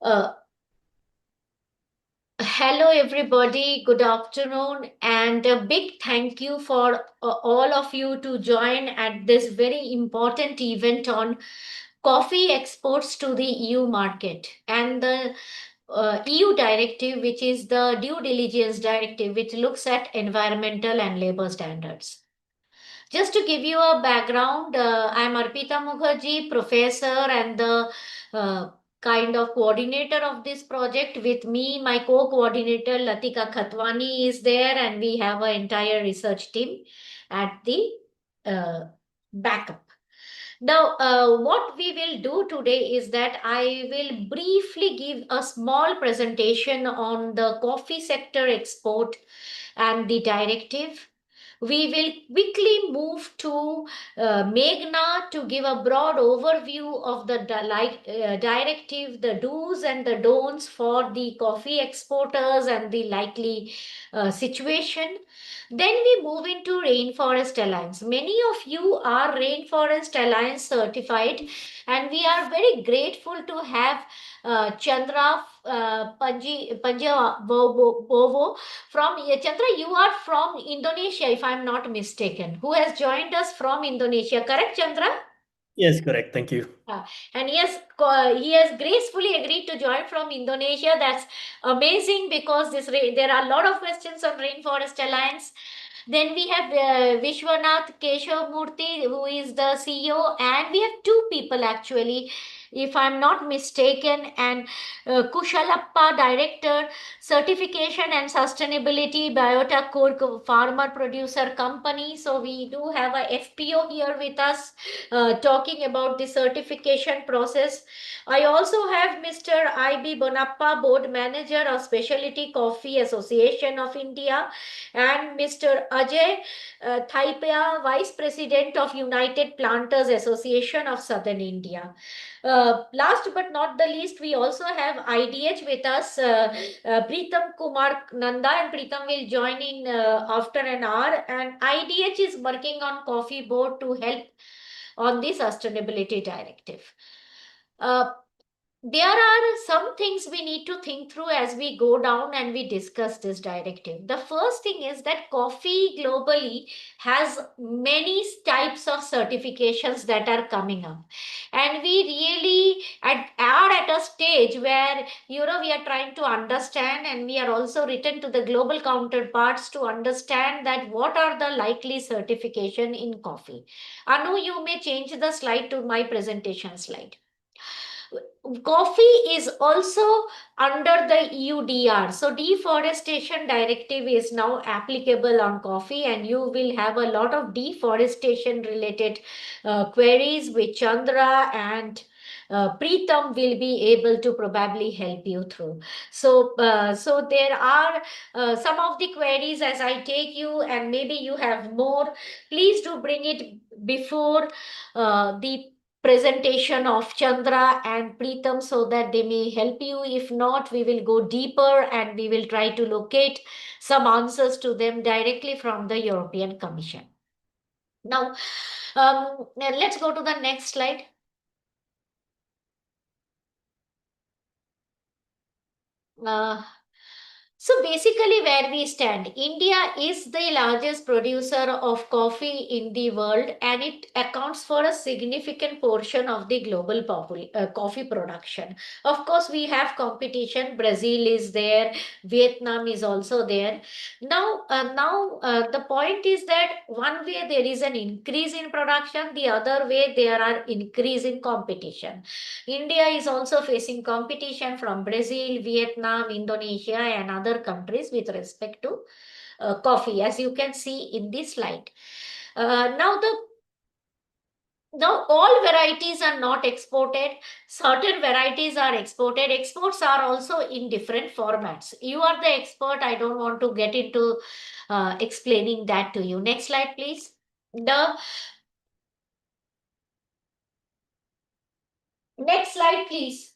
Uh, Hello, everybody. Good afternoon, and a big thank you for all of you to join at this very important event on coffee exports to the EU market and the EU directive, which is the due diligence directive, which looks at environmental and labor standards. Just to give you a background, I'm Arpita Mukherjee, professor and the kind of coordinator of this project. With me, my co-coordinator Latika Khatwani is there, and we have an entire research team at the uh, backup. Now, what we will do today is that I will briefly give a small presentation on the coffee sector export and the directive. We will quickly move to Meghna to give a broad overview of the directive, the do's and the don'ts for the coffee exporters and the likely situation. Then we move into Rainforest Alliance. Many of you are Rainforest Alliance certified, and we are very grateful to have Chandra Bovo from Chandra. You are from Indonesia, if I'm not mistaken, who has joined us from Indonesia. Correct, Chandra? Yes, correct. Thank you. And yes, he has gracefully agreed to join from Indonesia. That's amazing because there are a lot of questions on Rainforest Alliance. Then we have Vishwanath Keshavamurthy, who is the CEO, and we have two people actually, if I'm not mistaken, and Kushalappa, Director, Certification and Sustainability, Biota Kurk Farmer Producer Company. So we do have a FPO here with us talking about the certification process. I also have Mr. I.B. Bonappa, Board Manager of Specialty Coffee Association of India, and Mr. Ajay Thaipia, Vice President of United Planters Association of Southern India. Last but not the least, we also have IDH with us, Preetham Kumar Nanda, and Preetham will join in after an hour. And IDH is working on Coffee Board to help on the sustainability directive. Uh, there are some things we need to think through as we go down and we discuss this directive. The first thing is that coffee globally has many types of certifications that are coming up, and we really are at a stage where we are trying to understand, and we are also written to the global counterparts to understand that what are the likely certification in coffee. Anu, you may change the slide to my presentation slide. Coffee is also under the EUDR. So deforestation directive is now applicable on coffee, and you will have a lot of deforestation related queries which Chandra and Preetham will be able to probably help you through. So there are some of the queries as I take you, and maybe you have more. Please do bring it before the presentation of Chandra and Preetham so that they may help you. If not, we will go deeper and we will try to locate some answers to them directly from the European Commission. Now, let's go to the next slide. Uh, So basically, where we stand, India is the largest producer of coffee in the world, and it accounts for a significant portion of the global coffee production. Of course, we have competition. Brazil is there, Vietnam is also there. Now, the point is that one way there is an increase in production, the other way there are increase in competition. India is also facing competition from Brazil, Vietnam, Indonesia, and other countries with respect to coffee, as you can see in this slide. Now all varieties are not exported. Certain varieties are exported. Exports are also in different formats. You are the expert. I don't want to get into explaining that to you. Next slide, please. The next slide, please.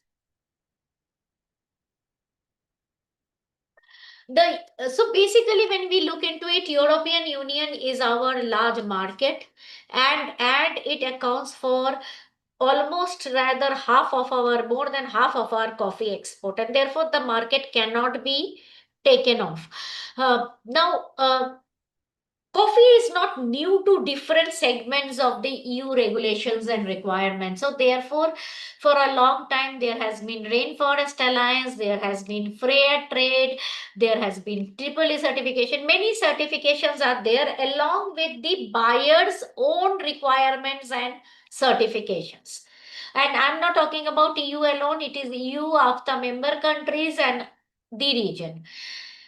So basically, when we look into it, European Union is our large market, and it accounts for almost rather more than half of our coffee export, and therefore the market cannot be taken off. Now, coffee is not new to different segments of the EU regulations and requirements. So, therefore, for a long time, there has been Rainforest Alliance, there has been Fair Trade, there has been Triple E certification. Many certifications are there along with the buyer's own requirements and certifications. And I'm not talking about EU alone, it is EU of the member countries and the region.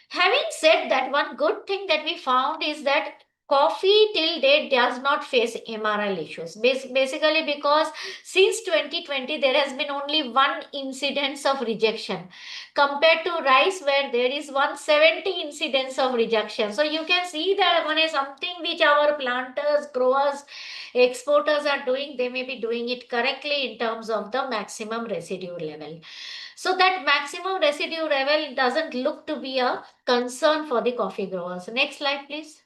Having said that, one good thing that we found is that coffee till date does not face MRL issues. Basically, because since 2020 there has been only one incidence of rejection compared to rice where there is 170 incidence of rejection. So you can see that one is something which our planters, growers, exporters are doing. They may be doing it correctly in terms of the maximum residue level. So that maximum residue level doesn't look to be a concern for the coffee growers. Next slide, please.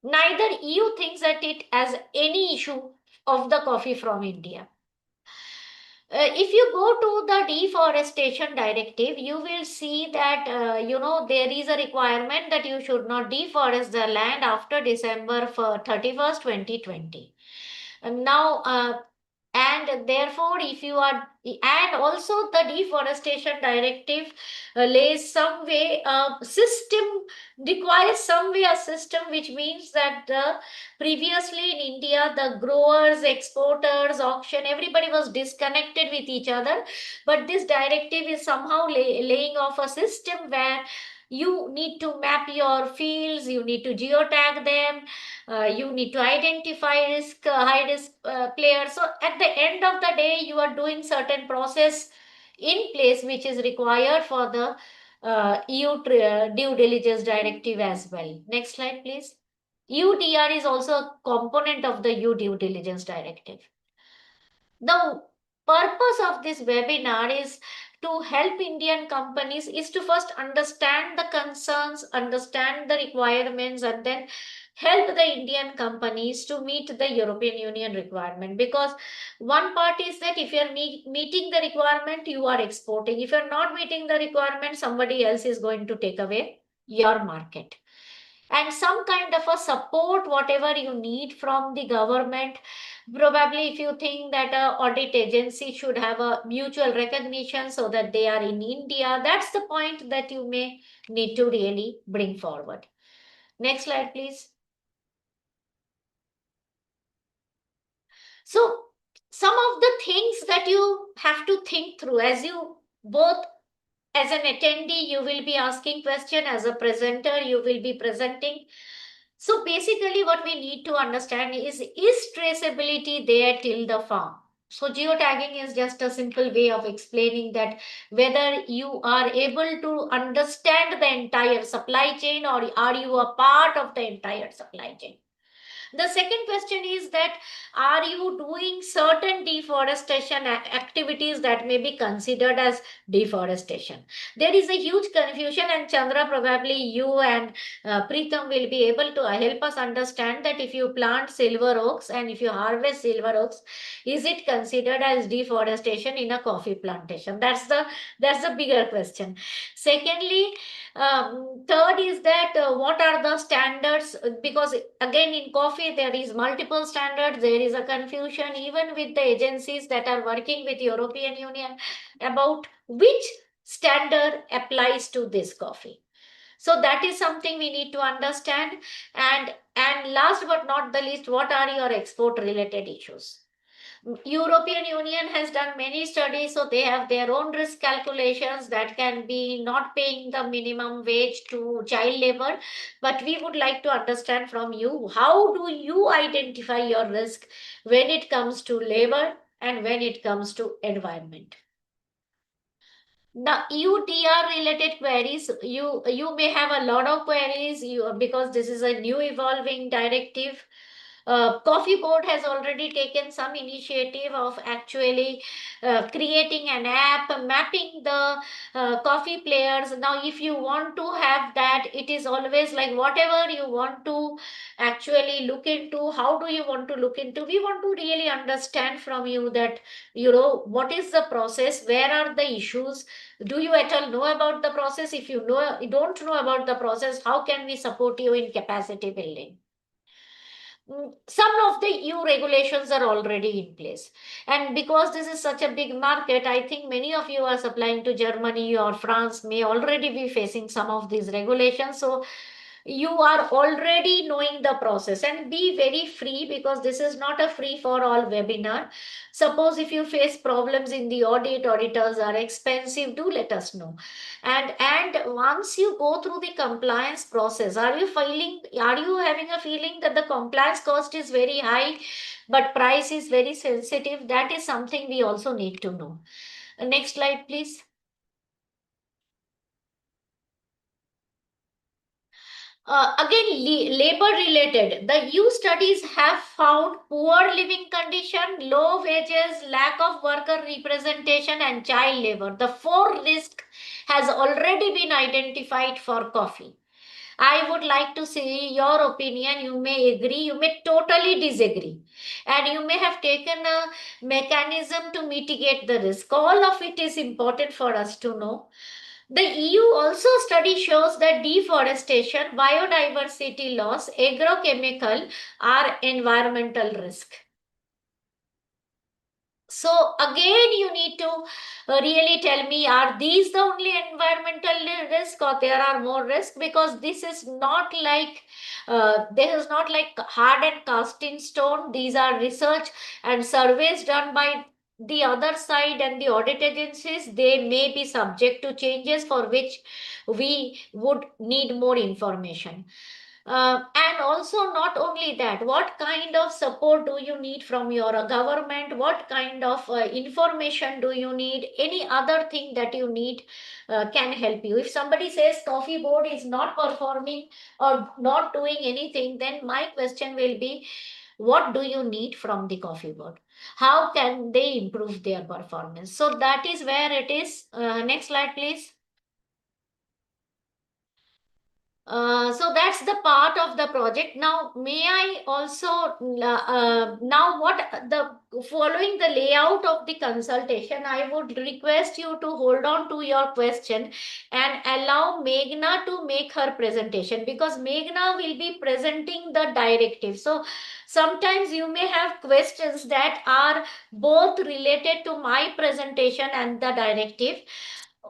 Neither EU thinks at it as any issue of the coffee from India. If you go to the deforestation directive, you will see that there is a requirement that you should not deforest the land after December 31st, 2020. Now, and therefore if you are, and also the deforestation directive lays some way a system, requires some way a system, which means that previously in India the growers, exporters, auction, everybody was disconnected with each other, but this directive is somehow laying off a system where you need to map your fields, you need to geotag them, you need to identify high risk players. So at the end of the day, you are doing certain process in place which is required for the EU due diligence directive as well. Next slide, please. UDR is also a component of the EU due diligence directive. The purpose of this webinar is to help Indian companies is to first understand the concerns, understand the requirements, and then help the Indian companies to meet the European Union requirement. Because one part is that if you're meeting the requirement, you are exporting. If you're not meeting the requirement, somebody else is going to take away your market. And some kind of a support, whatever you need from the government. Probably if you think that a audit agency should have a mutual recognition so that they are in India, that's the point that you may need to really bring forward. Next slide, please. So some of the things that you have to think through as you both, as an attendee you will be asking question, as a presenter you will be presenting. So basically what we need to understand is traceability there till the farm? So geotagging is just a simple way of explaining that whether you are able to understand the entire supply chain or are you a part of the entire supply chain. The second question is that are you doing certain deforestation activities that may be considered as deforestation? There is a huge confusion, and Chandra, probably you and Preetham will be able to help us understand that if you plant silver oaks and if you harvest silver oaks, is it considered as deforestation in a coffee plantation? That's the bigger question. Secondly, third is that what are the standards? Because again, in coffee, there is multiple standards. There is a confusion even with the agencies that are working with European Union about which standard applies to this coffee. So that is something we need to understand. And last but not the least, what are your export related issues? European Union has done many studies, so they have their own risk calculations that can be not paying the minimum wage to child labor. But we would like to understand from you, how do you identify your risk when it comes to labor and when it comes to environment? The EUTR related queries, you may have a lot of queries because this is a new evolving directive. Coffee Board has already taken some initiative of actually creating an app, mapping the coffee players. Now, if you want to have that, it is always like whatever you want to actually look into, how do you want to look into? We want to really understand from you that, what is the process, where are the issues, do you at all know about the process? If you don't know about the process, how can we support you in capacity building? Some of the EU regulations are already in place. And because this is such a big market, I think many of you are supplying to Germany or France may already be facing some of these regulations. So you are already knowing the process, and be very free, because this is not a free for all webinar. Suppose if you face problems in the auditors are expensive, do let us know. And once you go through the compliance process, are you having a feeling that the compliance cost is very high but price is very sensitive? That is something we also need to know. Next slide, please. Again, labor related. The EU studies have found poor living condition, low wages, lack of worker representation, and child labor. The four risk has already been identified for coffee. I would like to see your opinion. You may agree, you may totally disagree, and you may have taken a mechanism to mitigate the risk. All of it is important for us to know. The EU also study shows that deforestation, biodiversity loss, agrochemical are environmental risk. So again, you need to really tell me, are these the only environmental risk or there are more risks? Because this is not like hard and cast in stone. These are research and surveys done by the other side and the audit agencies. They may be subject to changes for which we would need more information. And also, not only that, what kind of support do you need from your government? What kind of information do you need? Any other thing that you need can help you. If somebody says coffee board is not performing or not doing anything, then my question will be, what do you need from the coffee board? How can they improve their performance? So that is where it is. Next slide, please. So that's the part of the project. Now, may I also now what the following the layout of the consultation, I would request you to hold on to your question and allow Meghna to make her presentation, because Meghna will be presenting the directive. So sometimes you may have questions that are both related to my presentation and the directive.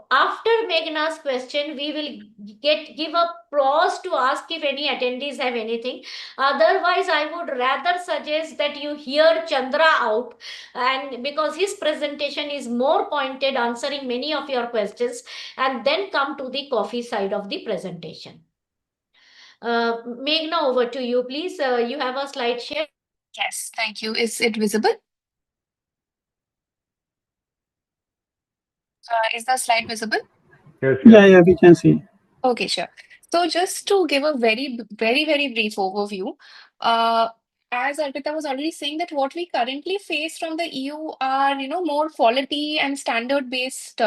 After Meghna's question, we will give a pause to ask if any attendees have anything. Otherwise, I would rather suggest that you hear Chandra out, and because his presentation is more pointed, answering many of your questions, and then come to the coffee side of the presentation. Meghna, over to you, please. You have a slide share. Yes, thank you. Is it visible? Is the slide visible? Yes, Yeah, we can see. Okay, sure. So just to give a very brief overview, uh, as Arpita was already saying, that what we currently face from the EU are, more quality and standard-based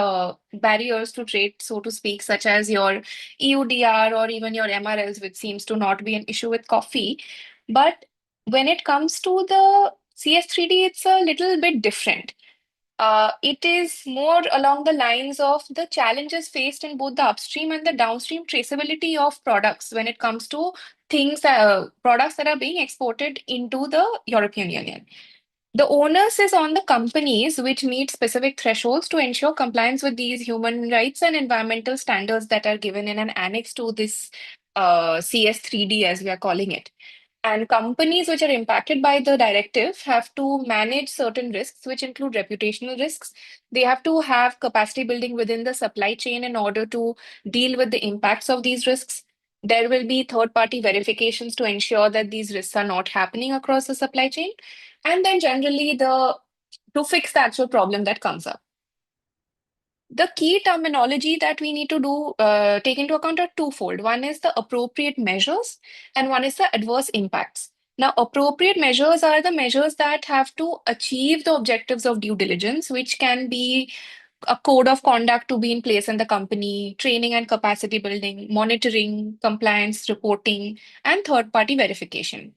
barriers to trade, so to speak, such as your EUDR or even your MRLs, which seems to not be an issue with coffee. But when it comes to the CS3D, it's a little bit different. It is more along the lines of the challenges faced in both the upstream and the downstream traceability of products when it comes to products that are being exported into the European Union. The onus is on the companies which meet specific thresholds to ensure compliance with these human rights and environmental standards that are given in an annex to this CS3D, as we are calling it. And companies which are impacted by the directive have to manage certain risks, which include reputational risks. They have to have capacity building within the supply chain in order to deal with the impacts of these risks. There will be third-party verifications to ensure that these risks are not happening across the supply chain. And then generally to fix the actual problem that comes up. The key terminology that we need to take into account are twofold. One is the appropriate measures, and one is the adverse impacts. Now, appropriate measures are the measures that have to achieve the objectives of due diligence, which can be a code of conduct to be in place in the company, training and capacity building, monitoring, compliance, reporting, and third-party verification.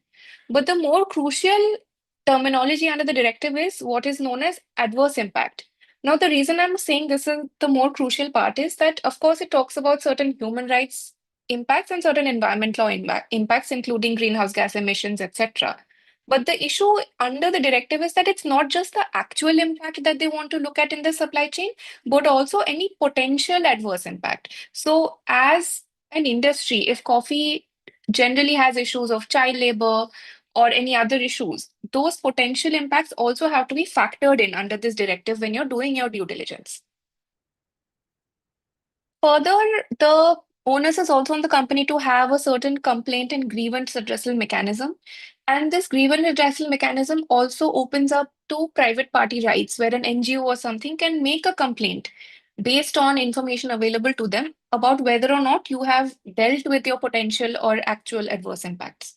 But the more crucial terminology under the directive is what is known as adverse impact. Now, the reason I'm saying this is the more crucial part is that, of course, it talks about certain human rights impacts and certain environmental impacts, including greenhouse gas emissions, etc. But the issue under the directive is that it's not just the actual impact that they want to look at in the supply chain, but also any potential adverse impact. So, as an industry, if coffee generally has issues of child labor or any other issues, those potential impacts also have to be factored in under this directive when you're doing your due diligence. Further, the onus is also on the company to have a certain complaint and grievance addressal mechanism. And this grievance addressal mechanism also opens up to private party rights, where an NGO or something can make a complaint based on information available to them about whether or not you have dealt with your potential or actual adverse impacts.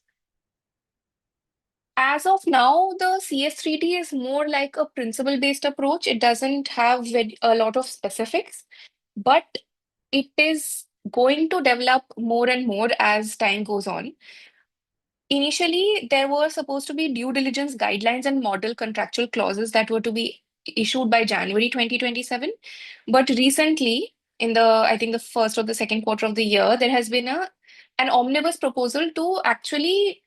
As of now, the CS3D is more like a principle-based approach. It doesn't have a lot of specifics, but it is going to develop more and more as time goes on. Initially, there were supposed to be due diligence guidelines and model contractual clauses that were to be issued by January 2027. But recently, in I think the first or the second quarter of the year, there has been an omnibus proposal to actually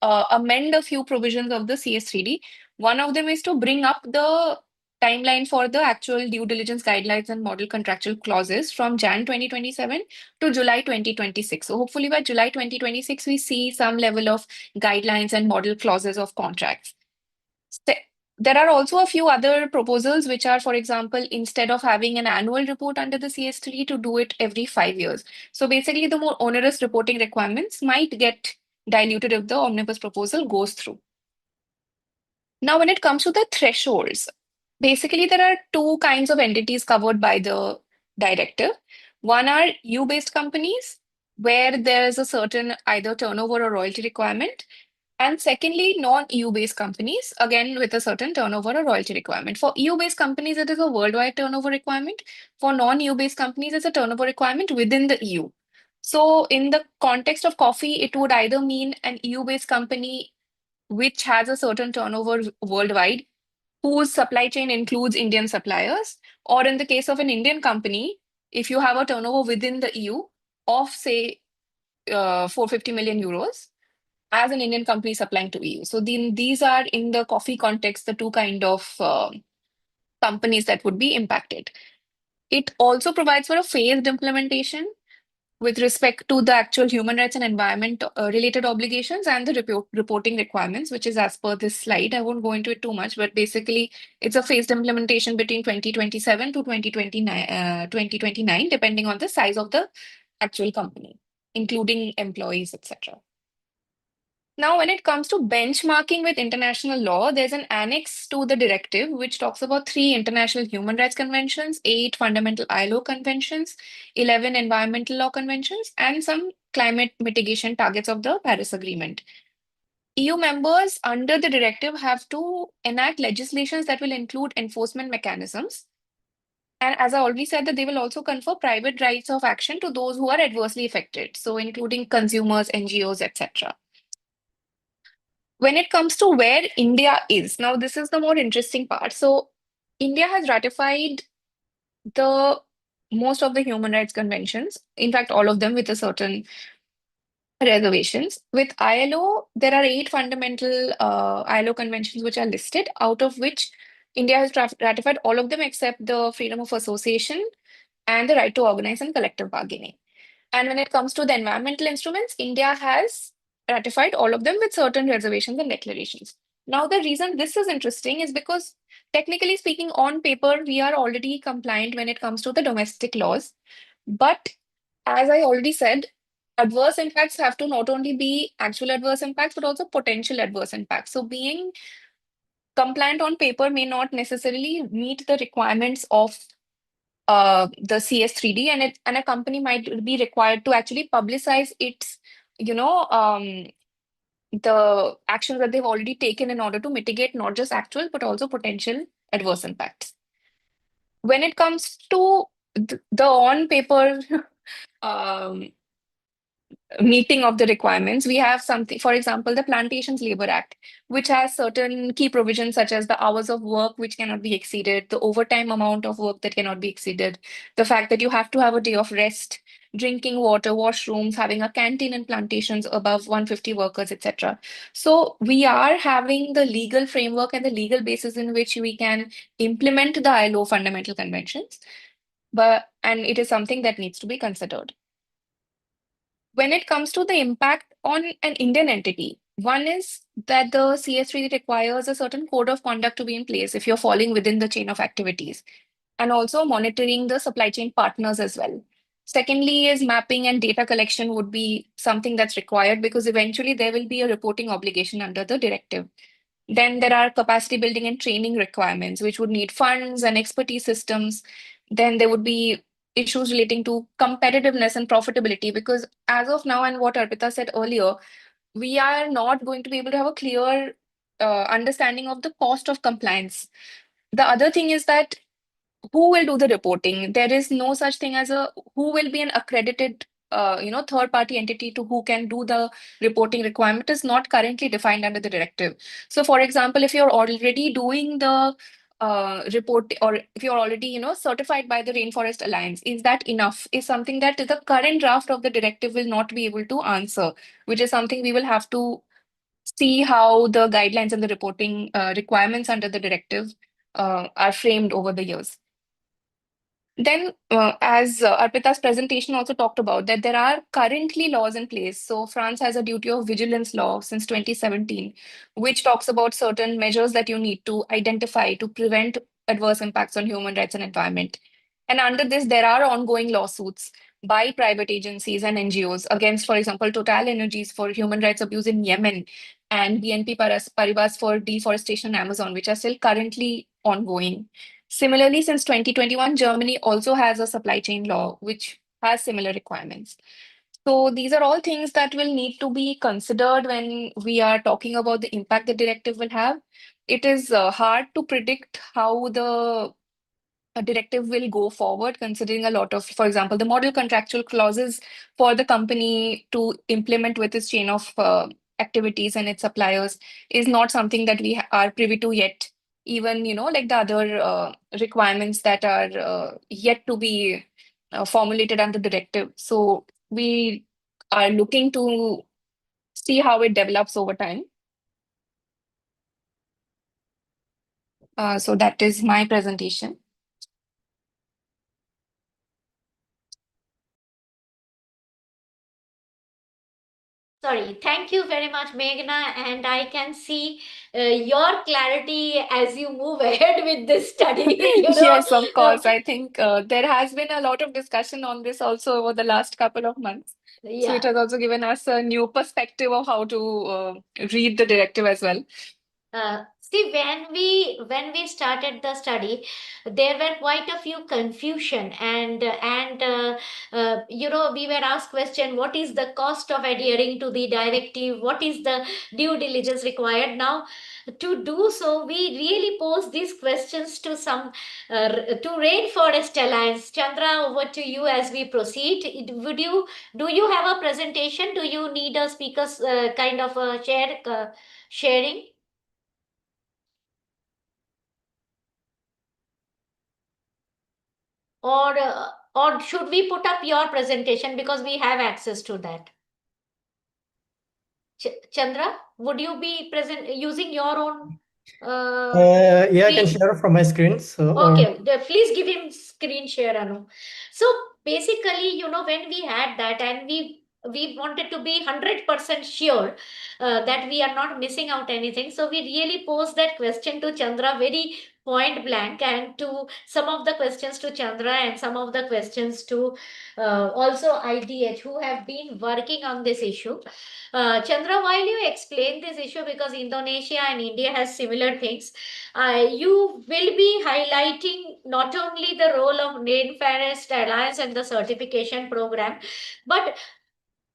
amend a few provisions of the CS3D. One of them is to bring up the timeline for the actual due diligence guidelines and model contractual clauses from Jan 2027 to July 2026. So hopefully by July 2026, we see some level of guidelines and model clauses of contracts. There are also a few other proposals, which are, for example, instead of having an annual report under the CS3, to do it every 5 years. So basically, the more onerous reporting requirements might get diluted if the omnibus proposal goes through. Now, when it comes to the thresholds, basically, there are two kinds of entities covered by the directive. One are EU-based companies, where there is a certain either turnover or royalty requirement. And secondly, non-EU-based companies, again with a certain turnover or royalty requirement. For EU-based companies, it is a worldwide turnover requirement. For non-EU-based companies, it's a turnover requirement within the EU. So in the context of coffee, it would either mean an EU-based company which has a certain turnover worldwide, whose supply chain includes Indian suppliers, or in the case of an Indian company, if you have a turnover within the EU of, say, 450 million euros, as an Indian company supplying to EU. So these are, in the coffee context, the two kind of companies that would be impacted. It also provides for a phased implementation with respect to the actual human rights and environment related obligations and the reporting requirements, which is as per this slide. I won't go into it too much, but basically it's a phased implementation between 2027 to 2029, depending on the size of the actual company, including employees, etc. Now, when it comes to benchmarking with international law, there's an annex to the directive which talks about 3 international human rights conventions, 8 fundamental ILO conventions, 11 environmental law conventions, and some climate mitigation targets of the Paris Agreement. EU members under the directive have to enact legislations that will include enforcement mechanisms. And as I already said, that they will also confer private rights of action to those who are adversely affected, so including consumers, NGOs, etc. When it comes to where India is, now this is the more interesting part. So India has ratified the most of the human rights conventions, in fact, all of them with a certain reservations. With ILO, there are 8 fundamental ILO conventions which are listed, out of which India has ratified all of them except the freedom of association and the right to organize and collective bargaining. And when it comes to the environmental instruments, India has ratified all of them with certain reservations and declarations. Now, the reason this is interesting is because, technically speaking, on paper, we are already compliant when it comes to the domestic laws. But as I already said, adverse impacts have to not only be actual adverse impacts, but also potential adverse impacts. So being compliant on paper may not necessarily meet the requirements of the CS3D, and a company might be required to actually publicize its, you know, the actions that they've already taken in order to mitigate not just actual but also potential adverse impacts. When it comes to the on paper um, meeting of the requirements, we have something, for example, the Plantations Labor Act, which has certain key provisions such as the hours of work which cannot be exceeded, the overtime amount of work that cannot be exceeded, the fact that you have to have a day of rest, drinking water, washrooms, having a canteen in plantations above 150 workers, etc. So we are having the legal framework and the legal basis in which we can implement the ILO fundamental conventions, and it is something that needs to be considered. When it comes to the impact on an Indian entity, one is that the CS3 requires a certain code of conduct to be in place if you're falling within the chain of activities, and also monitoring the supply chain partners as well. Secondly, is mapping and data collection would be something that's required because eventually there will be a reporting obligation under the directive. Then there are capacity building and training requirements, which would need funds and expertise systems. Then there would be issues relating to competitiveness and profitability, because as of now, and what Arpita said earlier, we are not going to be able to have a clear understanding of the cost of compliance. The other thing is that who will do the reporting? There is no such thing as a who will be an accredited third party entity to who can do the reporting requirement is not currently defined under the directive. So for example, if you're already doing the report, or if you're already certified by the Rainforest Alliance, is that enough? Is something that the current draft of the directive will not be able to answer, which is something we will have to see how the guidelines and the reporting requirements under the directive are framed over the years. Then, as Arpita's presentation also talked about, that there are currently laws in place. So France has a duty of vigilance law since 2017, which talks about certain measures that you need to identify to prevent adverse impacts on human rights and environment. And under this, there are ongoing lawsuits by private agencies and NGOs against, for example, Total Energies for human rights abuse in Yemen and BNP Paribas for deforestation in Amazon, which are still currently ongoing. Similarly, since 2021, Germany also has a supply chain law which has similar requirements. So these are all things that will need to be considered when we are talking about the impact the directive will have. It is hard to predict how the directive will go forward, considering a lot of, for example, the model contractual clauses for the company to implement with its chain of activities and its suppliers is not something that we are privy to yet. Even, like the other requirements that are yet to be formulated under the directive. So we are looking to see how it develops over time. So that is my presentation. Sorry, thank you very much, Meghna. And I can see your clarity as you move ahead with this study. Yes, of course. I think there has been a lot of discussion on this also over the last couple of months. So it Yeah. has also given us a new perspective of how to read the directive as well. See, when we started the study, there were quite a few confusion, and we were asked question: what is the cost of adhering to the directive? What is the due diligence required? Now, to do so, we really pose these questions to to Rainforest Alliance. Chandra, over to you as we proceed. Do you have a presentation? Do you need a speaker's kind of a sharing? Or should we put up your presentation because we have access to that? Chandra, would you be present using your own Yeah, I can screen? share from my screen. So, Okay, please give him screen share, Anu. So basically, when we had that and we wanted to be 100% sure that we are not missing out anything. So we really posed that question to Chandra very point blank, and to some of the questions to Chandra and some of the questions to also IDH, who have been working on this issue. Chandra, while you explain this issue, because Indonesia and India has similar things, you will be highlighting not only the role of Rainforest Alliance and the certification program, but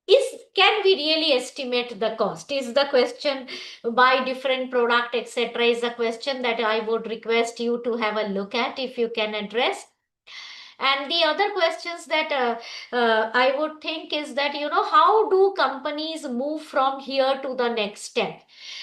can we really estimate the cost? Is the question. Buy different product, etc. Is the question that I would request you to have a look at, if you can address. And the other questions that I would think is that, how do companies move from here to the next step?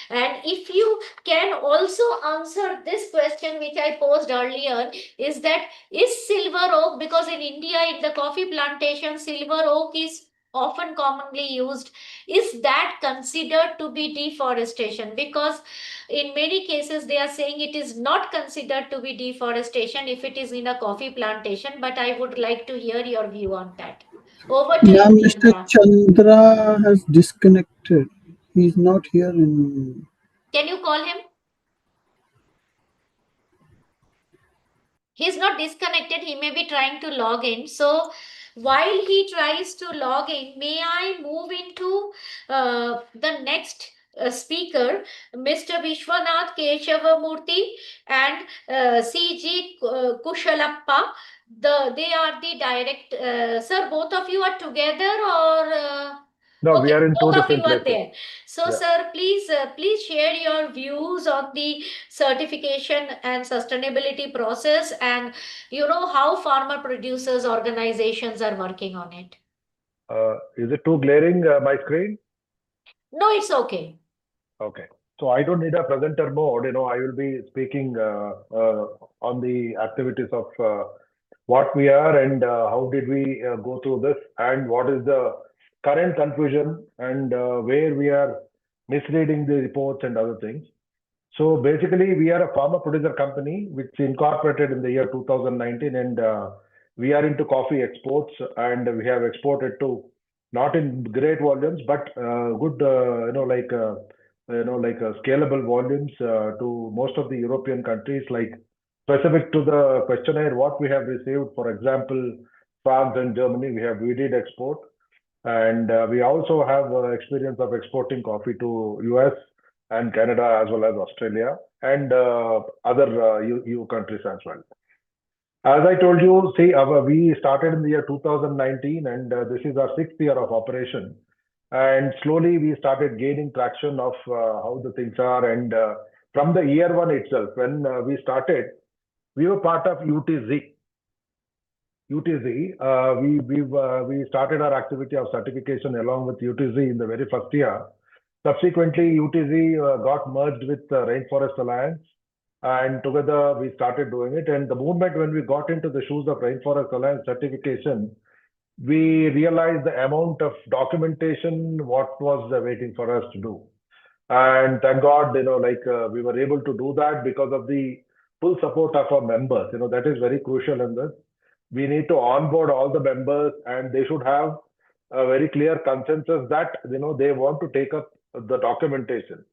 And if you can also answer this question, which I posed earlier, is that is silver oak, because in India, in the coffee plantation, silver oak is often commonly used, is that considered to be deforestation? Because in many cases they are saying it is not considered to be deforestation if it is in a coffee plantation, but I would like to hear your view on that. Over to Yeah, you, Mr. Chandra. Chandra has disconnected. He's not here in. Can you call him? He's not disconnected, he may be trying to log in. So while he tries to log in, may I move into the next speaker, Mr. Vishwanath Keshavamurthy and CG Kushalappa. They are the direct, sir, both of you are together, or No, we okay, are in two both of you different are places. there. So, Yeah. sir, please share your views on the certification and sustainability process, and how farmer producers organizations are working on it. Is it too glaring, my screen? No, it's okay. Okay. So I don't need a presenter mode. I will be speaking on the activities of what we are and how did we go through this and what is the current confusion and where we are misreading the reports and other things. So basically, we are a farmer producer company which incorporated in the year 2019, and we are into coffee exports, and we have exported to not in great volumes, but good, scalable volumes to most of the European countries. Like specific to the questionnaire, what we have received, for example, France and Germany, we did export, and we also have experience of exporting coffee to US and Canada as well as Australia and other EU countries as well. As I told you, see, we started in the year 2019, and this is our sixth year of operation. And slowly we started gaining traction of how the things are. And from the year one itself, when we started, we were part of UTZ. UTZ, we started our activity of certification along with UTZ in the very first year. Subsequently, UTZ got merged with the Rainforest Alliance, and together we started doing it. And the moment when we got into the shoes of Rainforest Alliance certification, we realized the amount of documentation what was waiting for us to do. And thank God, we were able to do that because of the full support of our members. That is very crucial in this. We need to onboard all the members, and they should have a very clear consensus that they want to take up the documentation.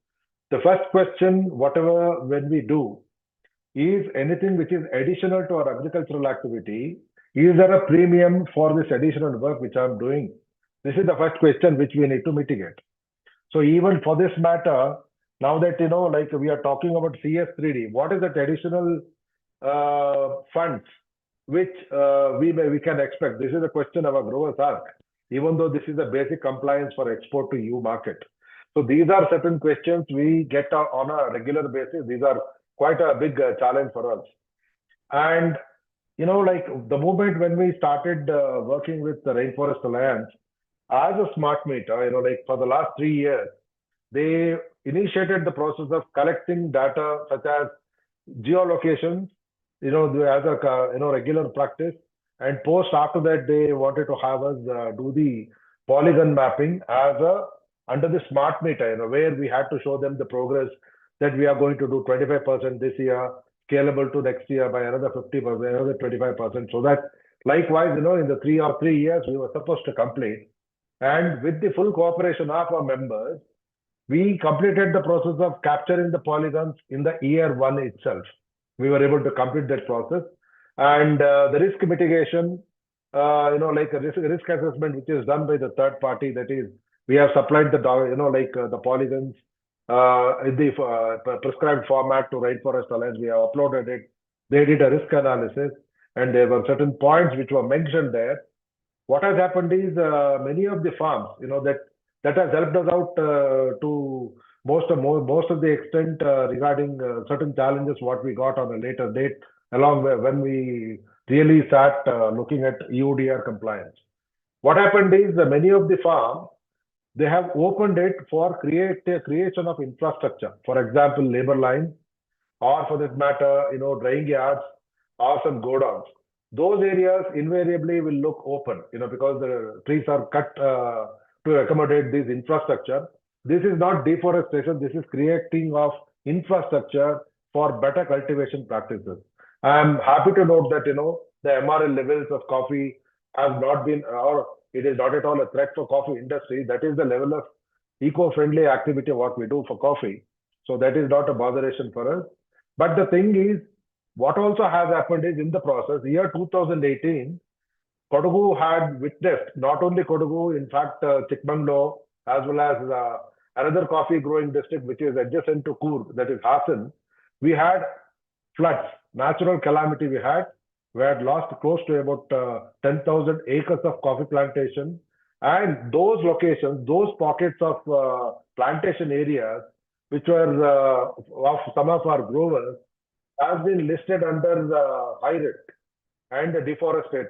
The first question, whatever when we do, is anything which is additional to our agricultural activity, is there a premium for this additional work which I'm doing? This is the first question which we need to mitigate. So even for this matter, now that we are talking about CS3D, what is that additional funds which we can expect? This is a question our growers ask, even though this is a basic compliance for export to EU market. So these are certain questions we get on a regular basis. These are quite a big challenge for us. And the moment when we started working with the Rainforest Alliance as a smart meter, for the last 3 years, they initiated the process of collecting data such as geolocations, as a regular practice. And post after that, they wanted to have us do the polygon mapping as under the smart meter, where we had to show them the progress that we are going to do 25% this year, scalable to next year by another 50%, another 25%. So that likewise, in the 3 years, we were supposed to complete. And with the full cooperation of our members, we completed the process of capturing the polygons in the year one itself. We were able to complete that process. And the risk mitigation, like a risk assessment, which is done by the third party, that is, we have supplied the polygons in the prescribed format to Rainforest Alliance. We have uploaded it. They did a risk analysis, and there were certain points which were mentioned there. what has happened is many of the farms, that has helped us out to most of the extent regarding certain challenges what we got on a later date, along when we really start looking at EUDR compliance. What happened is many of the farms, they have opened it for creation of infrastructure. For example, labor lines, or for that matter, drying yards or some godowns. Those areas invariably will look open, because the trees are cut to accommodate this infrastructure. This is not deforestation. This is creating of infrastructure for better cultivation practices. I am happy to note that, the MRL levels of coffee have not been, or it is not at all a threat for coffee industry. That is the level of eco-friendly activity what we do for coffee. So that is not a botheration for us. But the thing is, what also has happened is in the process, year 2018, Kodagu had witnessed, not only Kodagu, in fact, Chikmagalur, as well as another coffee growing district which is adjacent to Coorg, that is Hassan, we had floods, natural calamity we had. We had lost close to about 10,000 acres of coffee plantation. And those locations, those pockets of plantation areas, which were of some of our growers, has been listed under high risk and deforested.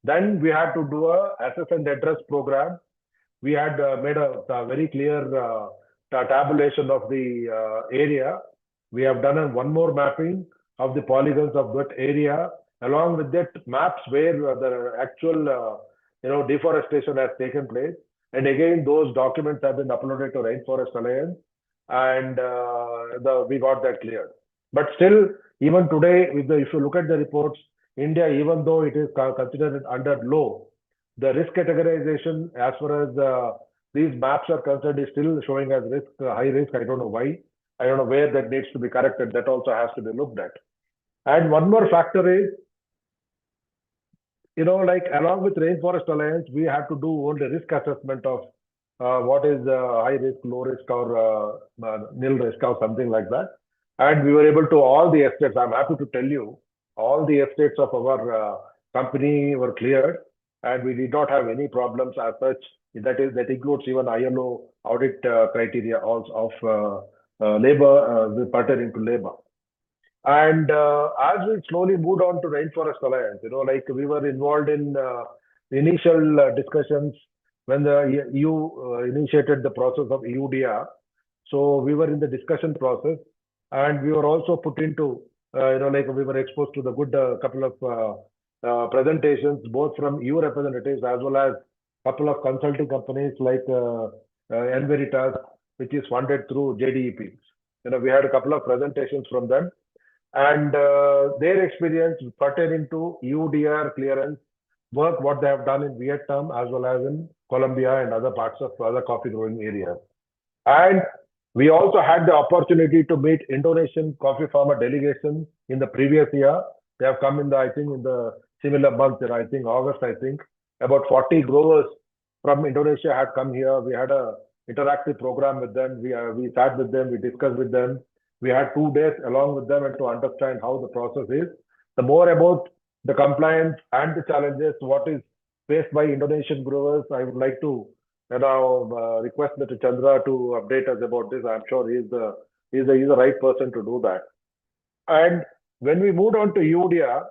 Then we had to do a assess and address program. We had made a very clear tabulation of the area. We have done one more mapping of the polygons of that area, along with that maps where the actual deforestation has taken place. And again, those documents have been uploaded to Rainforest Alliance, and we got that cleared. But still, even today, if you look at the reports, India, even though it is considered under low, the risk categorization as far as these maps are concerned is still showing as risk, high risk. I don't know why. I don't know where that needs to be corrected. That also has to be looked at. And one more factor is, like along with Rainforest Alliance, we have to do only risk assessment of what is high risk, low risk, or nil risk, or something like that. And we were able to, all the estates, I'm happy to tell you, all the estates of our company were cleared, and we did not have any problems as such. That includes even ILO audit criteria also of labor, pertaining to labor. And as we slowly moved on to Rainforest Alliance, like we were involved in initial discussions when the EU initiated the process of EUDR. So we were in the discussion process, and we were also put into, like we were exposed to the good couple of presentations, both from EU representatives as well as couple of consulting companies like Enveritas, which is funded through JDEP. We had a couple of presentations from them, and their experience pertaining to EUDR clearance work, what they have done in Vietnam as well as in Colombia and other parts of other coffee growing areas. And we also had the opportunity to meet Indonesian coffee farmer delegation in the previous year. They have come in I think in the similar month, I think August, about 40 growers from Indonesia had come here. We had a interactive program with them. We sat with them, we discussed with them. We had 2 days along with them and to understand how the process is. The more about the compliance and the challenges, what is faced by Indonesian growers, I would like to request Mr. Chandra to update us about this. I'm sure he's the right person to do that. And when we moved on to EUDR,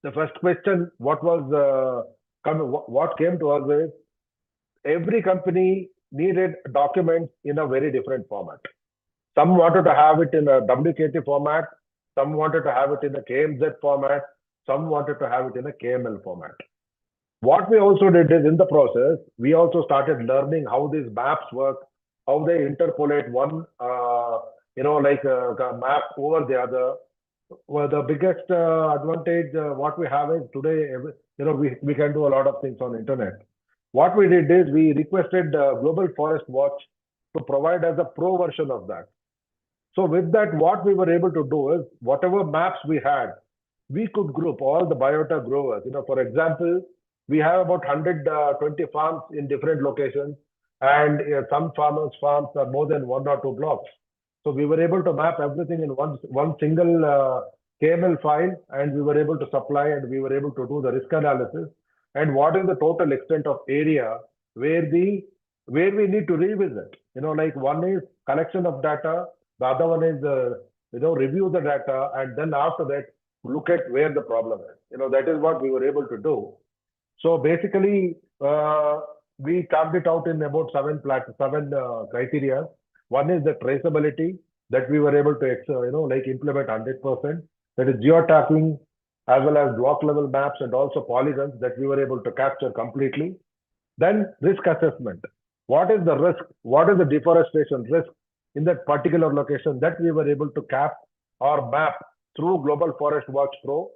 the first question, what came to us is every company needed documents in a very different format. Some wanted to have it in a WKT format, some wanted to have it in a KMZ format, some wanted to have it in a KML format. What we also did is in the process, we also started learning how these maps work, how they interpolate one, like a map over the other. Well, the biggest advantage what we have is today, we can do a lot of things on internet. What we did is we requested Global Forest Watch to provide us a pro version of that. So with that, what we were able to do is whatever maps we had, we could group all the biota growers. For example, we have about 120 farms in different locations, and some farmers' farms are more than 1 or 2 blocks. So we were able to map everything in one single KML file, and we were able to supply, and we were able to do the risk analysis. and what is the total extent of area where we need to revisit. Like one is collection of data, the other one is review the data, and then after that look at where the problem is. That is what we were able to do. So basically, we carved it out in about seven criteria. One is the traceability that we were able to like implement 100%. That is geotagging as well as block level maps and also polygons that we were able to capture completely. Then risk assessment. What is the risk? What is the deforestation risk in that particular location that we were able to cap or map through Global Forest Watch Pro?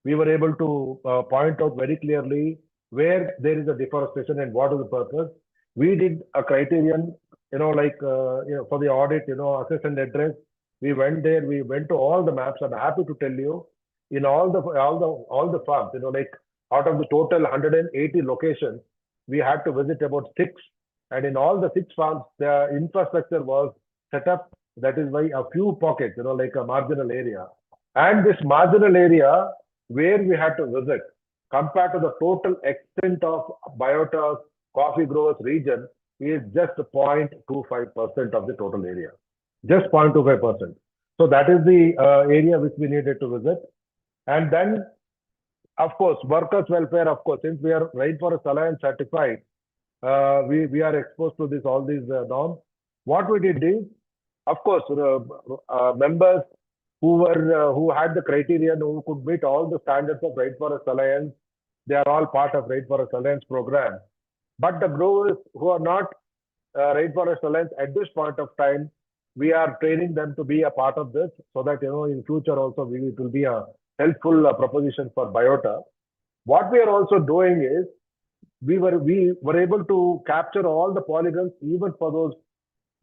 We were able to point out very clearly where there is a deforestation and what is the purpose. We did a criterion, like for the audit, assess and address. We went there. We went to all the maps. I'm happy to tell you, in all the farms, like out of the total 180 locations, we had to visit about 6, and in all the 6 farms, the infrastructure was set up. That is why a few pockets, like a marginal area, and this marginal area where we had to visit, compared to the total extent of Biota's coffee growers region, is just 0.25% of the total area, just 0.25%. So that is the area which we needed to visit. And then, of course, workers' welfare, of course, since we are Rainforest Alliance certified, we are exposed to all these norms. What we did is, of course, members who had the criterion, who could meet all the standards of Rainforest Alliance, they are all part of Rainforest Alliance program. But the growers who are not Rainforest Alliance at this point of time, we are training them to be a part of this, so that in future also it will be a helpful proposition for Biota. What we are also doing is we were able to capture all the polygons even for those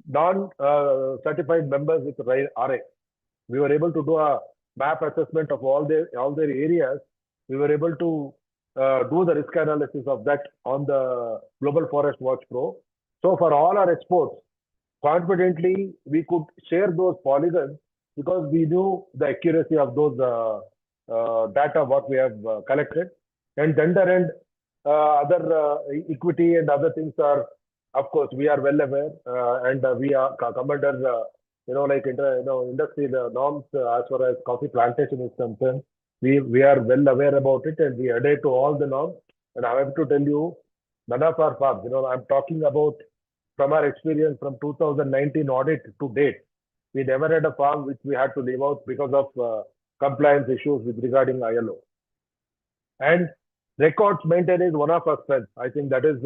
non-certified members with RA. We were able to do a map assessment of all their areas. We were able to do the risk analysis of that on the Global Forest Watch Pro. So for all our exports, confidently we could share those polygons because we knew the accuracy of those data what we have collected. And tender and other equity and other things are, of course, we are well aware, and we are come under like industry norms as far as coffee plantation is concerned. We are well aware about it, and we adhere to all the norms. And I have to tell you, none of our farms, I'm talking about from our experience from 2019 audit to date, we never had a farm which we had to leave out because of compliance issues with regarding ILO. And records maintained is one of our strengths. I think that is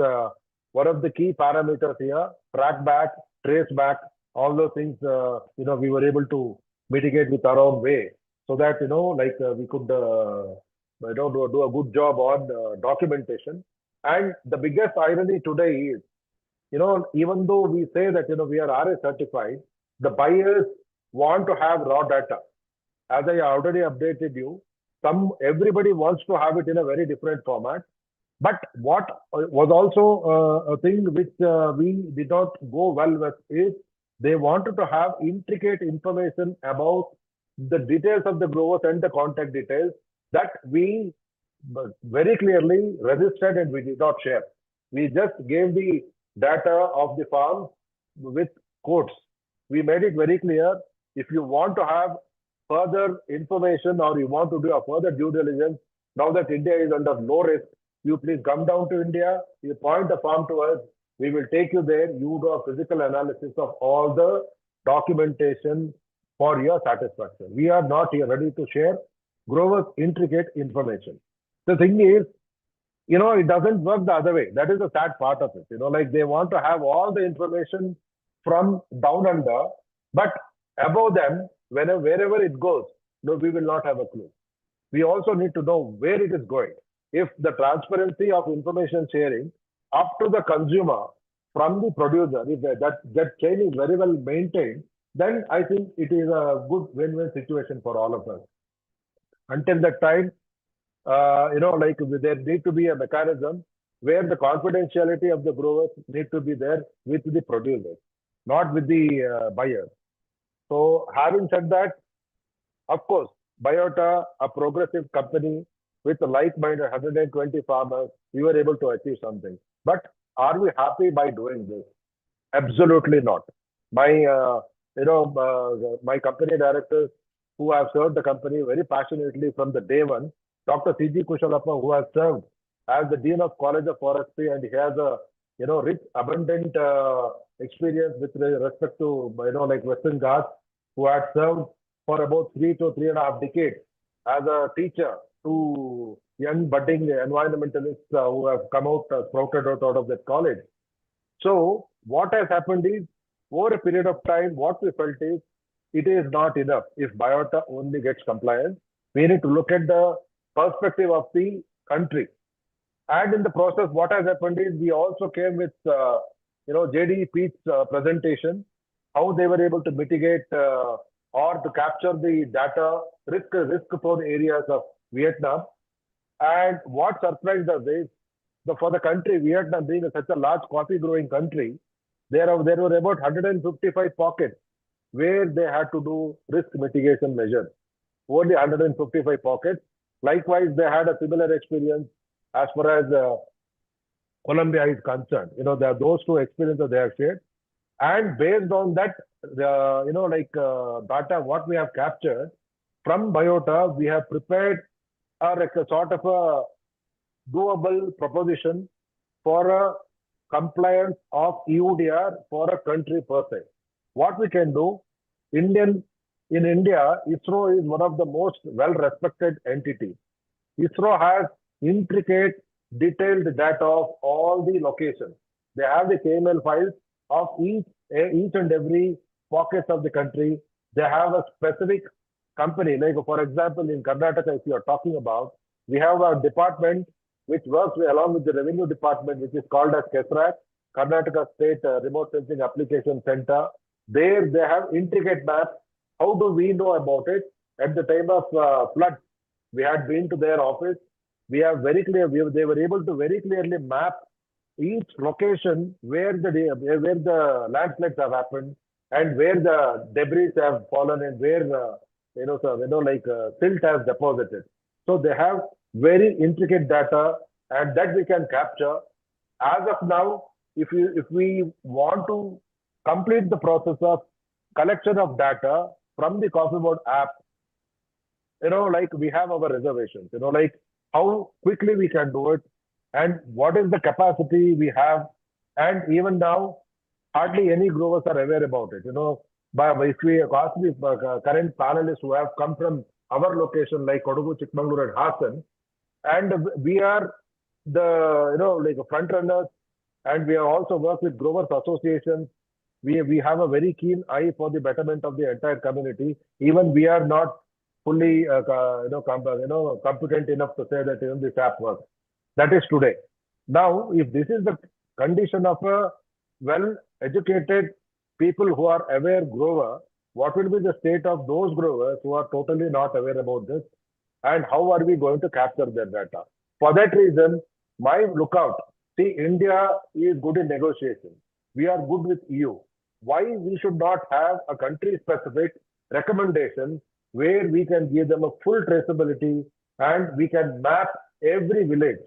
one of the key parameters here. Track back, trace back, all those things. We were able to mitigate with our own way, so that we could do a good job on documentation. And the biggest irony today is, even though we say that we are RA certified, the buyers want to have raw data. As I already updated you, everybody wants to have it in a very different format. But what was also a thing which we did not go well with is they wanted to have intricate information about the details of the growers and the contact details that we very clearly registered and we did not share. We just gave the data of the farm with quotes. We made it very clear, if you want to have further information or you want to do a further due diligence, now that India is under low risk, you please come down to India, you point the farm to us, we will take you there, you do a physical analysis of all the documentation for your satisfaction. We are not here ready to share growers' intricate information. The thing is, it doesn't work the other way. That is the sad part of it. Like they want to have all the information from down under, but above them, wherever it goes, we will not have a clue. We also need to know where it is going. If the transparency of information sharing up to the consumer from the producer, if that chain is very well maintained, then I think it is a good win-win situation for all of us. Until that time, there need to be a mechanism where the confidentiality of the growers need to be there with the producers, not with the buyers. So having said that, of course, Biota, a progressive company with like-minded 120 farmers, we were able to achieve something. But are we happy by doing this? Absolutely not. My, my company directors who have served the company very passionately from the day one, Dr. C.G. Kushalappa, who has served as the Dean of College of Forestry, and he has a, rich, abundant experience with respect to, like Western Ghats, who had served for about 3 to 3.5 decades as a teacher to young budding environmentalists who have come out, sprouted out of that college. So what has happened is, over a period of time, what we felt is, it is not enough if Biota only gets compliance. We need to look at the perspective of the country. And in the process, what has happened is, we also came with, JD Pete's presentation, how they were able to mitigate or to capture the data risk-prone areas of Vietnam. And what surprised us is, for the country, Vietnam being such a large coffee growing country, there were about 155 pockets where they had to do risk mitigation measures. Only 155 pockets. Likewise, they had a similar experience as far as Colombia is concerned. There are those two experiences they have shared. And based on that, data, what we have captured from Biota, we have prepared a sort of a doable proposition for a compliance of EUDR for a country per se. What we can do, in India, ISRO is one of the most well-respected entities. ISRO has intricate, detailed data of all the locations. They have the KML files of each and every pocket of the country. They have a specific company, like for example, in Karnataka, if you are talking about, we have a department which works along with the revenue department, which is called as KESRAC, Karnataka State Remote Sensing Application Center. There they have intricate maps. How do we know about it? At the time of flood, we had been to their office. We have very clear. They were able to very clearly map each location where the landslides have happened and where the debris have fallen and where silt has deposited. So they have very intricate data, and that we can capture. As of now, if we want to complete the process of collection of data from the Coffee Board app, we have our reservations, how quickly we can do it and what is the capacity we have. And even now, hardly any growers are aware about it. But if we ask the current panelists who have come from our location like Kodagu, Chikmagalur, and Hassan, and we are the front runners, and we have also worked with growers associations. We have a very keen eye for the betterment of the entire community. Even we are not fully competent enough to say that this app works. That is today. Now, if this is the condition of a well-educated people who are aware grower, what will be the state of those growers who are totally not aware about this? And how are we going to capture their data? For that reason, my lookout, see, India is good in negotiation. We are good with EU. Why we should not have a country-specific recommendation where we can give them a full traceability and we can map every village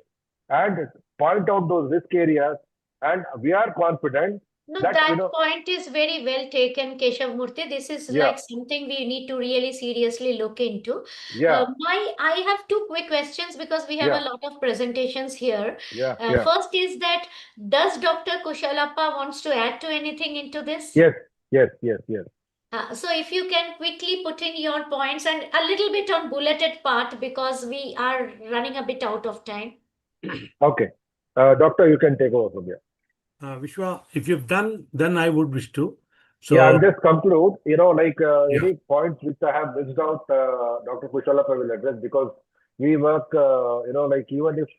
and point out those risk areas, and we are confident No, that, that point is very well taken, Keshav Murthy. This is Yeah. like something we need to really seriously look into. Yeah, I have two quick questions because we have Yeah. a lot of presentations here. yeah. First is that, does Dr. Kushalappa wants to add to anything into this? Yes. So if you can quickly put in your points and a little bit on bulleted part, because we are running a bit out of time. Okay. Doctor, you can take over from here. Vishwa, if you've done, then I would wish to. So, Yeah, I'll just conclude, Yeah. any points which I have missed out, Dr. Kushalappa will address, because we work, even if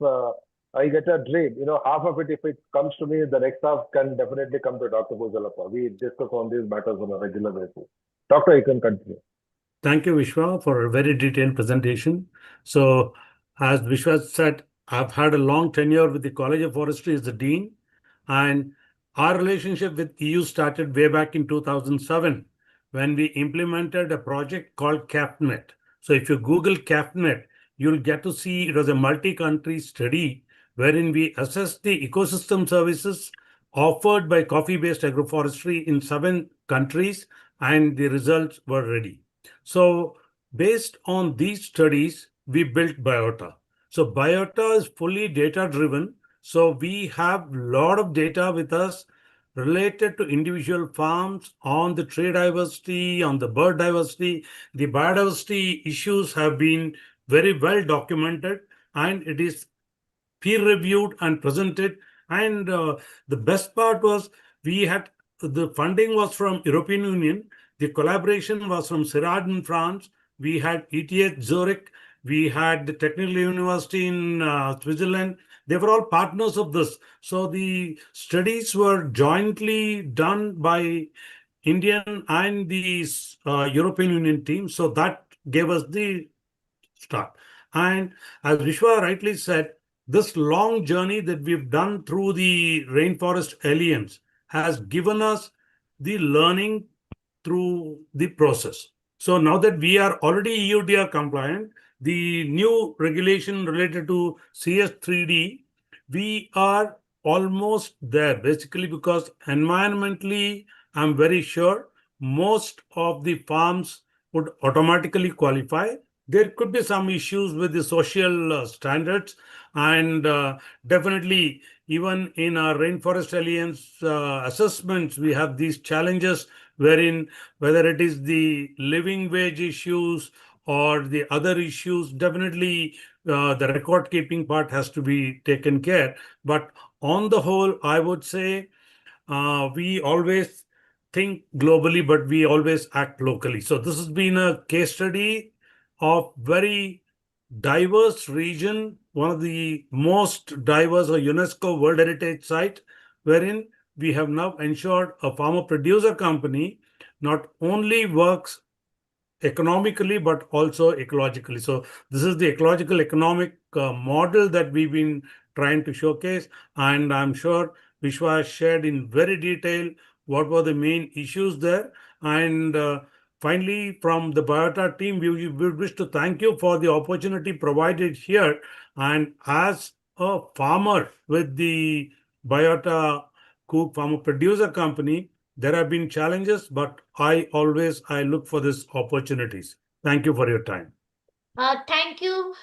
I get a dream, half of it, if it comes to me, the next half can definitely come to Dr. Kushalappa. We discuss on these matters on a regular basis. Doctor, you can continue. thank you, Vishwa, for a very detailed presentation. So, as Vishwa said, I've had a long tenure with the College of Forestry as the Dean, and our relationship with EU started way back in 2007 when we implemented a project called CAPNet. So, if you Google CAPNet, you'll get to see it was a multi-country study wherein we assessed the ecosystem services offered by coffee-based agroforestry in 7 countries, and the results were ready. So based on these studies, we built Biota. So Biota is fully data-driven. So we have a lot of data with us related to individual farms on the tree diversity, on the bird diversity. The biodiversity issues have been very well documented, and it is peer reviewed and presented. And the best part was we had the funding was from European Union. The collaboration was from CIRAD in France. We had ETH Zurich. We had the Technical University in Switzerland. They were all partners of this. So the studies were jointly done by Indian and the European Union team. So that gave us the start. And as Vishwa rightly said, this long journey that we've done through the Rainforest Alliance has given us the learning through the process. So now that we are already EUDR compliant, the new regulation related to CS3D, we are almost there basically because environmentally, I'm very sure most of the farms would automatically qualify. There could be some issues with the social standards, and definitely even in our Rainforest Alliance assessments, we have these challenges wherein whether it is the living wage issues or the other issues, definitely the record keeping part has to be taken care. But on the whole, I would say we always think globally, but we always act locally. So this has been a case study of very diverse region, one of the most diverse or UNESCO World Heritage Site, wherein we have now ensured a farmer producer company not only works economically but also ecologically. So this is the ecological economic model that we've been trying to showcase, and I'm sure Vishwa shared in very detail what were the main issues there. And finally, from the Biota team, we wish to thank you for the opportunity provided here. And as a farmer with the Biota Cook Farmer Producer Company, there have been challenges, but I look for these opportunities. Thank you for your time. Thank you.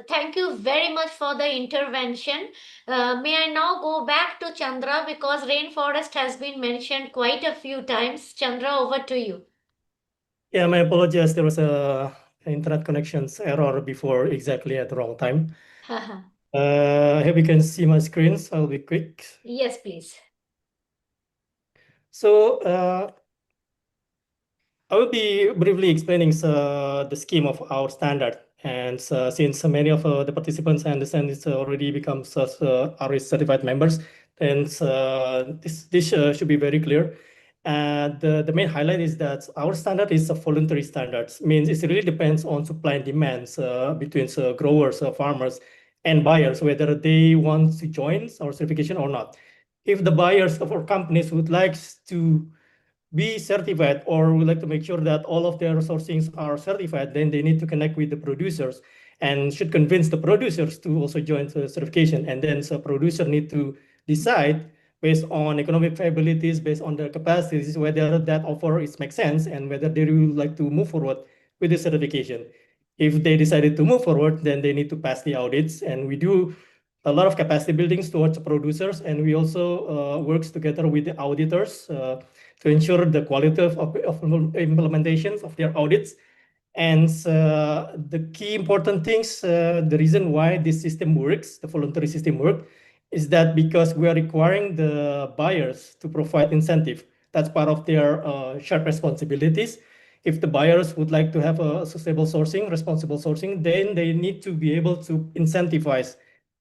Thank you very much for the intervention. May I now go back to Chandra because rainforest has been mentioned quite a few times. Chandra, over to you. Yeah, my apologies. There was a internet connections error before exactly at the wrong time. Here we can see my screen, so I'll be quick. Yes, please. So I will be briefly explaining the scheme of our standard. And since many of the participants, I understand, it's already become RS certified members, and this should be very clear. The main highlight is that our standard is a voluntary standard. Means it really depends on supply and demands between growers, farmers, and buyers, whether they want to join our certification or not. If the buyers of our companies would like to be certified or would like to make sure that all of their sourcings are certified, then they need to connect with the producers and should convince the producers to also join the certification. And then the producer need to decide based on economic viabilities, based on their capacities, whether that offer is makes sense and whether they would like to move forward with the certification. If they decided to move forward, then they need to pass the audits, and we do a lot of capacity buildings towards producers, and we also works together with the auditors to ensure the quality of implementations of their audits. And the key important things, the reason why this system works, the voluntary system works, is that because we are requiring the buyers to provide incentive. That's part of their shared responsibilities. If the buyers would like to have a sustainable sourcing, responsible sourcing, then they need to be able to incentivize.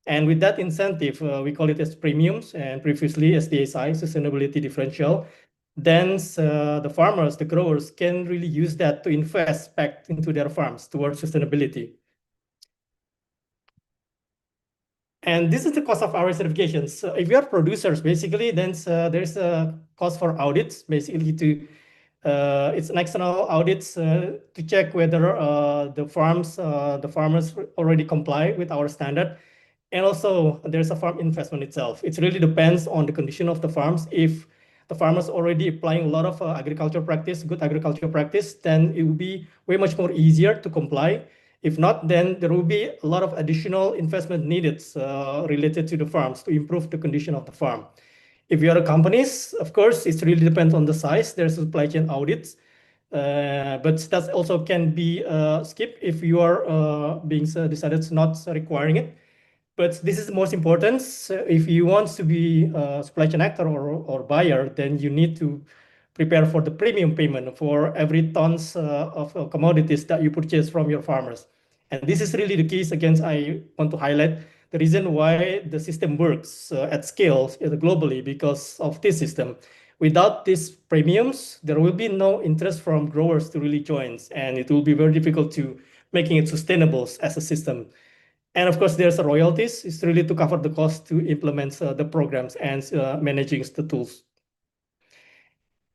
And with that incentive, we call it as premiums and previously SDSI, sustainability differential. Then the farmers, the growers can really use that to invest back into their farms towards sustainability. And this is the cost of our certifications. So if you are producers, basically, then there's a cost for audits, basically to It's an external audits to check whether the farmers already comply with our standard. And also there's a farm investment itself. It really depends on the condition of the farms. If the farmers already applying a lot of agricultural practice, good agricultural practice, then it will be way much more easier to comply. If not, then there will be a lot of additional investment needed related to the farms to improve the condition of the farm. If you are companies, of course, it really depends on the size. There's supply chain audits, but that also can be skipped if you are being decided not requiring it. But this is the most important. If you want to be a supply chain actor or buyer, then you need to prepare for the premium payment for every tons of commodities that you purchase from your farmers. And this is really the case. Again, I want to highlight the reason why the system works at scale globally because of this system. Without these premiums, there will be no interest from growers to really join, and it will be very difficult to making it sustainable as a system. And of course, there's a royalties. It's really to cover the cost to implement the programs and managing the tools.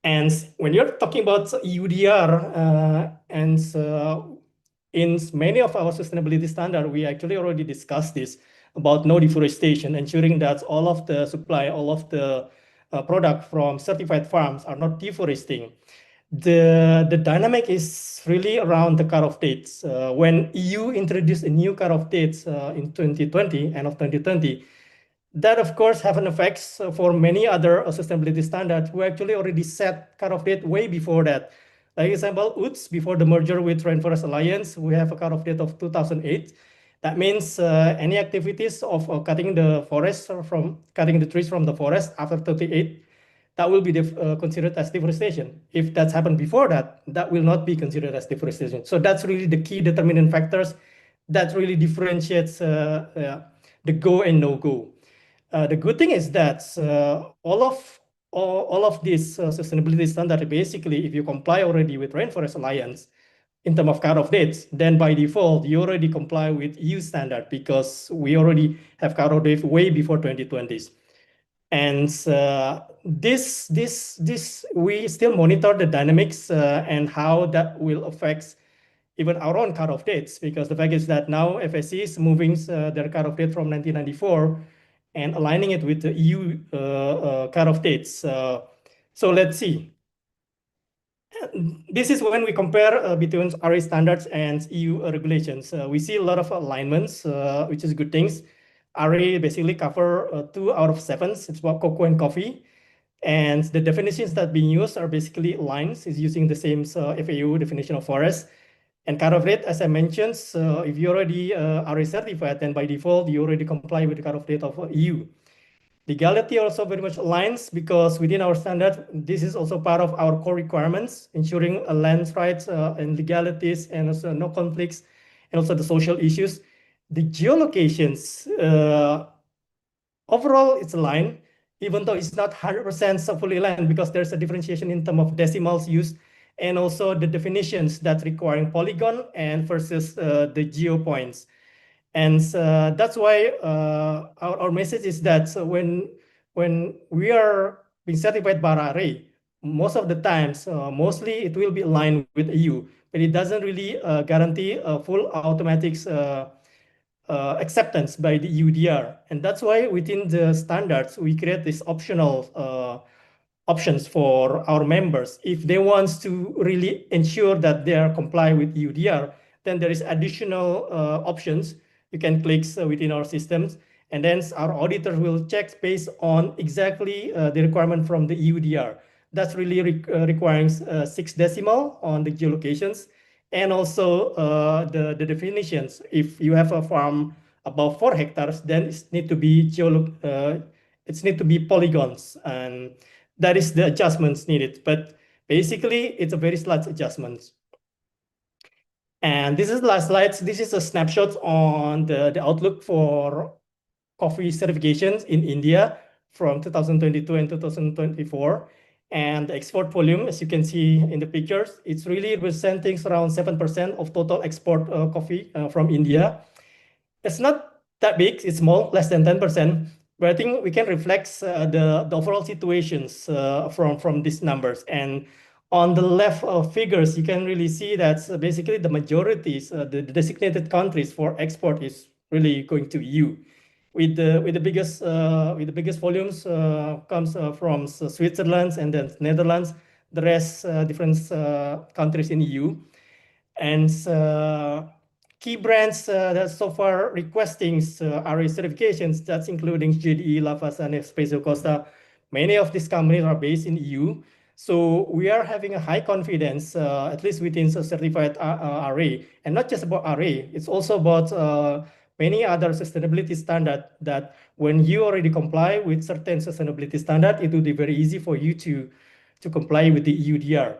And when you're talking about EUDR, and in many of our sustainability standard, we actually already discussed this about no deforestation, ensuring that all of the supply, all of the product from certified farms are not deforesting. The dynamic is really around the cutoff dates. When EU introduced a new cutoff dates in 2020, end of 2020, that of course have an effect for many other sustainability standards who actually already set cutoff date way before that. Like example, UTS, before the merger with Rainforest Alliance, we have a cutoff date of 2008. That means any activities of cutting the forest from cutting the trees from the forest after 38, that will be considered as deforestation. If that's happened before that, that will not be considered as deforestation. So that's really the key determinant factors that really differentiates the go and no go. The good thing is that all of these sustainability standards, basically, if you comply already with Rainforest Alliance in terms of cutoff dates, then by default, you already comply with EU standard because we already have cutoff date way before 2020s. And this we still monitor the dynamics and how that will affect even our own cutoff dates, because the fact is that now FSC is moving their cutoff date from 1994 and aligning it with the EU cutoff dates. So let's see. This is when we compare between RA standards and EU regulations. We see a lot of alignments, which is good things. RA basically cover 2 out of 7. It's about cocoa and coffee. And the definitions that being used are basically lines, is using the same FAO definition of forest. And cutoff date, as I mentioned, if you already are certified, then by default, you already comply with the cutoff date of EU. Legality also very much aligns because within our standard, this is also part of our core requirements, ensuring land rights and legalities and also no conflicts, and also the social issues. The geolocations, overall, it's aligned, even though it's not 100% fully aligned because there's a differentiation in terms of decimals used and also the definitions that requiring polygon and versus the geo points. And that's why our message is that when we are being certified by RA, most of the times, mostly it will be aligned with EU, but it doesn't really guarantee a full automatic acceptance by the EUDR. And that's why within the standards, we create this optional options for our members. If they want to really ensure that they are comply with EUDR, then there is additional options you can click within our systems. And then our auditor will check based on exactly the requirement from the EUDR. That's really requiring 6 decimal on the geolocations. And also the definitions. If you have a farm above 4 hectares, then it need to be it's need to be polygons, and that is the adjustments needed. But basically, it's a very slight adjustments. And this is the last slide. This is a snapshot on the outlook for coffee certifications in India from 2022 and 2024. And the export volume, as you can see in the pictures, it's really representing around 7% of total export coffee from India. It's not that big, it's small, less than 10%. But I think we can reflect the overall situations from these numbers. And On the left figures, you can really see that basically the majorities, the designated countries for export is really going to EU. With the biggest volumes comes from Switzerland and then Netherlands. The rest different countries in EU. And key brands that so far requesting RA certifications, that's including GDE, Lavazza, and Espresso Costa. Many of these companies are based in EU. So we are having a high confidence, at least within the certified RA. And not just about RA, it's also about many other sustainability standard that when you already comply with certain sustainability standard, it will be very easy for you to comply with the EUDR.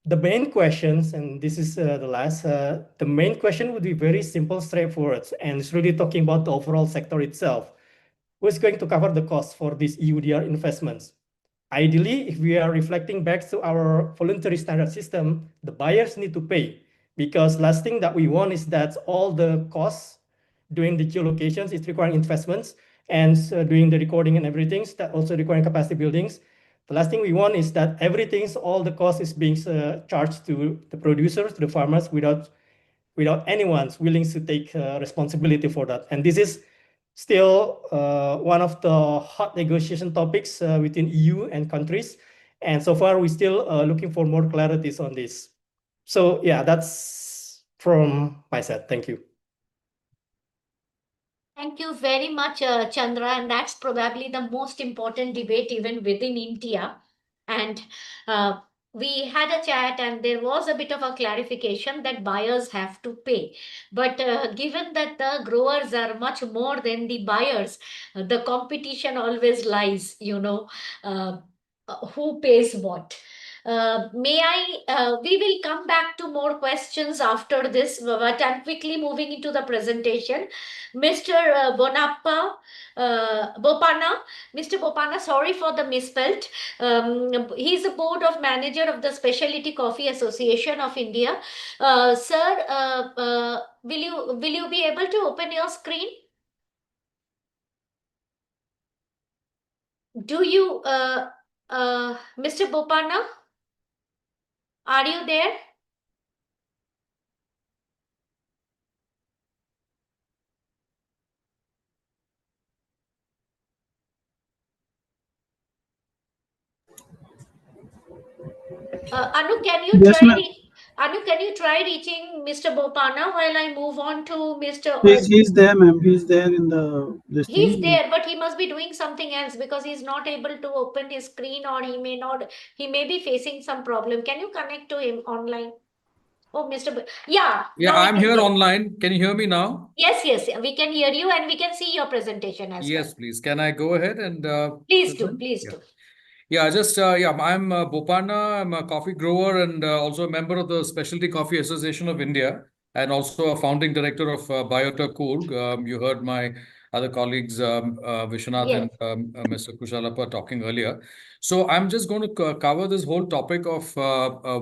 The main questions, and this is the last, the main question would be very simple, straightforward, and it's really talking about the overall sector itself. Who's going to cover the cost for these EUDR investments? Ideally, if we are reflecting back to our voluntary standard system, the buyers need to pay, because last thing that we want is that all the costs doing the geolocations is requiring investments, and doing the recording and everything that also requiring capacity buildings. The last thing we want is that all the cost is being charged to the producers, to the farmers, without anyone's willing to take responsibility for that. And this is still one of the hot negotiation topics within EU and countries. And so far, we're still looking for more clarities on this. So yeah, that's from my side. Thank you. Thank you very much, Chandra. And that's probably the most important debate even within India. And we had a chat, and there was a bit of a clarification that buyers have to pay. But given that the growers are much more than the buyers, the competition always lies, who pays what. We will come back to more questions after this, but I'm quickly moving into the presentation. Mr. Bopana, Mr. Bopana, sorry for the misspelt. He's a board of manager of the Specialty Coffee Association of India. Sir, will you be able to open your screen? Do you, Mr. Bopana, are you there? Anu, can you Yes, try? ma'am. Anu, can you try reaching Mr. Bopana while I move on to Mr. He's there, ma'am. He's there in this He's thing. there, but he must be doing something else because he's not able to open his screen, or he may be facing some problem. Can you connect to him online? Oh, yeah, Yeah, now we I'm can here hear. online. Can you hear me now? Yes, we can hear you, and we can see your presentation as well. Yes, please. Can I go ahead and Please do, present? please Yeah. do. Yeah, I'm Bopana. I'm a coffee grower and also a member of the Specialty Coffee Association of India, and also a founding director of Biota Coorg. You heard my other colleagues, Vishwanath Yes. and Mr. Kushalappa talking earlier. So I'm just going to cover this whole topic of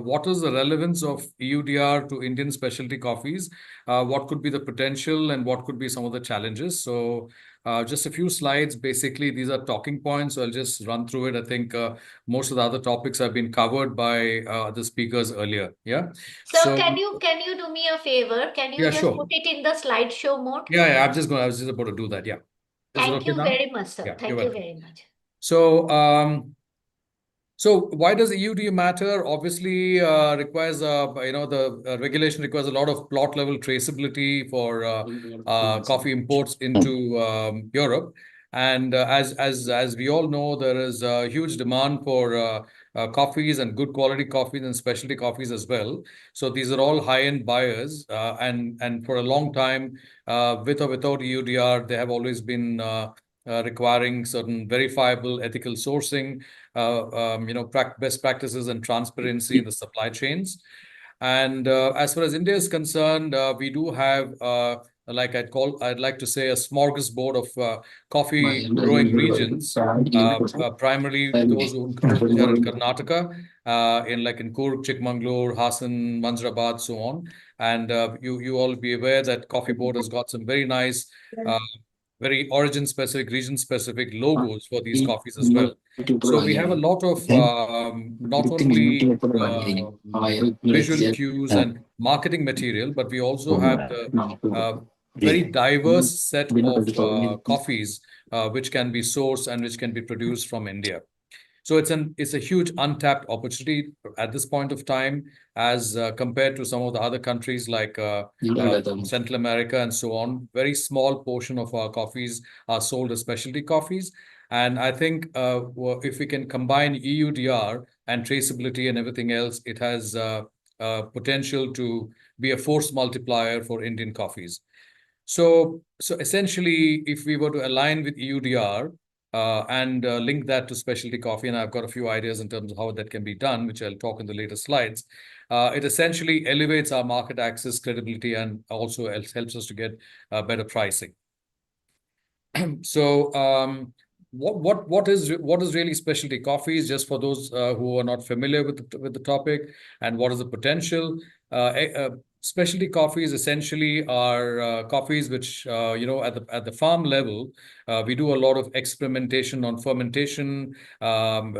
what is the relevance of EUDR to Indian specialty coffees, what could be the potential, and what could be some of the challenges. So just a few slides. Basically, these are talking points. So I'll just run through it. I think most of the other topics have been covered by the speakers earlier. Yeah. Sir, So can you do me a favor? Can you yeah, just sure. put it in the slideshow mode? Yeah. I was just about to do that. Yeah. Is it Thank okay you now? very much, sir. Yeah. You're Thank you welcome. very much. So so why does EUD matter? Obviously, requires the regulation requires a lot of plot level traceability for coffee imports into Europe, and as we all know, there is a huge demand for coffees and good quality coffees and specialty coffees as well. So these are all high end buyers, and for a long time, with or without EUDR, they have always been requiring certain verifiable ethical sourcing, best practices and transparency in the supply chains. And as far as India is concerned, we do have, I'd like to say, a smorgasbord of coffee growing regions. Primarily those which are in Karnataka, in Coorg, Chikmagalur, Hassan, Manjrabad, so on. And you all be aware that Coffee Board has got some very nice very origin specific, region specific logos for these coffees as well. So we have a lot of not only visual cues and marketing material, but we also have the very diverse set of coffees which can be sourced and which can be produced from India. So it's a huge untapped opportunity at this point of time, as compared to some of the other countries like Central America and so on. Very small portion of our coffees are sold as specialty coffees, and I think if we can combine EUDR and traceability and everything else, it has potential to be a force multiplier for Indian coffees. So essentially, if we were to align with EUDR and link that to specialty coffee, and I've got a few ideas in terms of how that can be done, which I'll talk in the later slides, it essentially elevates our market access credibility and also helps us to get better pricing. So what is really specialty coffees, just for those who are not familiar with the topic, and what is the potential? Specialty coffees essentially are coffees which at the farm level we do a lot of experimentation on fermentation,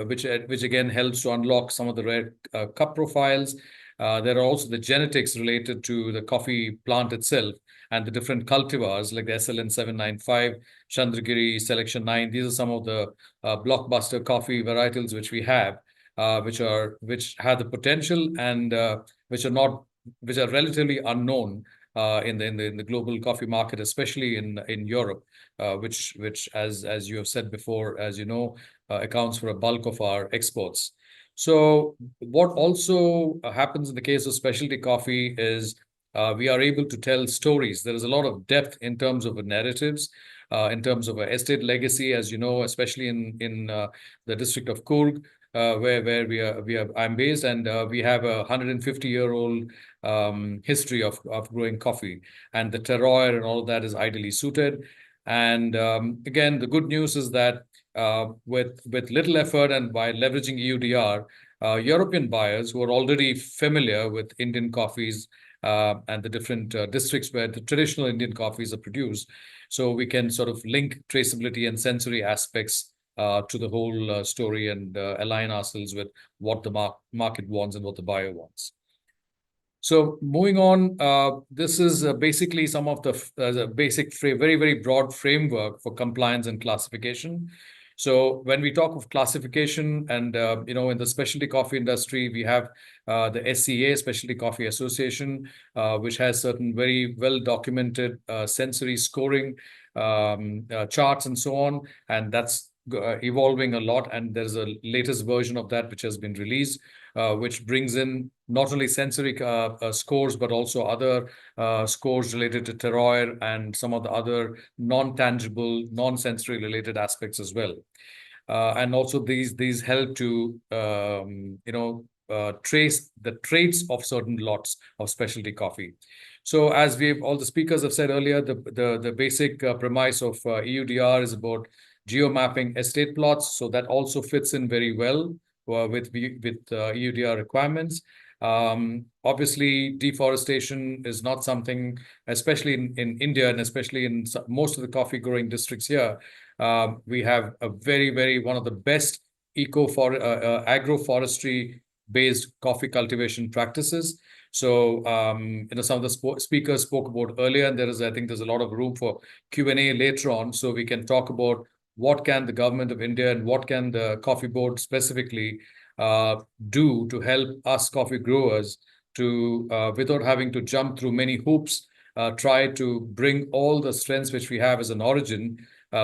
which again helps to unlock some of the rare cup profiles. There are also the genetics related to the coffee plant itself and the different cultivars like the SLN 795, Chandragiri, Selection 9. These are some of the blockbuster coffee varietals which we have, which have the potential and which are relatively unknown in the global coffee market, especially in Europe, which as you have said before, as you know, accounts for a bulk of our exports. So what also happens in the case of specialty coffee is we are able to tell stories. There is a lot of depth in terms of the narratives, in terms of estate legacy, as you know, especially in the district of Coorg, where I'm based, and we have a 150-year-old history of growing coffee, and the terroir and all of that is ideally suited. And again, the good news is that with little effort and by leveraging EUDR, European buyers who are already familiar with Indian coffees and the different districts where the traditional Indian coffees are produced, so we can sort of link traceability and sensory aspects to the whole story and align ourselves with what the market wants and what the buyer wants. So moving on, this is basically some of the basic, very, very broad framework for compliance and classification. So when we talk of classification and, in the specialty coffee industry, we have the SCA, Specialty Coffee Association, which has certain very well-documented sensory scoring charts and so on. And that's evolving a lot. And there's a latest version of that which has been released, which brings in not only sensory scores, but also other scores related to terroir and some of the other non-tangible, non-sensory related aspects as well. And also these help to, trace the traits of certain lots of specialty coffee. So as all the speakers have said earlier, the basic premise of EUDR is about geomapping estate plots. So that also fits in very well with EUDR requirements. Obviously, deforestation is not something, especially in India and especially in most of the coffee growing districts here. We have a one of the best agroforestry based coffee cultivation practices. So, some of the speakers spoke about earlier, and I think there's a lot of room for Q&A later on. So we can talk about what can the government of India and what can the coffee board specifically do to help us coffee growers to, without having to jump through many hoops, try to bring all the strengths which we have as an origin,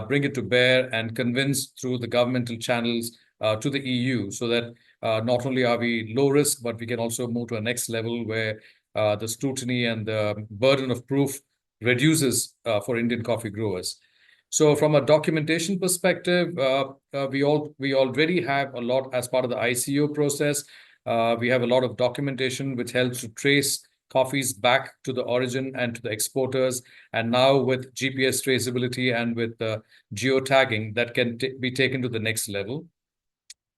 bring it to bear and convince through the governmental channels to the EU, so that not only are we low risk, but we can also move to a next level where the scrutiny and the burden of proof reduces for Indian coffee growers. So from a documentation perspective, we already have a lot as part of the ICO process. We have a lot of documentation which helps to trace coffees back to the origin and to the exporters. And now with GPS traceability and with geotagging, that can be taken to the next level.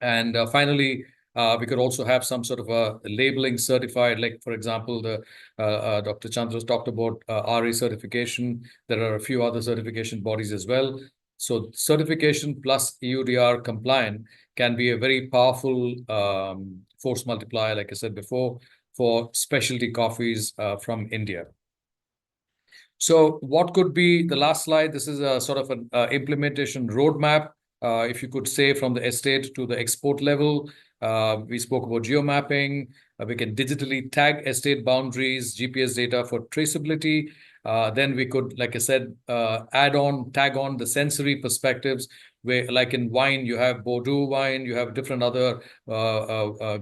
And finally, We could also have some sort of a labeling certified, like for example, the Dr. Chandra talked about RA certification. There are a few other certification bodies as well. So certification plus EUDR compliant can be a very powerful force multiplier, like I said before, for specialty coffees from India. So what could be the last slide? This is a sort of an implementation roadmap. If you could say from the estate to the export level, we spoke about geomapping. We can digitally tag estate boundaries, GPS data for traceability. Then we could, like I said, tag on the sensory perspectives, where like in wine, you have Bordeaux wine, you have different other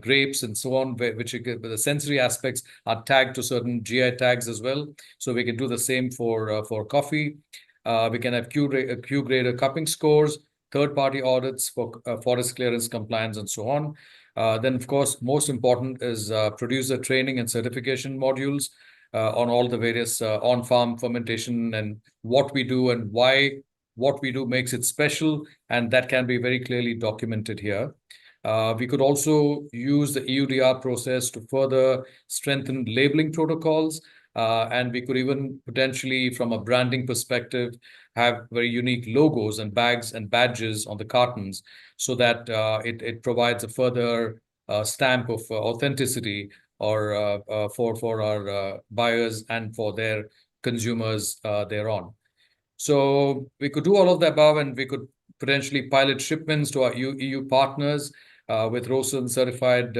grapes and so on, which the sensory aspects are tagged to certain GI tags as well. So we can do the same for coffee. We can have Q grader cupping scores, third-party audits for forest clearance compliance and so on. Then, of course, most important is producer training and certification modules on all the various on-farm fermentation and what we do and why what we do makes it special, and that can be very clearly documented here. We could also use the EUDR process to further strengthen labeling protocols, and we could even potentially, from a branding perspective, have very unique logos and bags and badges on the cartons so that it provides a further stamp of authenticity or for our buyers and for their consumers thereon. So we could do all of the above, and we could potentially pilot shipments to our EU partners with ROSUN certified,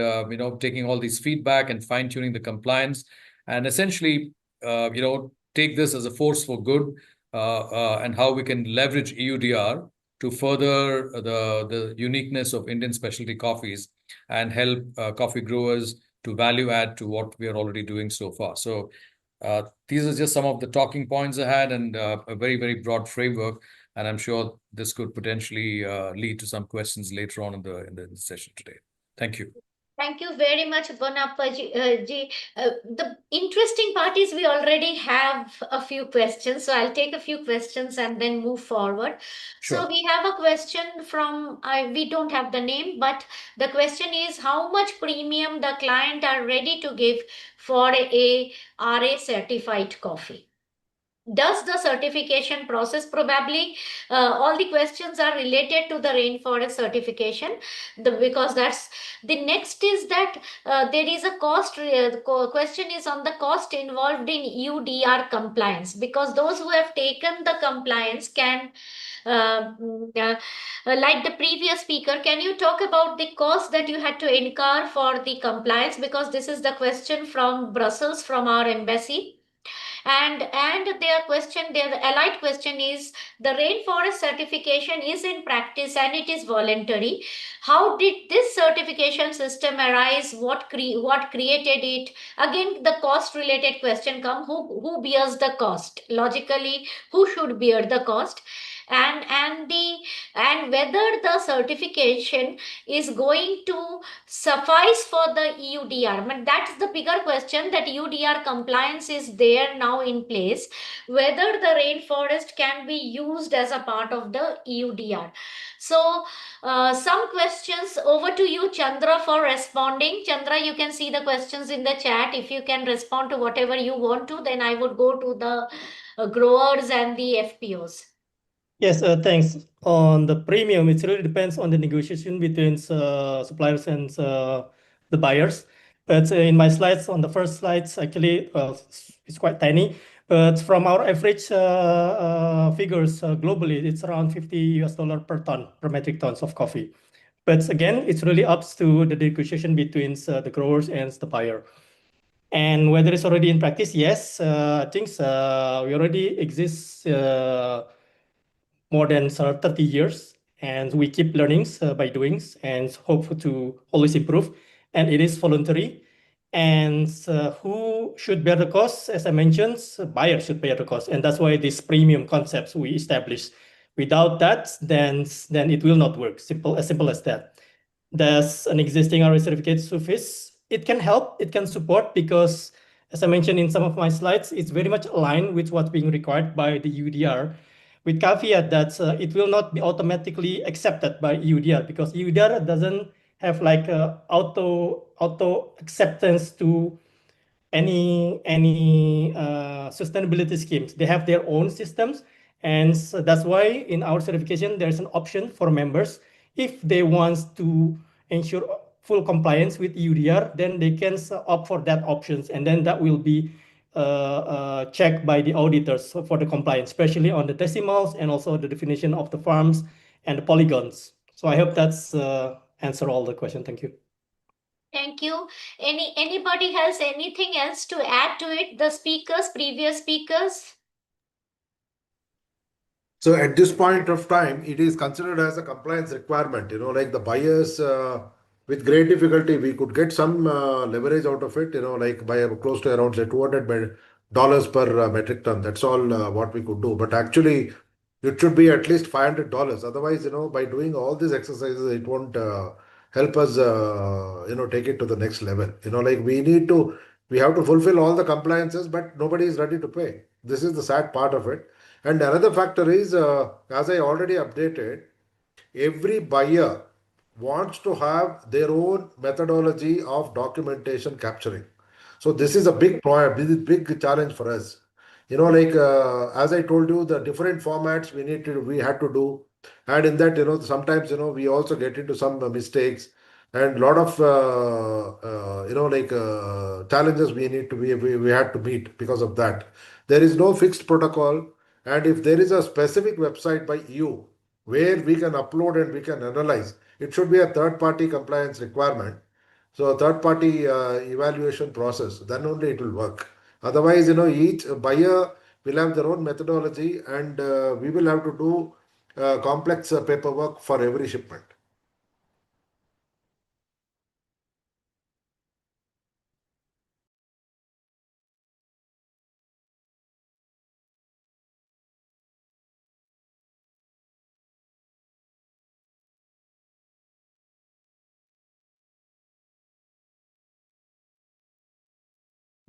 taking all these feedback and fine-tuning the compliance, and essentially, take this as a force for good and how we can leverage EUDR to further the uniqueness of Indian specialty coffees and help coffee growers to value add to what we are already doing so far. So these are just some of the talking points I had and a very, very broad framework. And I'm sure this could potentially lead to some questions later on in the session today. Thank you. Thank you very much, Bonappa ji. The interesting part is we already have a few questions, so I'll take a few questions and then move forward. Sure. So we have a question from, we don't have the name, but the question is how much premium the client are ready to give for a RA certified coffee? Does the certification process, probably all the questions are related to the rainforest certification, because that's the next is that there is a cost, the question is on the cost involved in EUDR compliance, because those who have taken the compliance can like the previous speaker, can you talk about the cost that you had to incur for the compliance, because this is the question from Brussels, from our embassy. And their allied question is, the rainforest certification is in practice and it is voluntary. How did this certification system arise? What created it? Again, the cost related question come, who bears the cost? Logically, who should bear the cost? And whether the certification is going to suffice for the EUDR. But that's the bigger question, that EUDR compliance is there now in place, whether the rainforest can be used as a part of the EUDR. So some questions, over to you, Chandra, for responding. Chandra, you can see the questions in the chat. If you can respond to whatever you want to, then I would go to the growers and the FPOs. Yes, thanks. On the premium, it really depends on the negotiation between suppliers and the buyers. But in my slides, on the first slides, actually, it's quite tiny. But from our average figures globally, it's around $50 per ton, per metric tons of coffee. But again, it's really up to the negotiation between the growers and the buyer. And whether it's already in practice, yes, I think we already exist more than 30 years, and we keep learning by doing and hope to always improve. And it is voluntary. And who should bear the cost? As I mentioned, buyers should bear the cost, and that's why this premium concepts we established. Without that, then it will not work. Simple as that. Does an existing RA certificate suffice? It can help. It can support, because, as I mentioned in some of my slides, it's very much aligned with what's being required by the EUDR, with caveat that it will not be automatically accepted by EUDR, because EUDR doesn't have like auto acceptance to any sustainability schemes. They have their own systems, and so that's why in our certification there's an option for members. If they want to ensure full compliance with EUDR, then they can opt for that options, and then that will be checked by the auditors for the compliance, especially on the decimals and also the definition of the farms and the polygons. So I hope that's answer all the question. Thank you. Thank you. Anybody has anything else to add to it? The speakers, previous speakers? So at this point of time, it is considered as a compliance requirement. Like the buyers, with great difficulty, we could get some leverage out of it. Like by close to around say $200 per metric ton. That's all what we could do. But actually, it should be at least $500. Otherwise, by doing all these exercises, it won't help us, take it to the next level. Like we have to fulfill all the compliances, but nobody is ready to pay. This is the sad part of it. And another factor is, as I already updated, every buyer wants to have their own methodology of documentation capturing. So this is a big problem, big challenge for us. Like as I told you, the different formats we had to do, and in that, sometimes we also get into some mistakes and a lot of challenges we had to meet because of that. There is no fixed protocol, and if there is a specific website by EU where we can upload and we can analyze, it should be a third party compliance requirement. So a third party evaluation process, then only it will work. Otherwise, each buyer will have their own methodology, and we will have to do complex paperwork for every shipment.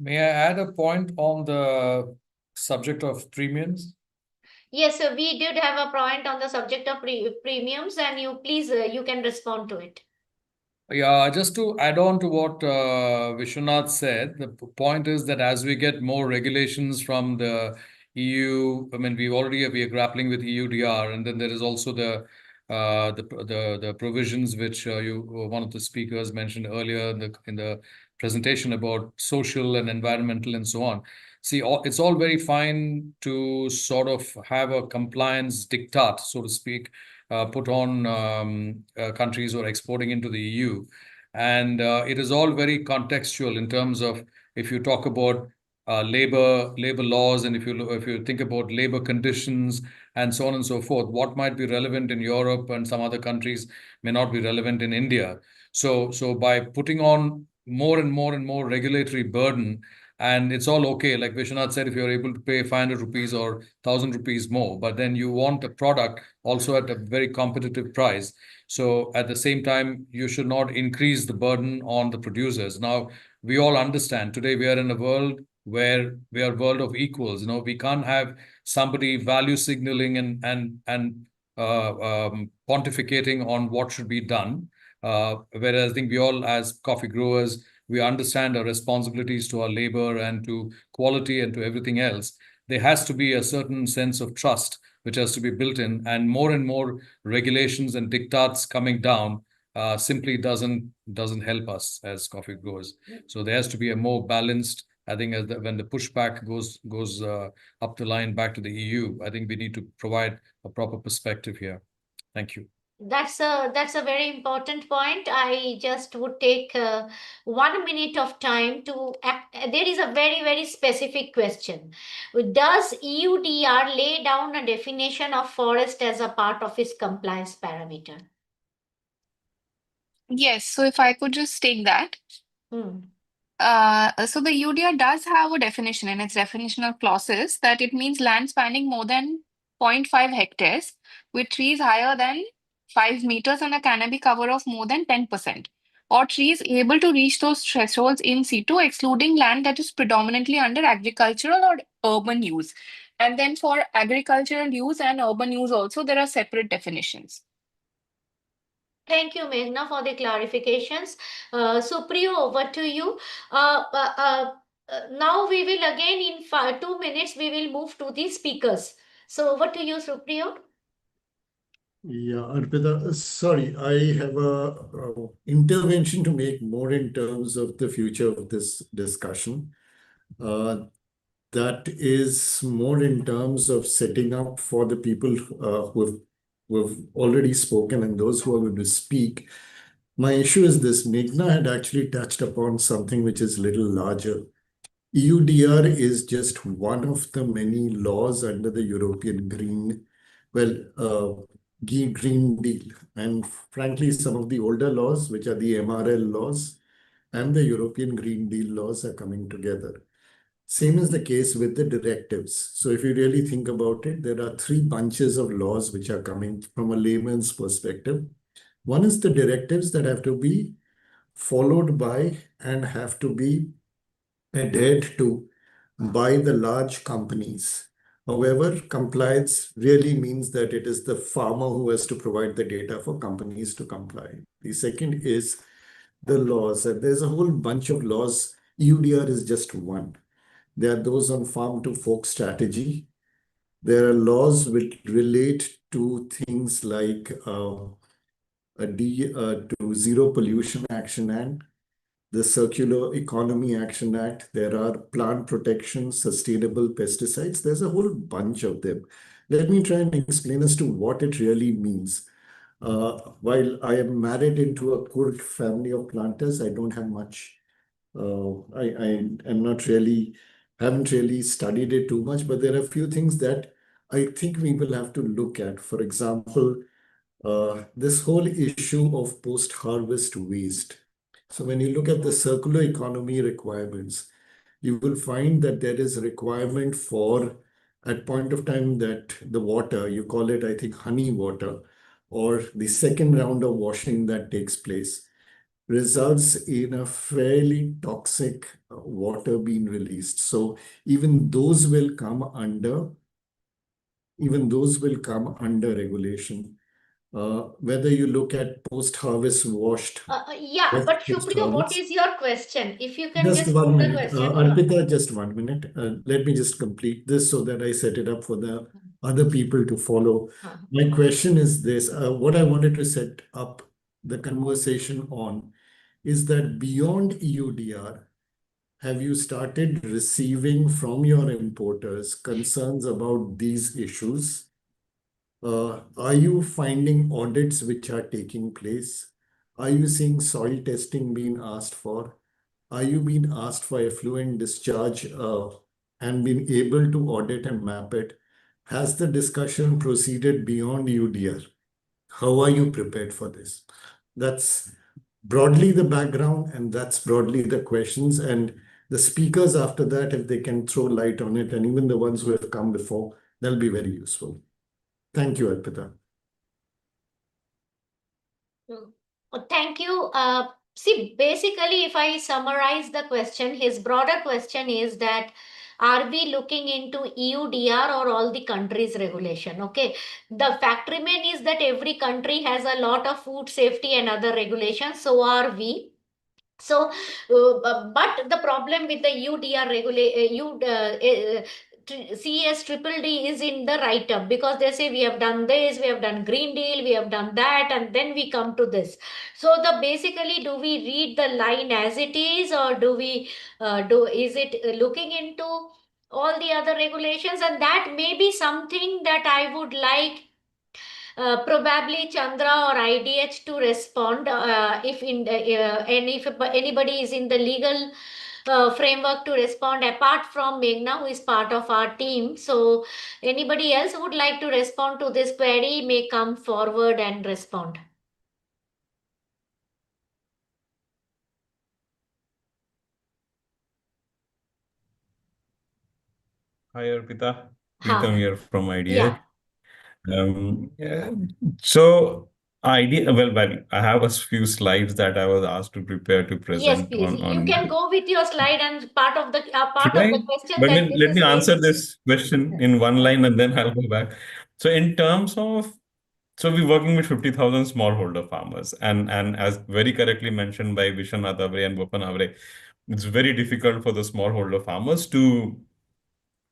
May I add a point on the subject of premiums? Yes, so we did have a point on the subject of premiums, and you please, you can respond to it. Yeah, just to add on to what Vishwanath said, the point is that as we get more regulations from the EU, I mean, we are grappling with EUDR, and then there is also the provisions which one of the speakers mentioned earlier in the presentation about social and environmental and so on. See, it's all very fine to sort of have a compliance diktat, so to speak, put on countries who are exporting into the EU. And it is all very contextual in terms of if you talk about labor laws, and if you think about labor conditions and so on and so forth, what might be relevant in Europe and some other countries may not be relevant in India. So by putting on more and more and more regulatory burden, and it's all okay, like Vishwanath said, if you're able to pay 500 rupees or 1,000 rupees more, but then you want a product also at a very competitive price. So at the same time, you should not increase the burden on the producers. Now, we all understand today we are in a world where we are a world of equals. We can't have somebody value signaling and pontificating on what should be done. Whereas I think we all, as coffee growers, we understand our responsibilities to our labor and to quality and to everything else. There has to be a certain sense of trust which has to be built in, and more regulations and diktats coming down simply doesn't help us as coffee growers. So there has to be a more balanced. I think when the pushback goes up the line back to the EU, I think we need to provide a proper perspective here. Thank you. That's a very important point. I just would take 1 minute of time to act. There is a very specific question. Does EUDR lay down a definition of forest as a part of its compliance parameter? Yes, so if I could just take that. Hmm. So the UDR does have a definition in its definitional clauses that it means land spanning more than 0.5 hectares with trees higher than 5 meters and a canopy cover of more than 10%, or trees able to reach those thresholds in situ, excluding land that is predominantly under agricultural or urban use. And then for agricultural use and urban use also, there are separate definitions. Thank you, Meghna, for the clarifications. Supriyo, over to you. Now we will again in 2 minutes we will move to the speakers. So over to you, Supriyo. Yeah, Arpita, sorry, I have a intervention to make more in terms of the future of this discussion. That is more in terms of setting up for the people who have already spoken and those who are going to speak. My issue is this: Meghna had actually touched upon something which is a little larger. EUDR is just one of the many laws under the European Green Deal. And frankly, some of the older laws, which are the MRL laws and the European Green Deal laws, are coming together. Same is the case with the directives. So if you really think about it, there are three bunches of laws which are coming from a layman's perspective. One is the directives that have to be followed by and have to be adhered to by the large companies. However, compliance really means that it is the farmer who has to provide the data for companies to comply. The second is the laws, and there's a whole bunch of laws. EUDR is just one. There are those on farm to fork strategy. There are laws which relate to things like to Zero Pollution Action Act, the Circular Economy Action Act. There are plant protection, sustainable pesticides. There's a whole bunch of them. Let me try and explain as to what it really means. While I am married into a Kurd family of planters, I don't have much. I am not really, haven't really studied it too much, but there are a few things that I think we will have to look at. For example, this whole issue of post-harvest waste. So when you look at the circular economy requirements, you will find that there is a requirement for, at point of time, that the water, you call it, I think, honey water, or the second round of washing that takes place, results in a fairly toxic water being released. So even those will come under regulation. Whether you look at post-harvest washed, Yeah, but Supriyo, what post-harvest. is your question? If you can Just just one put the minute. question. Arpita, just 1 minute. Let me just complete this so that I set it up for the other people to follow. My question is this. What I wanted to set up the conversation on is that beyond EUDR, have you started receiving from your importers concerns about these issues? Are you finding audits which are taking place? Are you seeing soil testing being asked for? Are you being asked for effluent discharge and being able to audit and map it? Has the discussion proceeded beyond UDR? How are you prepared for this? That's broadly the background, and that's broadly the questions. And the speakers after that, if they can throw light on it, and even the ones who have come before, that'll be very useful. Thank you, Arpita. Thank you. See, basically, if I summarize the question, his broader question is that are we looking into EUDR or all the countries' regulation? Okay. The fact remain is that every country has a lot of food safety and other regulations. So are we. So, but the problem with the UDR CS triple D is in the write up, because they say we have done this, we have done Green Deal, we have done that, and then we come to this. So the basically, do we read the line as it is, or do we is it looking into all the other regulations? And that may be something that I would like probably Chandra or IDH to respond if and if anybody is in the legal framework to respond apart from Meghna, who is part of our team. So anybody else who would like to respond to this query may come forward and respond. Hi, Arpita. Ha. Pritam here from IDH. Yeah. Yeah. So well, I have a few slides that I was asked to prepare to Yes, present please. You on. can go with your slide, and part of the Should I? question But that this let is me answer raised. this question in one line and then I'll go back. So in terms of So we're working with 50,000 smallholder farmers, and as very correctly mentioned by Vishwanath Avre and Bopan Avre, it's very difficult for the smallholder farmers to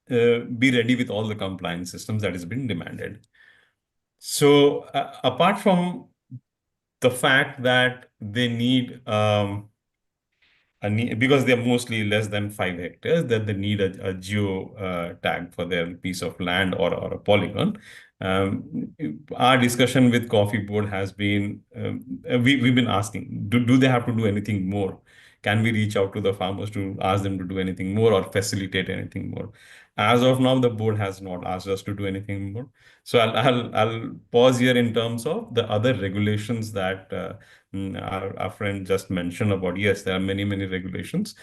be ready with all the compliance systems that has been demanded. So apart from the fact that they need because they're mostly less than 5 hectares, that they need a geo tag for their piece of land or a polygon. Our discussion with Coffee Board has been, we've been asking, do they have to do anything more? Can we reach out to the farmers to ask them to do anything more or facilitate anything more? As of now, the board has not asked us to do anything more. So I'll pause here in terms of the other regulations that our friend just mentioned about. Yes, there are many, many regulations.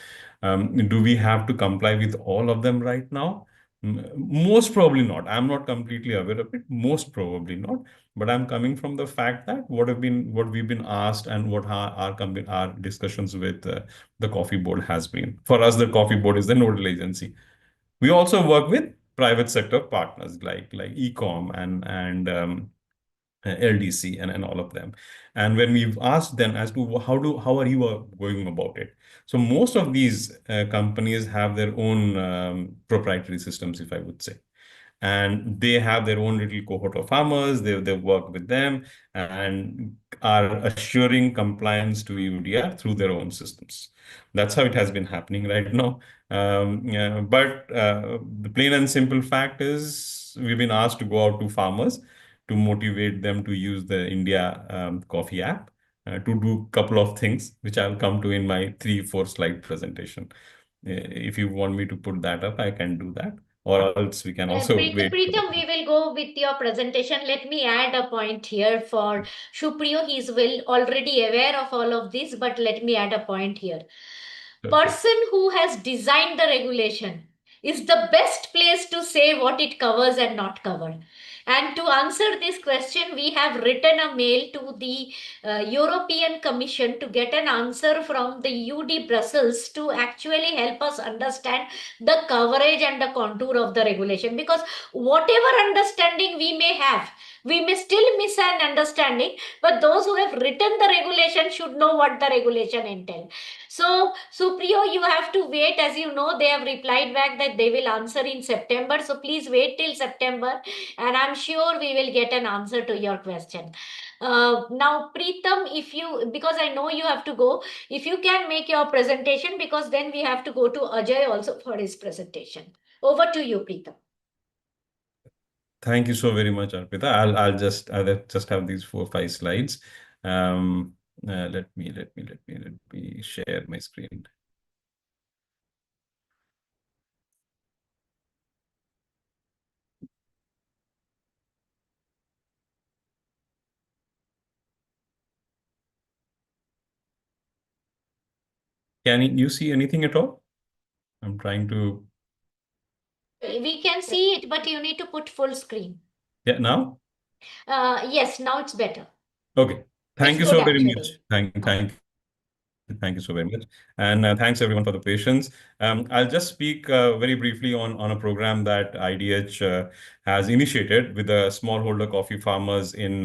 Do we have to comply with all of them right now? Most probably not. I'm not completely aware of it. Most probably not. But I'm coming from the fact that what we've been asked and what our discussions with the Coffee Board has been. For us, the Coffee Board is the nodal agency. We also work with private sector partners like Ecom and LDC and all of them. And when we've asked them as to how are you going about it? So most of these companies have their own proprietary systems, if I would say. And they have their own little cohort of farmers. They work with them and are assuring compliance to EUDR through their own systems. That's how it has been happening right now. Yeah, but the plain and simple fact is we've been asked to go out to farmers to motivate them to use the India Coffee app to do a couple of things, which I'll come to in my 3-4 slide presentation. If you want me to put that up, I can do that, or else we can also wait. Preetham, we will go with your presentation. Let me add a point here for Shupriyo. He's already aware of all of this, but let me add a point here. Person who has designed the regulation is the best place to say what it covers and not cover. And to answer this question, we have written a mail to the European Commission to get an answer from the UD Brussels to actually help us understand the coverage and the contour of the regulation. Because whatever understanding we may have, we may still miss an understanding, but those who have written the regulation should know what the regulation entails. So, Supriyo, you have to wait. As you know, they have replied back that they will answer in September. So please wait till September, and I'm sure we will get an answer to your question. Now, Preetham, because I know you have to go, if you can make your presentation, because then we have to go to Ajay also for his presentation. Over to you, Preetham. Thank you so very much, Arpita. I'll just have these 4-5 slides. Let me share my screen. Can you see anything at all? I'm trying to. We can see it, but you need to put full screen. Yeah, now? Yes, now it's better. Okay. Thank you It's so good, very actually. much. Thank you so very much. And thanks everyone for the patience. I'll just speak very briefly on a program that IDH has initiated with the smallholder coffee farmers in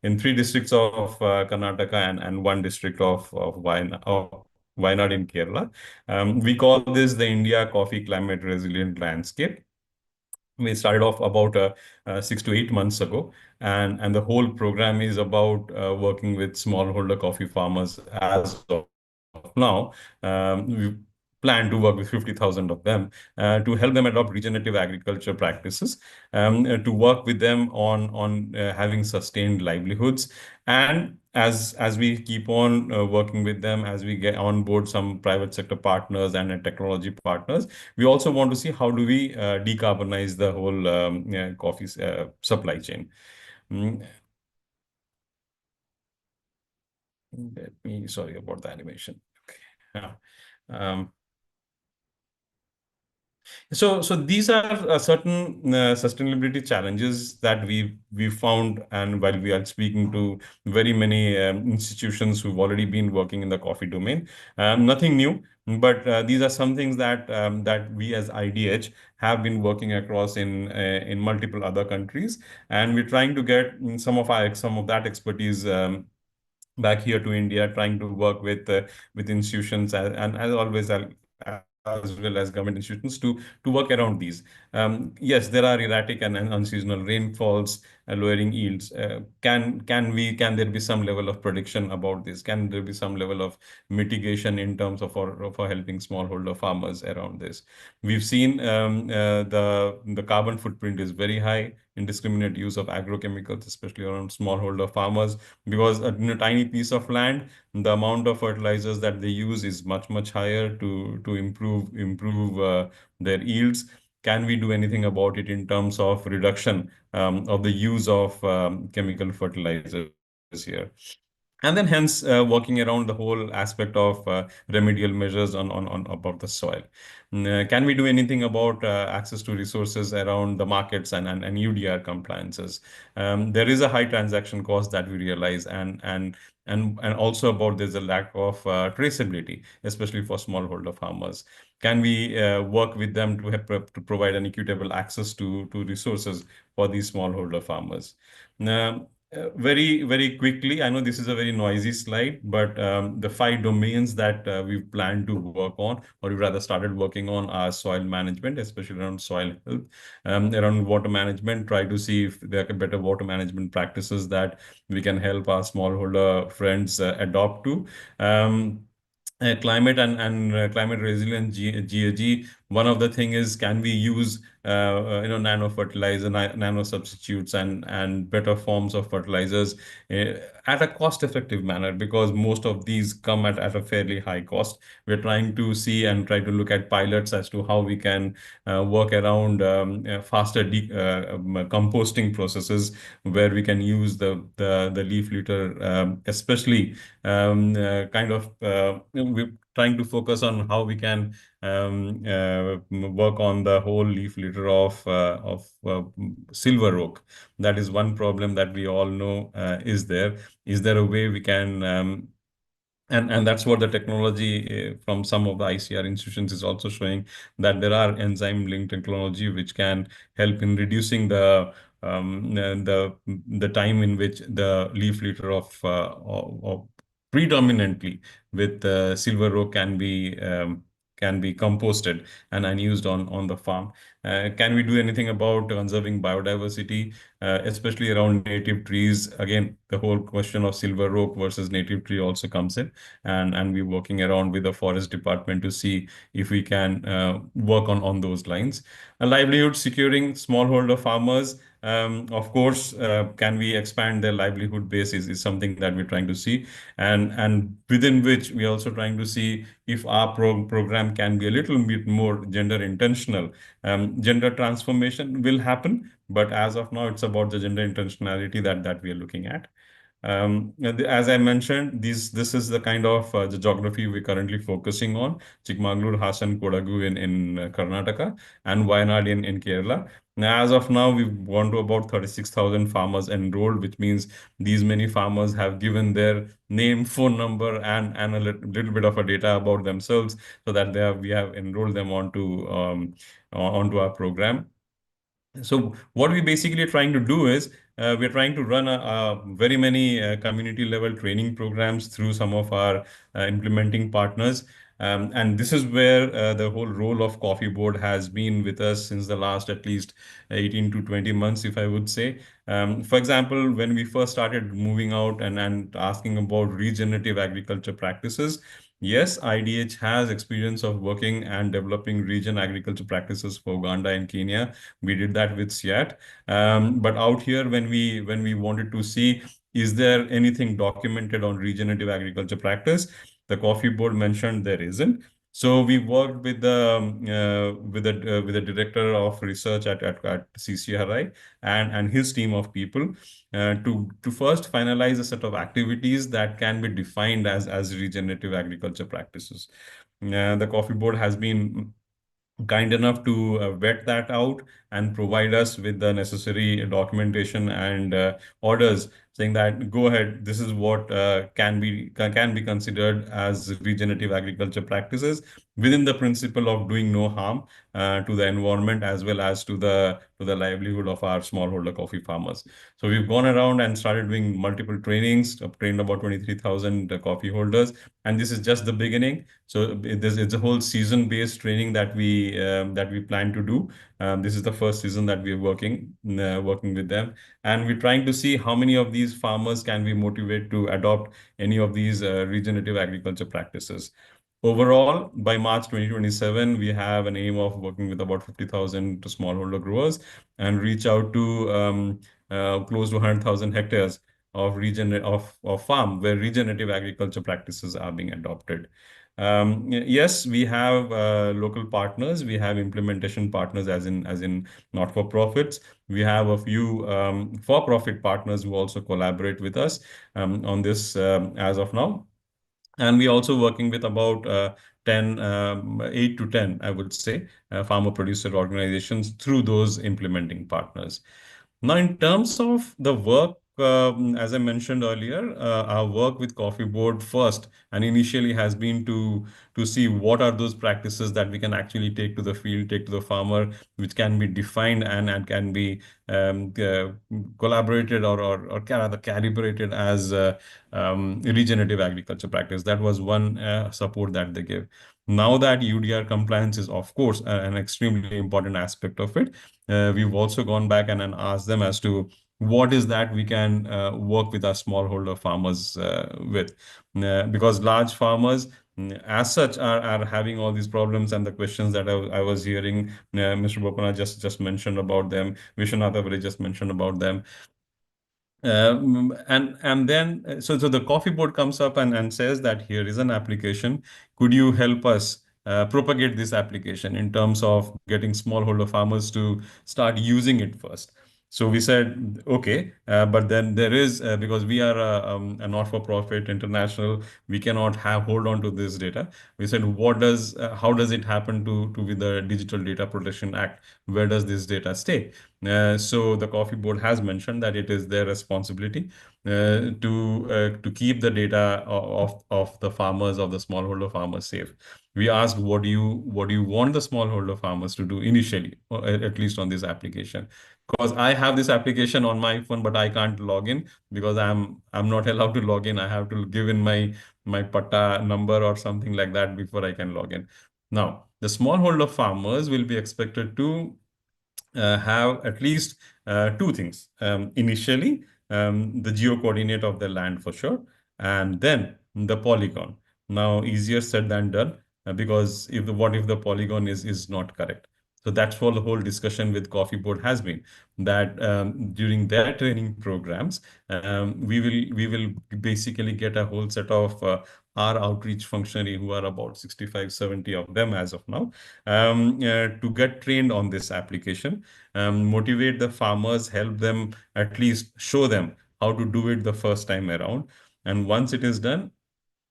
3 districts of Karnataka and 1 district of Wayanad in Kerala. We call this the India Coffee Climate Resilient Landscape. We started off about 6 to 8 months ago, and the whole program is about working with smallholder coffee farmers as of now. We plan to work with 50,000 of them to help them adopt regenerative agriculture practices, to work with them on having sustained livelihoods. And as we keep on working with them, as we get on board some private sector partners and technology partners, we also want to see how do we decarbonize the whole coffee supply chain. Sorry about the animation. Okay. Yeah. So these are certain sustainability challenges that we found, and while we are speaking to very many institutions who've already been working in the coffee domain, nothing new. But these are some things that that we as IDH have been working across in multiple other countries, and we're trying to get some of that expertise back here to India, trying to work with institutions and as always as well as government institutions to work around these. Yes, there are erratic and unseasonal rainfalls, lowering yields. Can there be some level of prediction about this? Can there be some level of mitigation in terms of for helping smallholder farmers around this? We've seen the carbon footprint is very high. Indiscriminate use of agrochemicals, especially around smallholder farmers, because in a tiny piece of land, the amount of fertilizers that they use is much higher to improve their yields. Can we do anything about it in terms of reduction of the use of chemical fertilizers here? And then hence working around the whole aspect of remedial measures on above the soil. Can we do anything about access to resources around the markets and UDR compliances? There is a high transaction cost that we realize, and also about there's a lack of traceability, especially for smallholder farmers. Can we work with them to provide an equitable access to resources for these smallholder farmers? Very quickly, I know this is a very noisy slide, but the 5 domains that we've planned to work on, or we rather started working on, are soil management, especially around soil health, around water management, try to see if there are better water management practices that we can help our smallholder friends adopt to. Climate and climate resilient GAG. One of the thing is, can we use nano fertilizer, nano substitutes, and better forms of fertilizers at a cost effective manner, because most of these come at a fairly high cost. We're trying to see and try to look at pilots as to how we can work around faster composting processes, where we can use the leaf litter, especially kind of we're trying to focus on how we can work on the whole leaf litter of silver oak. That is one problem that we all know is there. Is there a way we can and that's what the technology from some of the ICR institutions is also showing, that there are enzyme-linked technology which can help in reducing the time in which the leaf litter of predominantly with silver oak can be composted and unused on the farm. Can we do anything about conserving biodiversity, especially around native trees? Again, the whole question of silver oak versus native tree also comes in, and we're working around with the forest department to see if we can work on those lines. A livelihood securing smallholder farmers. Of course, can we expand their livelihood base is something that we're trying to see, and within which we're also trying to see if our program can be a little bit more gender intentional. Gender transformation will happen, but as of now, it's about the gender intentionality that we are looking at. As I mentioned, this is the kind of the geography we're currently focusing on: Chikmagalur, Hassan, Kodagu in Karnataka, and Wayanad in Kerala. Now, as of now, we've gone to about 36,000 farmers enrolled, which means these many farmers have given their name, phone number, and a little bit of a data about themselves, so that we have enrolled them onto our program. So what we basically are trying to do is we're trying to run a very many community level training programs through some of our implementing partners. And this is where the whole role of Coffee Board has been with us since the last at least 18 to 20 months, if I would say. For example, when we first started moving out and asking about regenerative agriculture practices, yes, IDH has experience of working and developing regen agriculture practices for Uganda and Kenya. We did that with SIAT. But out here, when we wanted to see, is there anything documented on regenerative agriculture practice, the Coffee Board mentioned there isn't. So we worked with the director of research at CCRI and his team of people to first finalize a set of activities that can be defined as regenerative agriculture practices. The Coffee Board has been kind enough to vet that out and provide us with the necessary documentation and orders saying that go ahead, this is what can be considered as regenerative agriculture practices within the principle of doing no harm to the environment as well as to the livelihood of our smallholder coffee farmers. So we've gone around and started doing multiple trainings, trained about 23,000 coffee holders, and this is just the beginning. So it's a whole season-based training that we plan to do. This is the first season that we're working with them, and we're trying to see how many of these farmers can we motivate to adopt any of these regenerative agriculture practices. Overall, by March 2027, we have an aim of working with about 50,000 smallholder growers and reach out to close to 100,000 hectares of farm where regenerative agriculture practices are being adopted. Yes, we have local partners. We have implementation partners, as in not for profits. We have a few for profit partners who also collaborate with us on this as of now. And we're also working with about 8 to 10, I would say, farmer producer organizations through those implementing partners. Now, in terms of the work, as I mentioned earlier, our work with Coffee Board first and initially has been to see what are those practices that we can actually take to the field, take to the farmer, which can be defined and can be collaborated or rather calibrated as regenerative agriculture practice. That was one support that they give. Now that UDR compliance is, of course, an extremely important aspect of it, we've also gone back and asked them as to what is that we can work with our smallholder farmers with. Because large farmers, as such, are having all these problems and the questions that I was hearing. Mr. Bopana just mentioned about them. Vishwanath Avare just mentioned about them. And then so the coffee board comes up and says that here is an application. Could you help us propagate this application in terms of getting smallholder farmers to start using it first? So we said, okay, but then there is, because we are a not-for-profit international, we cannot hold on to this data. We said, how does it happen with the Digital Data Protection Act? Where does this data stay? So the coffee board has mentioned that it is their responsibility to keep the data of the farmers, of the smallholder farmers, safe. We asked, what do you want the smallholder farmers to do initially, or at least on this application? Because I have this application on my phone, but I can't log in because I'm not allowed to log in. I have to give in my patta number or something like that before I can log in. Now, the smallholder farmers will be expected to have at least two things. Initially, the geo coordinate of the land for sure, and then the polygon. Now, easier said than done, because what if the polygon is not correct? So that's what the whole discussion with Coffee Board has been, that during their training programs, we will basically get a whole set of our outreach functionary, who are about 65, 70 of them as of now, to get trained on this application, motivate the farmers, help them, at least show them how to do it the first time around. And once it is done,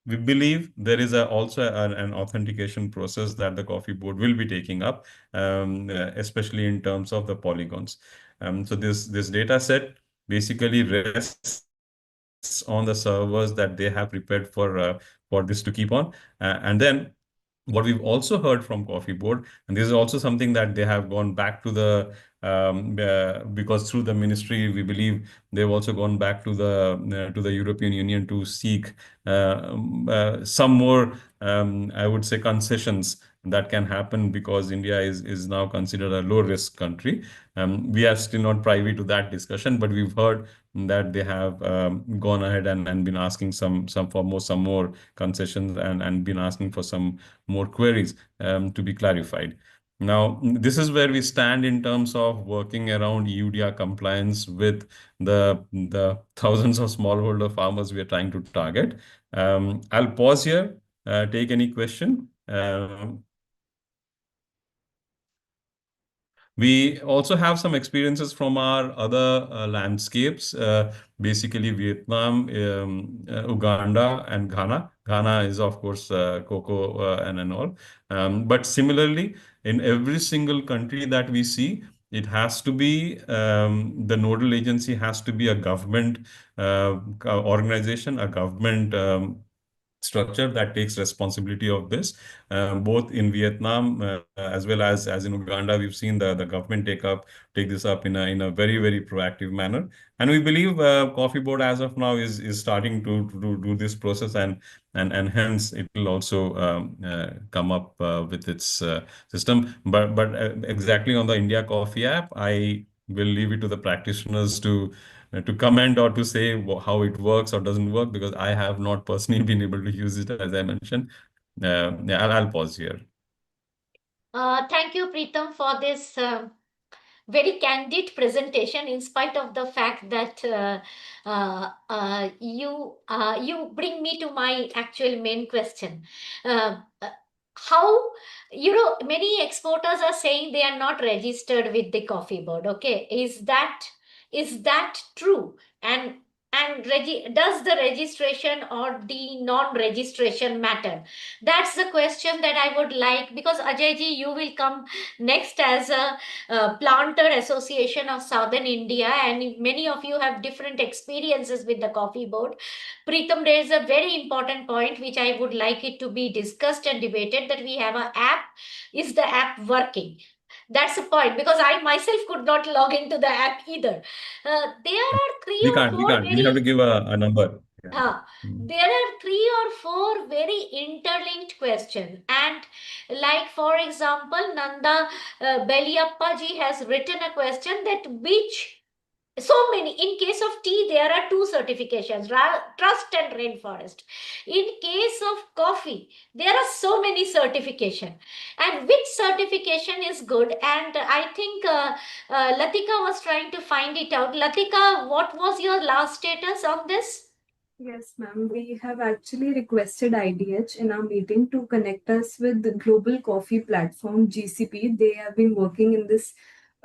we believe there is also an authentication process that the coffee board will be taking up, especially in terms of the polygons. So this data set basically rests on the servers that they have prepared for this to keep on. And then what we've also heard from Coffee Board, and this is also something that they have gone back to because through the ministry, we believe they've also gone back to the European Union to seek some more, I would say, concessions that can happen, because India is now considered a low risk country. We are still not privy to that discussion, but we've heard that they have gone ahead and been asking some more concessions, and been asking for some more queries to be clarified. Now, this is where we stand in terms of working around EUDR compliance with the thousands of smallholder farmers we are trying to target. I'll pause here, take any question. We also have some experiences from our other landscapes, basically Vietnam, Uganda, and Ghana. Ghana is, of course, cocoa and all. But similarly, in every single country that we see, It has to be the nodal agency has to be a government organization, a government structure that takes responsibility of this. Both in Vietnam as well as in Uganda, we've seen the government take this up in a very proactive manner. And we believe Coffee Board as of now is starting to do this process, and hence it will also come up with its system. But exactly on the India Coffee app, I will leave it to the practitioners to comment or to say how it works or doesn't work, because I have not personally been able to use it, as I mentioned. Yeah, I'll pause here. Thank you, Preetham, for this very candid presentation, in spite of the fact that you bring me to my actual main question. How, many exporters are saying they are not registered with the Coffee Board. Okay, is that true? And does the registration or the non-registration matter? That's the question that I would like, because Ajayji, you will come next as a planter association of southern India, and many of you have different experiences with the Coffee Board. Preetham, there is a very important point which I would like it to be discussed and debated, that we have an app. Is the app working? That's the point, because I myself could not log into the app either. There are three We or can't, we four can't. We have to very give a number. Yeah. there are three or four very interlinked questions. And like, for example, Nanda Beliappa ji has written a question that which so many, in case of tea there are two certifications, trust and rainforest. In case of coffee there are so many certification, and which certification is good? And I think Latika was trying to find it out. Latika, what was your last status on this? Yes, ma'am. We have actually requested IDH in our meeting to connect us with the Global Coffee Platform, GCP. They have been working in this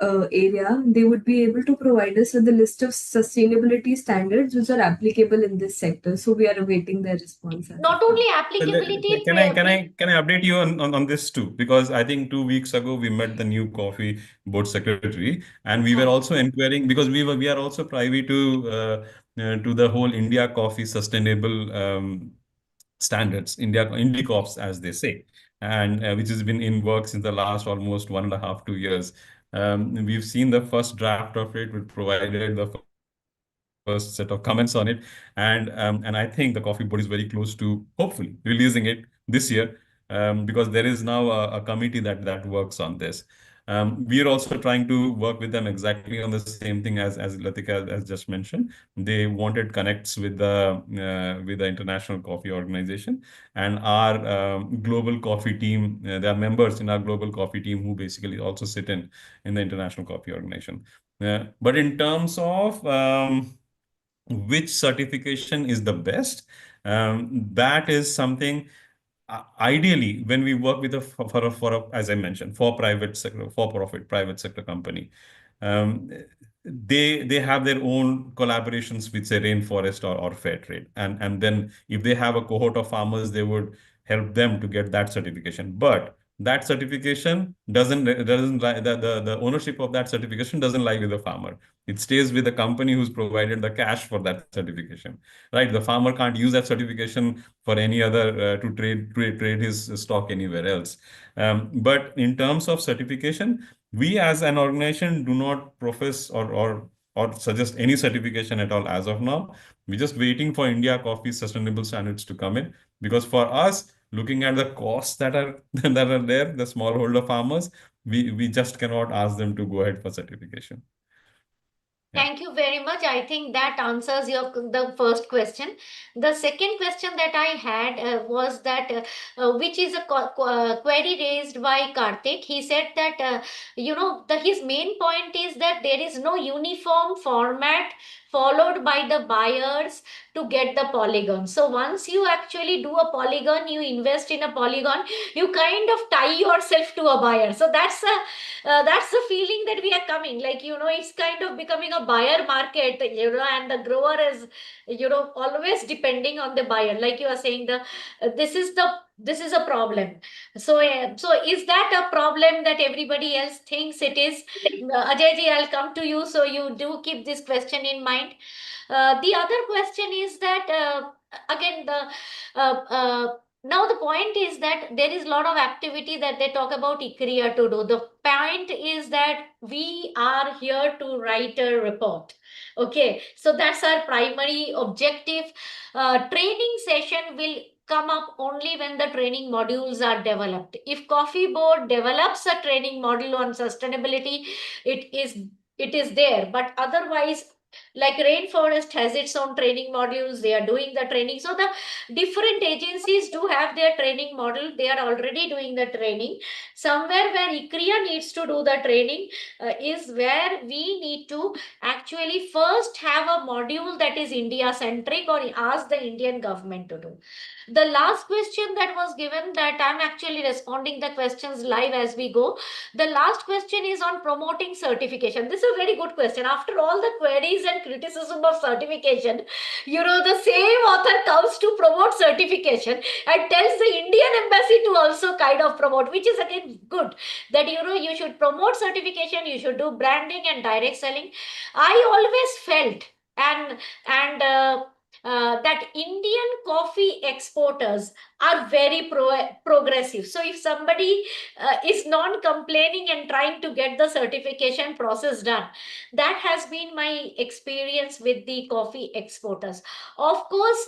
area. They would be able to provide us with a list of sustainability standards which are applicable in this sector. So we are awaiting their response. Not only applicability, Can I update you on this too? Because I think 2 weeks ago we met the new coffee board secretary, and we were also inquiring, because we are also privy to the whole India coffee sustainable standards, IndiCops as they say, and which has been in work since the last almost 1.5 2 years. We've seen the first draft of it. We provided the first set of comments on it, and I think the Coffee Board is very close to hopefully releasing it this year, because there is now a committee that works on this. We are also trying to work with them exactly on the same thing as Latika has just mentioned. They wanted connects with the International Coffee Organization, and our global coffee team. There are members in our global coffee team who basically also sit in the International Coffee Organization. But in terms of which certification is the best, that is something. Ideally, when we work with as I mentioned, for private sector, for profit private sector company, um, they have their own collaborations with, say, rainforest or fair trade, and then if they have a cohort of farmers, they would help them to get that certification. But that certification doesn't the ownership of that certification doesn't lie with the farmer. It stays with the company who's provided the cash for that certification, right? The farmer can't use that certification for any other to trade his stock anywhere else. But in terms of certification, we as an organization do not profess or suggest any certification at all as of now. We're just waiting for India Coffee sustainable standards to come in, because for us, looking at the costs that are that are there, the smallholder farmers, we just cannot ask them to go ahead for certification. Thank you very much. I think that answers the first question. The second question that I had was that which is a query raised by Karthik. He said that his main point is that there is no uniform format followed by the buyers to get the polygon. So once you actually do a polygon, you invest in a polygon, you kind of tie yourself to a buyer. So that's the feeling that we are coming, like, it's kind of becoming a buyer market, and the grower is, always depending on the buyer. Like you are saying, this is the This is a problem. So, so is that a problem that everybody else thinks it is? Ajay ji, I'll come to you. So you do keep this question in mind. The other question is that again now the point is that there is a lot of activity that they talk about ICRIA to do. The point is that we are here to write a report. Okay, so that's our primary objective. Training session will come up only when the training modules are developed. If Coffee Board develops a training module on sustainability, it is there. But otherwise, like Rainforest has its own training modules, they are doing the training. So the different agencies do have their training model. They are already doing the training. Somewhere where ICRIA needs to do the training is where we need to actually first have a module that is India centric or ask the Indian government to do. The last question that was given, that I'm actually responding the questions live as we go. The last question is on promoting certification. This is a very good question. After all the queries and criticism of certification, the same author comes to promote certification and tells the Indian embassy to also kind of promote, which is again good, that you should promote certification, you should do branding and direct selling. I always felt that Indian coffee exporters are very progressive. So if somebody is non-complaining and trying to get the certification process done, that has been my experience with the coffee exporters. Of course,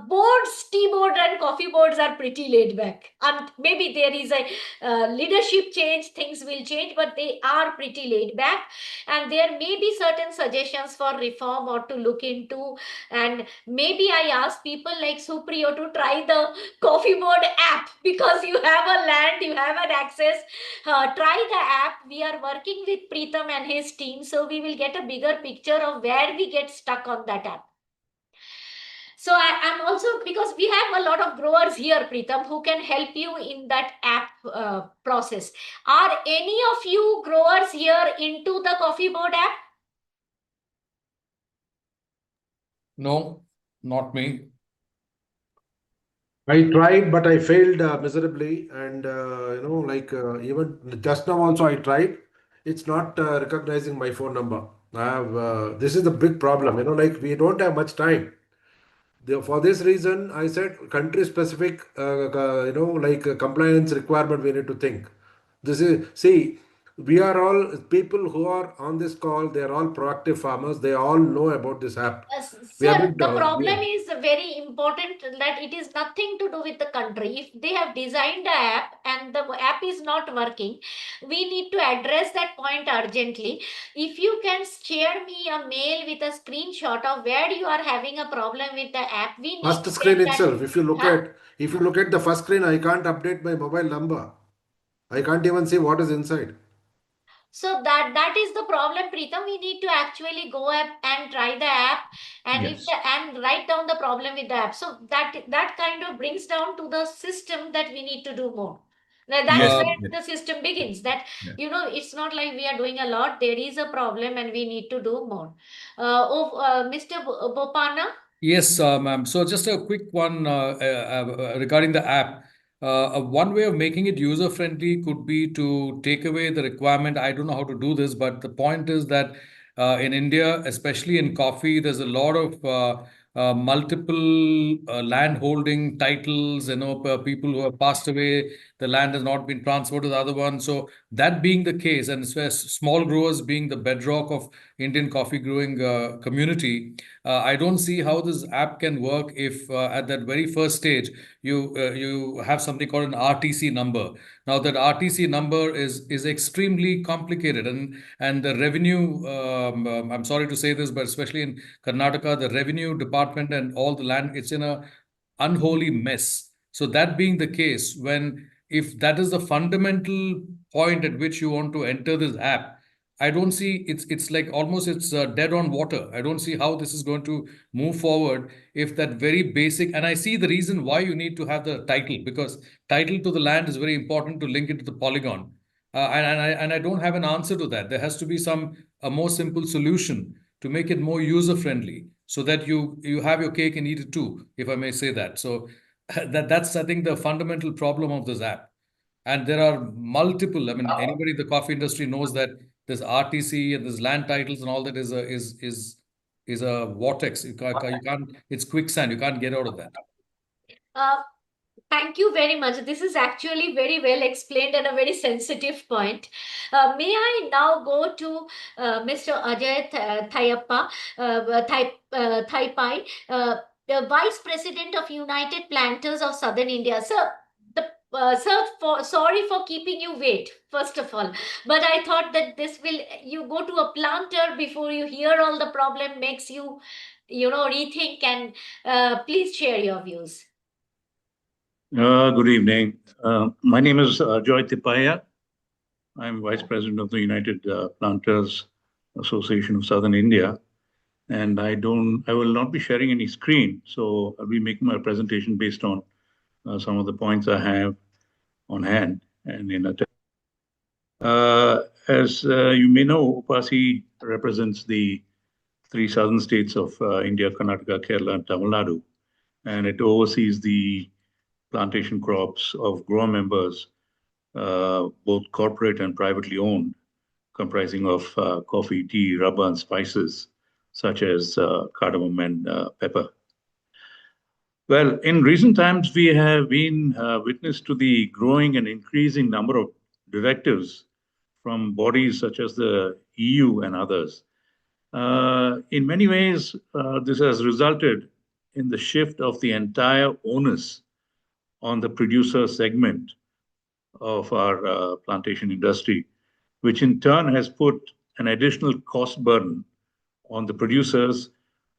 boards, tea board and coffee boards are pretty laid back. And maybe there is a leadership change, things will change, but they are pretty laid back. And there may be certain suggestions for reform or to look into. And maybe I ask people like Supriyo to try the Coffee Board app, because you have a land, you have an access. Try the app. We are working with Preetham and his team, so we will get a bigger picture of where we get stuck on that app. So I'm also, because we have a lot of growers here, Preetham, who can help you in that app process. Are any of you growers here into the Coffee Board app? No, not me. I tried, but I failed miserably. And even just now also I tried. It's not recognizing my phone number. I have this is the big problem. Like we don't have much time. For this reason, I said country-specific, compliance requirement we need to think. This is, see, we are all people who are on this call. They are all proactive farmers. They all know about this app. We have Sir, been, the problem is very important, that it is nothing to do with the country. If they have designed the app and the app is not working, we need to address that point urgently. If you can share me a mail with a screenshot of where you are having a problem with the app, we need first to screen get that. itself. If you look at the first screen, I can't update my mobile number. I can't even see what is inside. So that is the problem, Preetham. We need to actually go up and try the app, and Yes. and write down the problem with the app. So that kind of brings down to the system that we need to do more. Now, that's Yes. where Yes. the system begins. That Yeah. it's not like we are doing a lot. There is a problem, and we need to do more. Mr. Bopana. Yes, ma'am. So just a quick one regarding the app. One way of making it user friendly could be to take away the requirement. I don't know how to do this, but the point is that in India, especially in coffee, there's a lot of multiple land holding titles. People who have passed away, the land has not been transferred to the other one. So that being the case, and small growers being the bedrock of Indian coffee growing community, I don't see how this app can work if at that very first stage you have something called an RTC number. Now that RTC number is extremely complicated, and the revenue. I'm sorry to say this, but especially in Karnataka, the revenue department and all the land, it's in a unholy mess. So that being the case, when if that is the fundamental point at which you want to enter this app, I don't see it's like almost it's dead on water. I don't see how this is going to move forward if that very basic, and I see the reason why you need to have the title, because title to the land is very important to link it to the polygon. And I don't have an answer to that. There has to be a more simple solution to make it more user friendly, so that you have your cake and eat it too, if I may say that. So That's, I think, the fundamental problem of this app. And there are multiple. I mean, anybody in the coffee industry knows that there's RTC and there's land titles and all that is a vortex. You can't. It's quicksand. You can't get out of that. Uh, Thank you very much. This is actually very well explained and a very sensitive point. May I now go to Mr. Ajay Thayappa, Thaipai, the Vice President of United Planters of Southern India. Sir, sorry for keeping you wait, first of all. But I thought that you go to a planter before you hear all the problem, makes you, rethink, and please share your views. Good evening. My name is Joy Tipaya. I'm Vice President of the United Planters Association of Southern India. And I will not be sharing any screen. So I'll be making my presentation based on some of the points I have on hand. And as you may know, UPASI represents the three southern states of India, Karnataka, Kerala, and Tamil Nadu. And it oversees the plantation crops of grower members, both corporate and privately owned, comprising of coffee, tea, rubber, and spices, such as cardamom and pepper. Well, in recent times, we have been witness to the growing and increasing number of directives from bodies such as the EU and others. In many ways, this has resulted in the shift of the entire onus on the producer segment of our plantation industry, which in turn has put an additional cost burden on the producers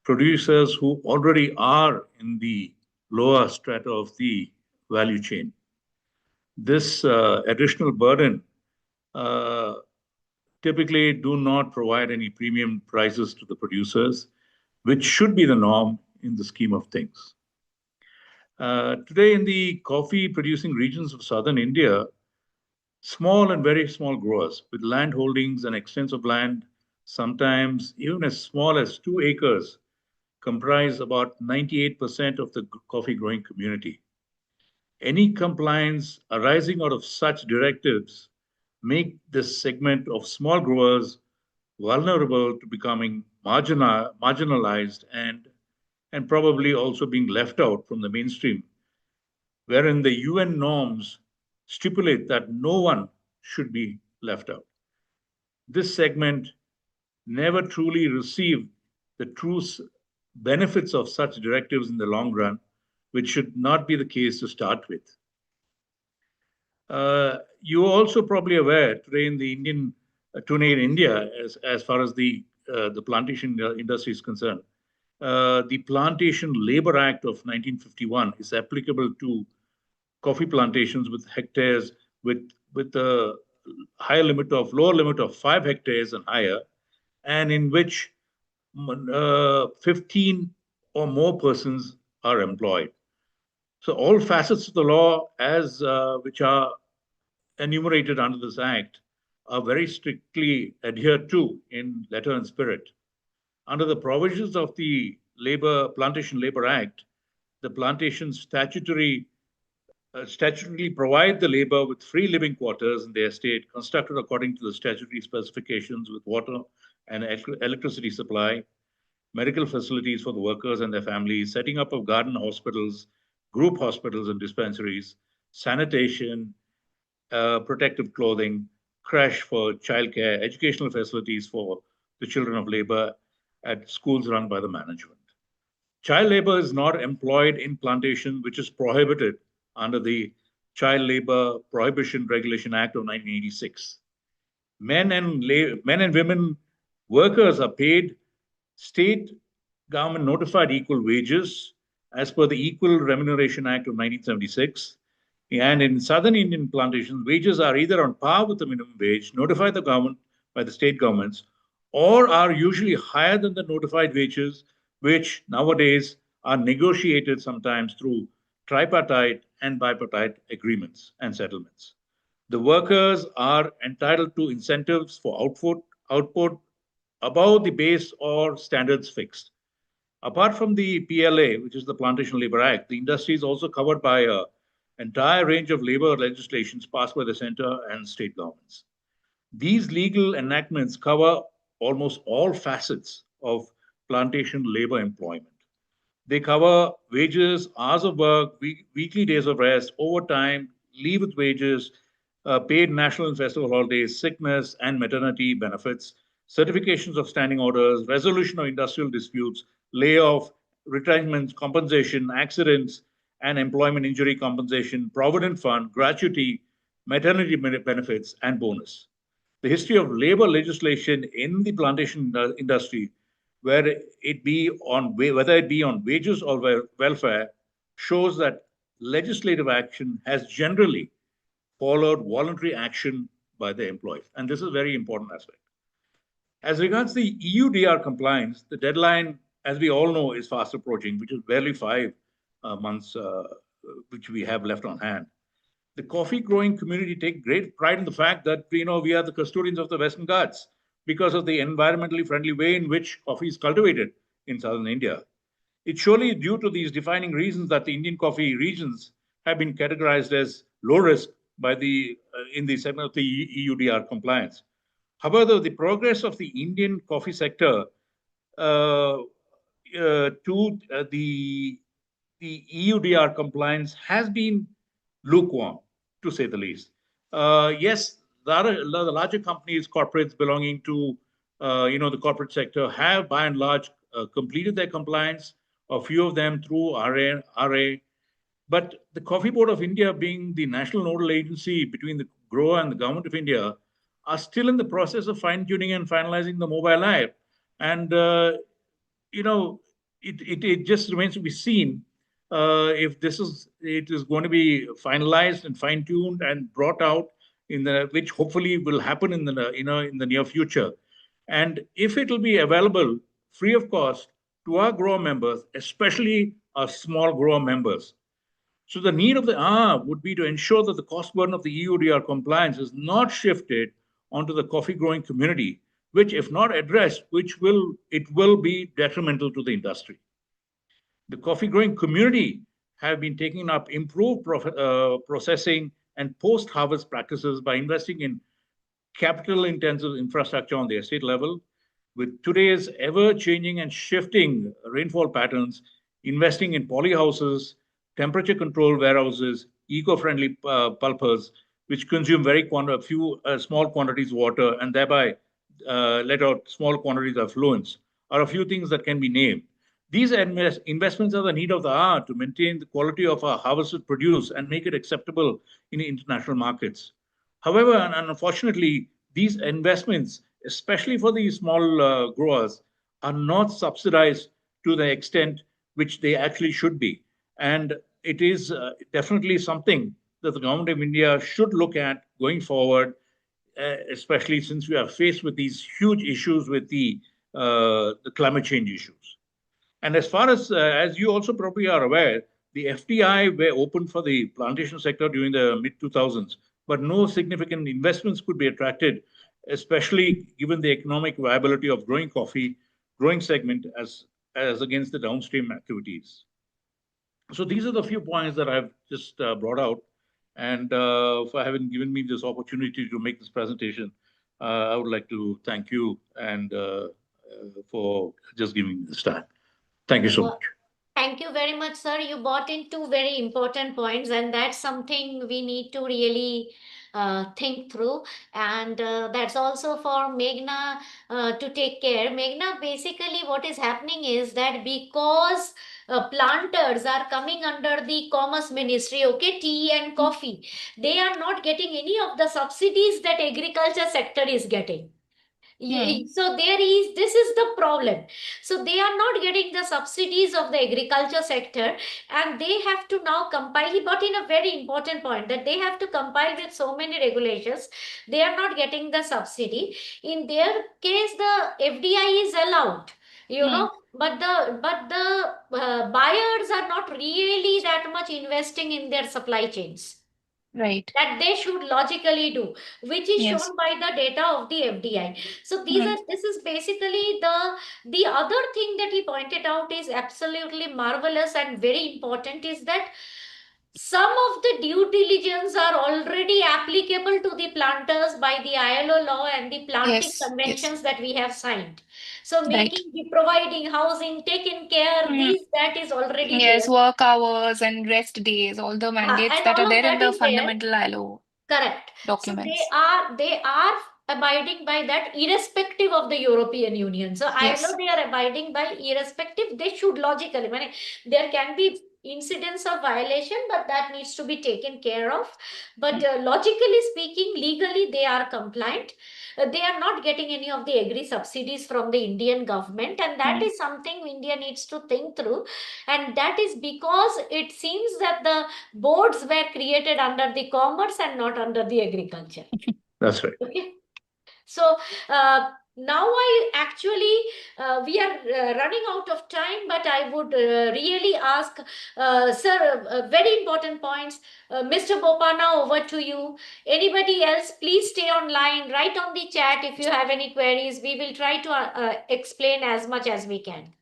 who already are in the lower strata of the value chain. This additional burden typically do not provide any premium prices to the producers, which should be the norm in the scheme of things. Today, in the coffee producing regions of southern India, small and very small growers with land holdings and extents of land, sometimes even as small as 2 acres, comprise about 98% of the coffee growing community. Any compliance arising out of such directives make this segment of small growers vulnerable to becoming marginalized and probably also being left out from the mainstream, wherein the UN norms stipulate that no one should be left out. This segment never truly received the true benefits of such directives in the long run, which should not be the case to start with. You are also probably aware today in the today in India, as far as the plantation industry is concerned, the Plantation Labor Act of 1951 is applicable to coffee plantations with hectares with a lower limit of 5 hectares and higher, and in which 15 or more persons are employed. So all facets of the law as which are enumerated under this act are very strictly adhered to in letter and spirit. Under the provisions of the Plantation Labor Act, the plantations statutorily provide the labor with free living quarters in their estate, constructed according to the statutory specifications with water and electricity supply, medical facilities for the workers and their families, setting up of garden hospitals, group hospitals and dispensaries, sanitation, protective clothing, crash for childcare, educational facilities for the children of labor at schools run by the management. Child labor is not employed in plantation, which is prohibited under the Child Labor Prohibition Regulation Act of 1986. Men and women workers are paid state government notified equal wages as per the Equal Remuneration Act of 1976. And in southern Indian plantations, wages are either on par with the minimum wage notified the government by the state governments, or are usually higher than the notified wages, which nowadays are negotiated sometimes through tripartite and bipartite agreements and settlements. The workers are entitled to incentives for output above the base or standards fixed. Apart from the PLA, which is the Plantation Labor Act, the industry is also covered by an entire range of labor legislations passed by the center and state governments. These legal enactments cover almost all facets of plantation labor employment. They cover wages, hours of work, weekly days of rest, overtime, leave with wages, paid national and festival holidays, sickness and maternity benefits, certifications of standing orders, resolution of industrial disputes, layoff, retirement compensation, accidents and employment injury compensation, provident fund, gratuity, maternity benefits, and bonus. The history of labor legislation in the plantation industry, whether it be on wages or welfare, shows that legislative action has generally followed voluntary action by the employees, and this is a very important aspect. As regards the EUDR compliance, the deadline, as we all know, is fast approaching, which is barely 5 months, which we have left on hand. The coffee growing community take great pride in the fact that we are the custodians of the Western Ghats because of the environmentally friendly way in which coffee is cultivated in southern India. It's surely due to these defining reasons that the Indian coffee regions have been categorized as low risk by the in the segment of the EUDR compliance. However, the progress of the Indian coffee sector to the EUDR compliance has been lukewarm, to say the least. Yes, the larger companies, corporates belonging to the corporate sector have by and large completed their compliance. A few of them through RA. But the Coffee Board of India, being the national nodal agency between the grower and the government of India, are still in the process of fine tuning and finalizing the mobile app. And it just remains to be seen if it is going to be finalized and fine tuned and brought out which hopefully will happen in the near future. And if it will be available free of cost to our grower members, especially our small grower members. So the need of the hour would be to ensure that the cost burden of the EUDR compliance is not shifted onto the coffee growing community, which, if not addressed, it will be detrimental to the industry. The coffee growing community have been taking up improved processing and post-harvest practices by investing in capital-intensive infrastructure on the estate level. With today's ever-changing and shifting rainfall patterns, investing in polyhouses, temperature-controlled warehouses, eco-friendly pulpers, which consume few small quantities of water and thereby let out small quantities of effluents, are a few things that can be named. These investments are the need of the hour to maintain the quality of our harvested produce and make it acceptable in international markets. However, and unfortunately, these investments, especially for these small growers, are not subsidized to the extent which they actually should be. And it is definitely something that the government of India should look at going forward, especially since we are faced with these huge issues with the climate change issues. And as you also probably are aware, the FDI were open for the plantation sector during the mid-2000s, but no significant investments could be attracted, especially given the economic viability of growing segment as against the downstream activities. So these are the few points that I've just brought out. And for having given me this opportunity to make this presentation, I would like to thank you and for just giving me this time. Thank you so much. Thank you very much, sir. You brought in two very important points, and that's something we need to really think through. And that's also for Meghna to take care. Meghna, basically, what is happening is that because planters are coming under the Commerce Ministry, okay, tea and coffee, they are not getting any of the subsidies that agriculture sector is getting. So this is the problem. So they are not getting the subsidies of the agriculture sector, and they have to now compile, but in a very important point that they have to compile with so many regulations. They are not getting the subsidy. In their case, the FDI is allowed, but the buyers are not really that much investing in their supply chains. Right. that they should logically do, which is Yes. shown by the data of the FDI. So Right. this is basically the other thing that he pointed out is absolutely marvelous and very important, is that some of the due diligence are already applicable to the planters by the ILO law and the planting Yes. Yes. conventions that we have signed. So Right. providing housing, taking care, Mm. that is already Yes, there. work hours and rest days, all the mandates And that are all of there in that the is there. fundamental ILO Correct. So documents. they are abiding by that irrespective of the European Union. So I know Yes. they are abiding by irrespective. They should logically. I mean, there can be incidents of violation, but that needs to be taken care of. But logically speaking, legally they are compliant. They are not getting any of the agri subsidies from the Indian government, and that is something India needs to think through. And that is because it seems that the boards were created under the commerce and not under the agriculture. That's right. Okay. So now I actually, we are running out of time, but I would really ask, sir, very important points. Mr. Bopana, over to you. Anybody else, please stay online, write on the chat if you have any queries. We will try to explain as much as we can.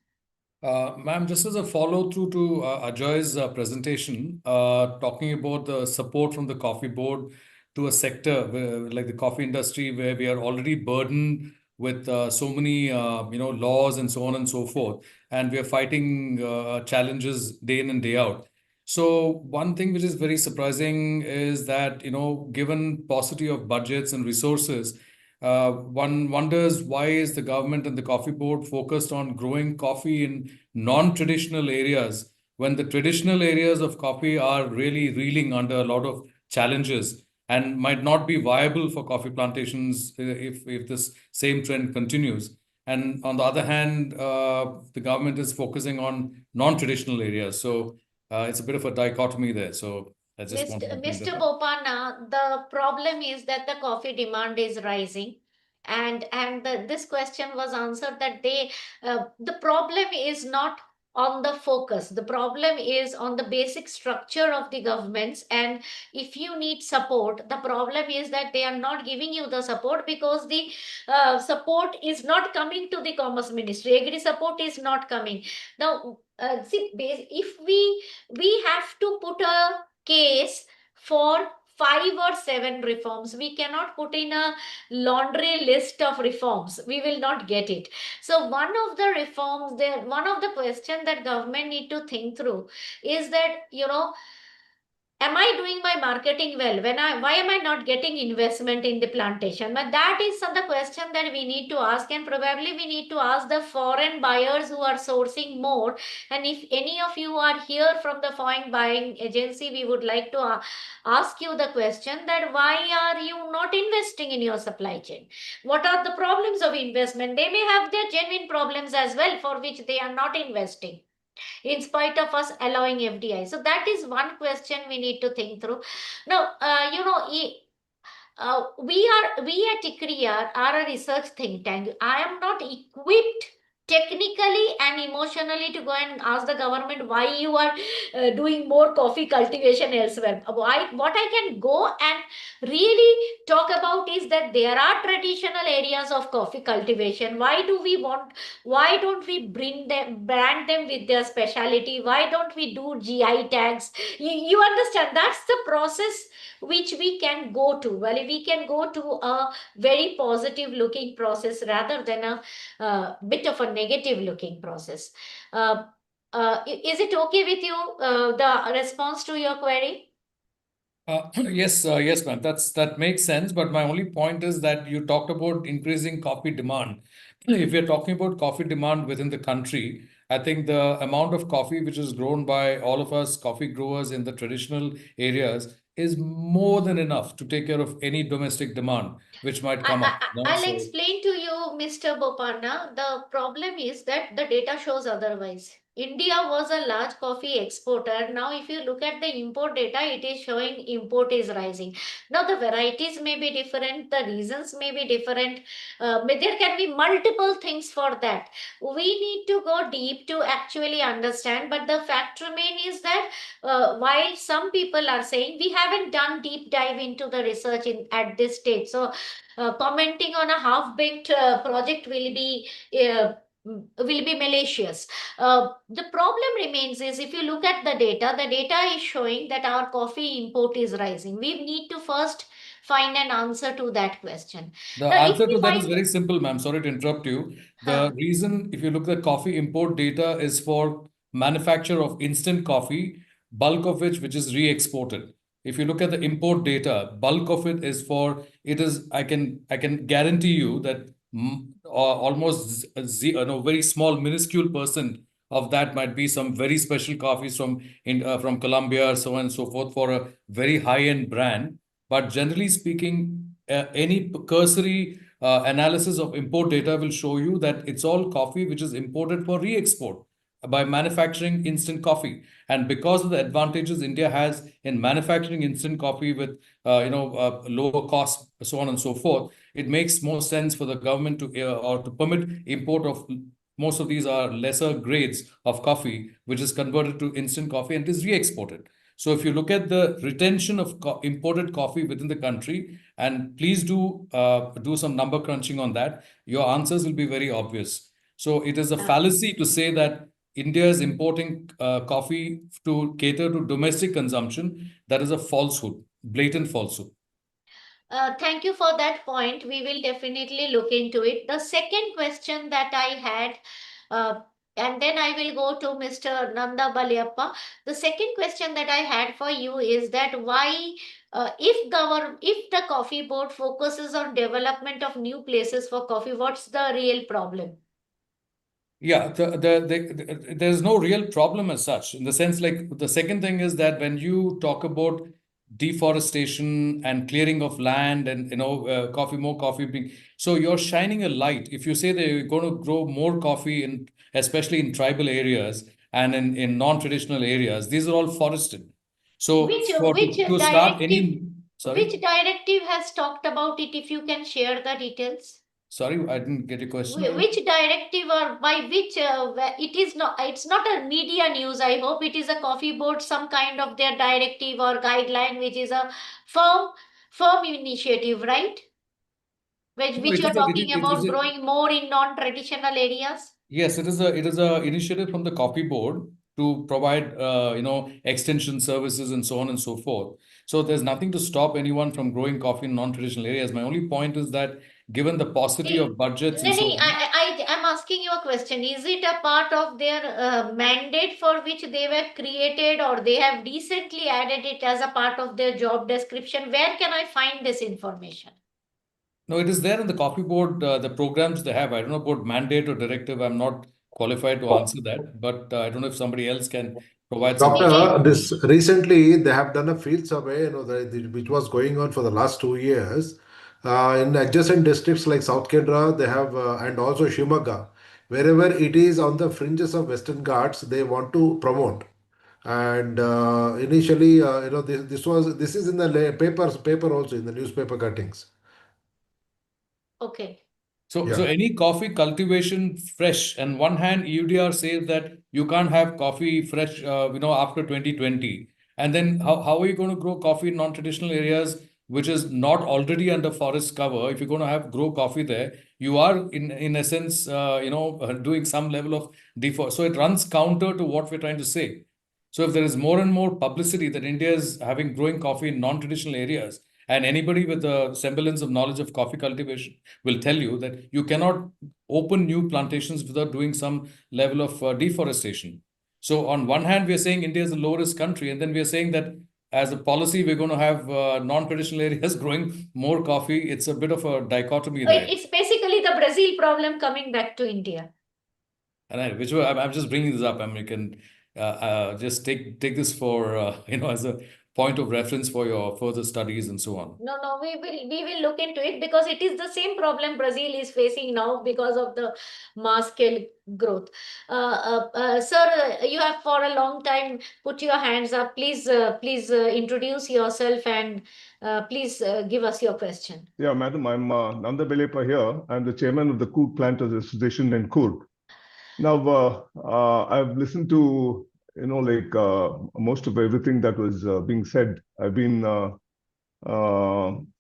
Ma'am, just as a follow through to Ajoy's presentation, talking about the support from the coffee board to a sector like the coffee industry, where we are already burdened with so many laws and so on and so forth, and we are fighting challenges day in and day out. So one thing which is very surprising is that, given paucity of budgets and resources, one wonders, why is the government and the coffee board focused on growing coffee in non-traditional areas when the traditional areas of coffee are really reeling under a lot of challenges and might not be viable for coffee plantations if this same trend continues. And on the other hand, the government is focusing on non-traditional areas. So it's a bit of a dichotomy there. So I just wanted to bring that Mr. up. Bopana, the problem is that the coffee demand is rising, and this question was answered that the problem is not on the focus. The problem is on the basic structure of the governments, and if you need support, the problem is that they are not giving you the support because the support is not coming to the Commerce Ministry. Agri support is not coming. Now, see, if we have to put a case for 5 or 7 reforms. We cannot put in a laundry list of reforms. We will not get it. So one of the reforms there, one of the questions that government need to think through is that, am I doing my marketing well? Why am I not getting investment in the plantation? But that is the question that we need to ask, and probably we need to ask the foreign buyers who are sourcing more. And if any of you are here from the foreign buying agency, we would like to ask you the question that why are you not investing in your supply chain? What are the problems of investment? They may have their genuine problems as well, for which they are not investing in spite of us allowing FDI. So that is one question we need to think through. Now, we at ICRI are a research think tank. I am not equipped technically and emotionally to go and ask the government why you are doing more coffee cultivation elsewhere. What I can go and really talk about is that there are traditional areas of coffee cultivation. Why don't we brand them with their speciality? Why don't we do GI tags? You understand, that's the process which we can go to. Well, we can go to a very positive looking process rather than a bit of a negative looking process. Is it okay with you, the response to your query? Yes, ma'am. That makes sense. But my only point is that you talked about increasing coffee demand. If you're talking about coffee demand within the country, I think the amount of coffee which is grown by all of us coffee growers in the traditional areas is more than enough to take care of any domestic demand which might come up. I'll So explain to you, Mr. Bopana. The problem is that the data shows otherwise. India was a large coffee exporter. Now, if you look at the import data, it is showing import is rising. Now, the varieties may be different, the reasons may be different. But there can be multiple things for that. We need to go deep to actually understand. But the fact remain is that while some people are saying we haven't done deep dive into the research in at this stage, so commenting on a half-baked project will be malicious. The problem remains is if you look at the data is showing that our coffee import is rising. We need to first find an answer to that question. The Now, if answer we to that is find, very simple, ma'am. Sorry to interrupt you. huh, The reason, if you look at coffee import data, is for manufacture of instant coffee, bulk of which is re-exported. If you look at the import data, bulk of it is for it is. I can guarantee you that almost no, very small, minuscule percent of that might be some very special coffees from Colombia, so on and so forth, for a very high-end brand. But generally speaking, any cursory analysis of import data will show you that it's all coffee which is imported for re-export by manufacturing instant coffee. And because of the advantages India has in manufacturing instant coffee with lower cost, so on and so forth, it makes more sense for the government to permit import of most of these are lesser grades of coffee, which is converted to instant coffee and is re-exported. So if you look at the retention of imported coffee within the country, and please do some number crunching on that, your answers will be very obvious. So it is a fallacy to say that India is importing coffee to cater to domestic consumption. That is a falsehood, blatant falsehood. thank you for that point. We will definitely look into it. The second question that I had, and then I will go to Mr. Nanda Baliappa. The second question that I had for you is that why, if the coffee board focuses on development of new places for coffee, what's the real problem? Yeah, there's no real problem as such, in the sense, like, the second thing is that when you talk about deforestation and clearing of land and more coffee being, so you're shining a light. If you say that you're going to grow more coffee in, especially in tribal areas and in non-traditional areas, these are all forested. So Which to start any, sorry, which directive has talked about it? If you can share the details. sorry, I didn't get your question. Which directive or by which it is not, it's not a media news. I hope it is a coffee board, some kind of their directive or guideline, which is a firm initiative, right? Which No, which it you are is a, talking it is about a, growing more in non-traditional areas. Yes, it is a initiative from the Coffee Board to provide extension services and so on and so forth. So there's nothing to stop anyone from growing coffee in non-traditional areas. My only point is that given the paucity of budgets and so on. I'm asking you a question. Is it a part of their mandate for which they were created, or they have recently added it as a part of their job description? Where can I find this information? No, it is there in the Coffee Board, the programs they have. I don't know about mandate or directive. I'm not qualified to answer that, but I don't know if somebody else can provide some. Doctor, this recently they have done a field survey, which was going on for the last 2 years. In adjacent districts like South Kendra, they have, and also Shimoga, wherever it is on the fringes of Western Ghats, they want to promote. And initially, this is in the paper also, in the newspaper cuttings. Okay. So Yeah. any coffee cultivation fresh, and one hand, EUDR says that you can't have coffee fresh, after 2020. And then how are you going to grow coffee in non-traditional areas, which is not already under forest cover? If you're going to grow coffee there, you are in essence, doing some level of deforestation. So it runs counter to what we're trying to say. So if there is more and more publicity that India is having growing coffee in non-traditional areas, and anybody with a semblance of knowledge of coffee cultivation will tell you that you cannot open new plantations without doing some level of deforestation. So on one hand, we are saying India is the low risk country, and then we are saying that as a policy, we're going to have non-traditional areas growing more coffee. It's a bit of a dichotomy there. It's basically the Brazil problem coming back to India. And I'm just bringing this up. I mean, you can just take this for as a point of reference for your further studies and so on. No, we will look into it because it is the same problem Brazil is facing now because of the mass scale growth. Sir, you have for a long time put your hands up. Please, introduce yourself and please give us your question. Yeah, madam, I'm Nanda Belepa here. I'm the chairman of the Cook Planters Association in Coorg. Now, I've listened to, most of everything that was being said. I've been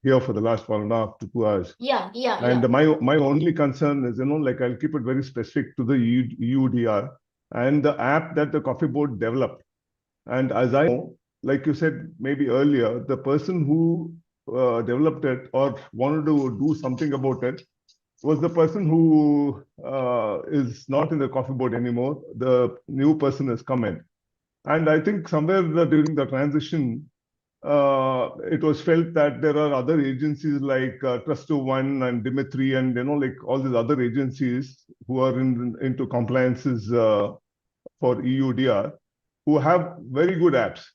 here for the last 1.5 to 2 hours. Yeah. And my only concern is, I'll keep it very specific to the EUDR and the app that the Coffee Board developed. And as I know, like you said maybe earlier, the person who developed it or wanted to do something about it was the person who is not in the Coffee Board anymore. The new person has come in. And I think somewhere during the transition, it was felt that there are other agencies like Trust to One and Dimitri and all these other agencies who are into compliances for EUDR who have very good apps.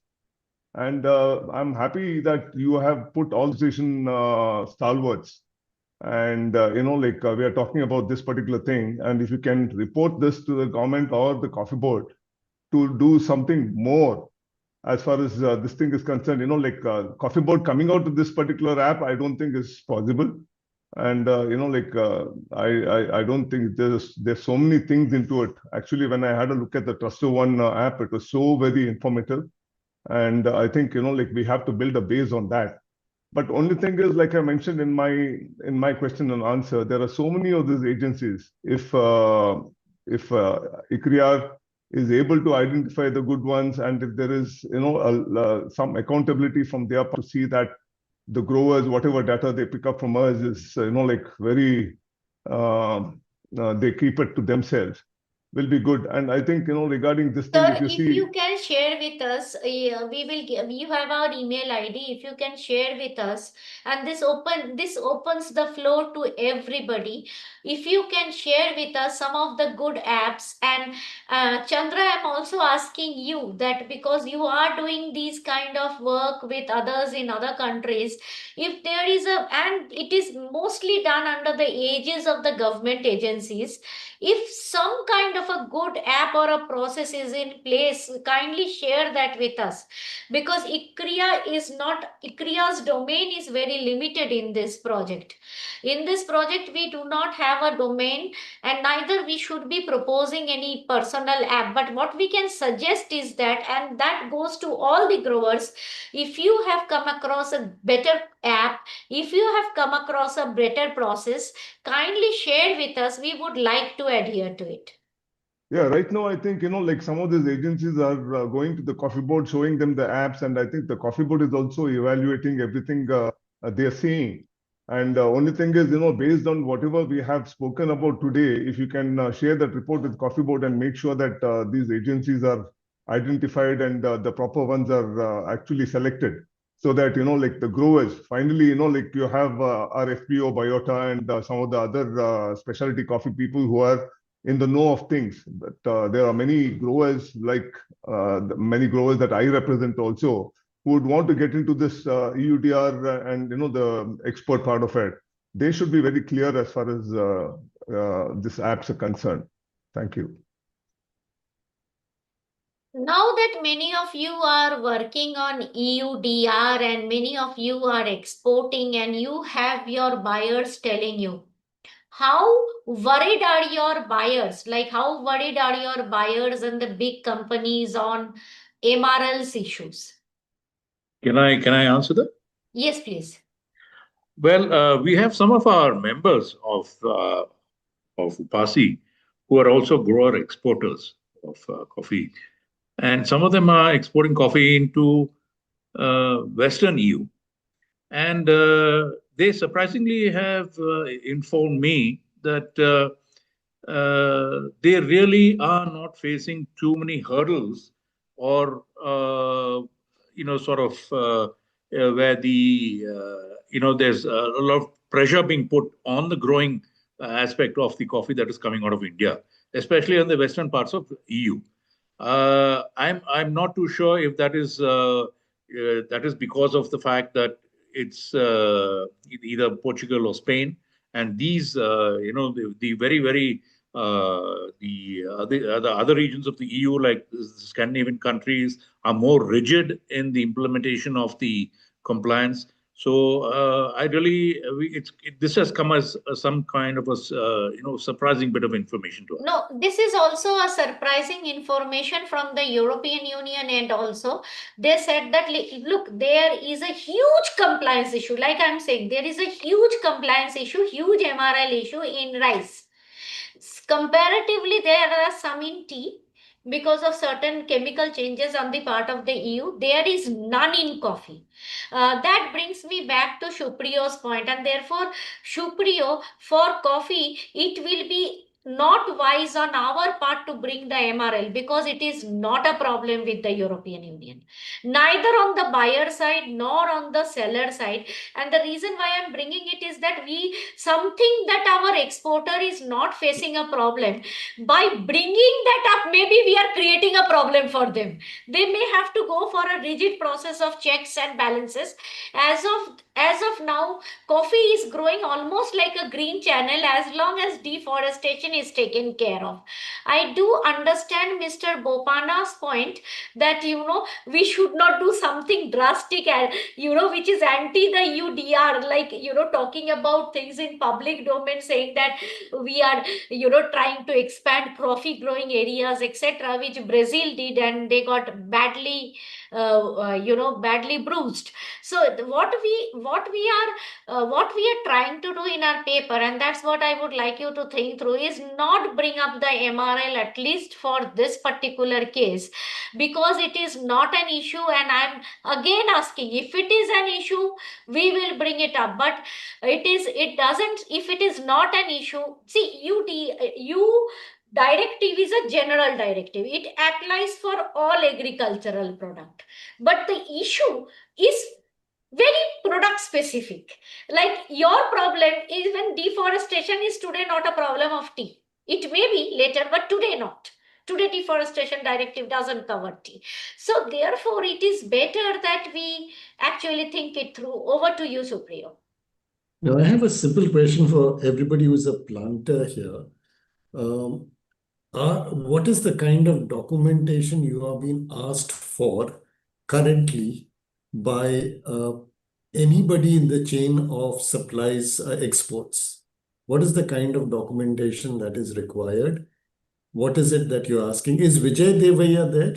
And I'm happy that you have put all station stalwarts. And we are talking about this particular thing. And if you can report this to the government or the Coffee Board to do something more as far as this thing is concerned, Coffee Board coming out with this particular app, I don't think is possible. And I don't think there's so many things into it. Actually, when I had a look at the Trust to One app, it was so very informative. And I think we have to build a base on that. But only thing is, like I mentioned in my question and answer, there are so many of these agencies. If ICRIAR is able to identify the good ones, and if there is some accountability from their part to see that the growers, whatever data they pick up from us is very they keep it to themselves, will be good. And I think regarding this thing, Sir, if you can share with us, we will give you have our email ID. If you can share with us, and this opens the floor to everybody. If you can share with us some of the good apps, and Chandra, I'm also asking you that because you are doing these kind of work with others in other countries, if there is and it is mostly done under the aegis of the government agencies. If some kind of a good app or a process is in place, kindly share that with us, because ICRIA's domain is very limited in this project. In this project, we do not have a domain, and neither we should be proposing any personal app. But what we can suggest is that, and that goes to all the growers, if you have come across a better app, if you have come across a better process, kindly share with us. We would like to adhere to it. Yeah, right now I think some of these agencies are going to the Coffee Board, showing them the apps, and I think the Coffee Board is also evaluating everything they are seeing. And only thing is, based on whatever we have spoken about today, if you can share that report with Coffee Board and make sure that these agencies are identified and the proper ones are actually selected, so that the growers finally you have our FPO, Biota, and some of the other specialty coffee people who are in the know of things. But there are many growers, many growers that I represent also, who would want to get into this EUDR and the export part of it. They should be very clear as far as these apps are concerned. Thank you. Now that many of you are working on EUDR and many of you are exporting and you have your buyers telling you, how worried are your buyers? Like, how worried are your buyers and the big companies on MRL's issues? Can I answer that? Yes, please. Well, we have some of our members of PASI who are also grower exporters of coffee, and some of them are exporting coffee into Western EU, and they surprisingly have informed me that they really are not facing too many hurdles, or where there's a lot of pressure being put on the growing aspect of the coffee that is coming out of India, especially in the western parts of EU. I'm not too sure if that is that is because of the fact that it's either Portugal or Spain, and these, the very, very the other regions of the EU, like the Scandinavian countries, are more rigid in the implementation of the compliance. So I really, this has come as some kind of a surprising bit of information to us. No, this is also a surprising information from the European Union, and also they said that look, there is a huge compliance issue. Like I'm saying, there is a huge compliance issue, huge MRL issue in rice. Comparatively, there are some in tea because of certain chemical changes on the part of the EU. There is none in coffee. That brings me back to Shupriyo's point, and therefore, Shupriyo, for coffee, it will be not wise on our part to bring the MRL because it is not a problem with the European Union, neither on the buyer side nor on the seller side. And the reason why I'm bringing it is that something that our exporter is not facing a problem, by bringing that up, maybe we are creating a problem for them. They may have to go for a rigid process of checks and balances. As of now, coffee is growing almost like a green channel as long as deforestation is taken care of. I do understand Mr. Bopana's point that we should not do something drastic and which is anti the UDR, like talking about things in public domain, saying that we are trying to expand coffee growing areas, etc., which Brazil did, and they got badly badly bruised. So what we are trying to do in our paper, and that's what I would like you to think through, is not bring up the MRL, at least for this particular case, because it is not an issue. And I'm again asking, if it is an issue, we will bring it up. But if it is not an issue, see, you directive is a general directive. It applies for all agricultural product. But the issue is very product specific. Like your problem is when deforestation is today not a problem of tea. It may be later, but today not. Today deforestation directive doesn't cover tea. So therefore it is better that we actually think it through. Over to you, Supriyo. Now, I have a simple question for everybody who's a planter here. What is the kind of documentation you are being asked for currently by anybody in the chain of supplies exports? What is the kind of documentation that is required? What is it that you're asking? Is Vijay Devaya there?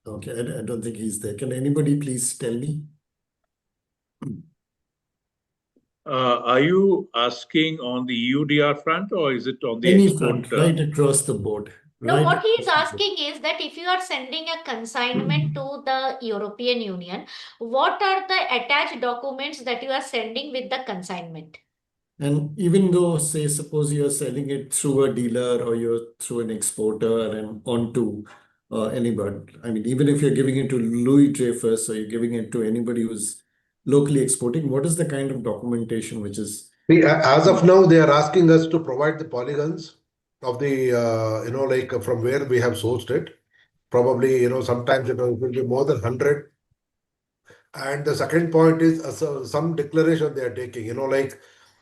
Okay, I don't think he's there. Can anybody please tell me? Are you asking on the EUDR front, or is it on the Any export? front, right across the board. No, Right what he is across the board. asking is that if you are sending a consignment to the European Union, what are the attached documents that you are sending with the consignment? And even though, say, suppose you're selling it through a dealer or you're through an exporter and onto anybody, I mean, even if you're giving it to Louis Dreyfus or you're giving it to anybody who's locally exporting, what is the kind of documentation which is? As of now, they are asking us to provide the polygons of the, from where we have sourced it. Probably, sometimes, it will be more than 100. And the second point is some declaration they are taking,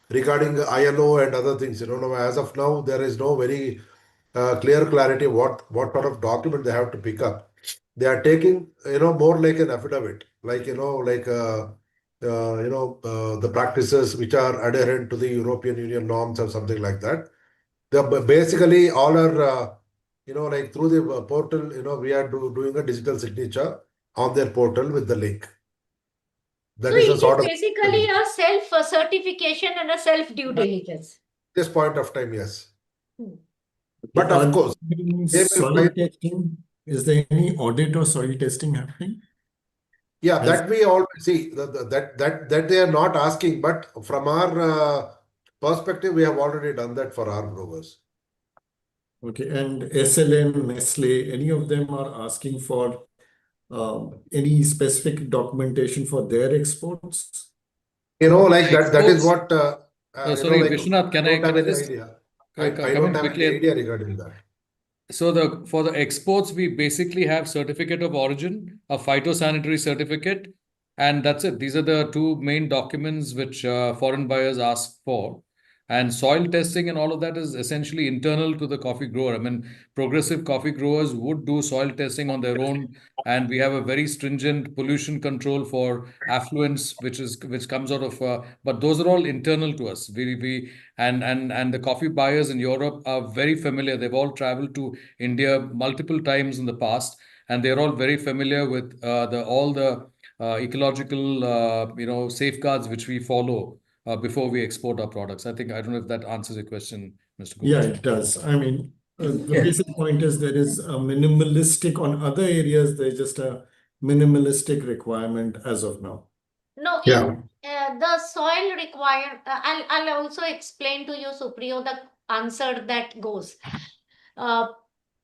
regarding ILO and other things. As of now, there is no very clear clarity what sort of document they have to pick up. They are taking, more like an affidavit, the practices which are adherent to the European Union norms or something like that. Basically all are, through the portal, we are doing a digital signature on their portal with the link. That So is it a is sort of basically a self-certification and a self-due diligence. this point of time, yes. But of course, soil testing, is there any audit or soil testing happening? Yeah, that we all see that they are not asking, but from our perspective, we have already done that for our growers. Okay, and SLN, Nestle, any of them are asking for any specific documentation for their exports? That is what. Sorry, Vishwanath, can I don't have any just idea. come I in don't have quickly? any idea regarding that. So for the exports, we basically have certificate of origin, a phytosanitary certificate, and that's it. These are the two main documents which foreign buyers ask for. And soil testing and all of that is essentially internal to the coffee grower. I mean, progressive coffee growers would do soil testing on their own, and we have a very stringent pollution control for affluents, which comes out of. But those are all internal to us. We and the coffee buyers in Europe are very familiar. They've all traveled to India multiple times in the past, and they're all very familiar with all the ecological safeguards which we follow before we export our products. I don't know if that answers your question, Mr. Yeah, Gupta. it does. I mean, the basic point is there is a minimalistic on other areas. There's just a minimalistic requirement as of now. No, Yeah. in the soil required, I'll also explain to you, Supriyo, the answer that goes.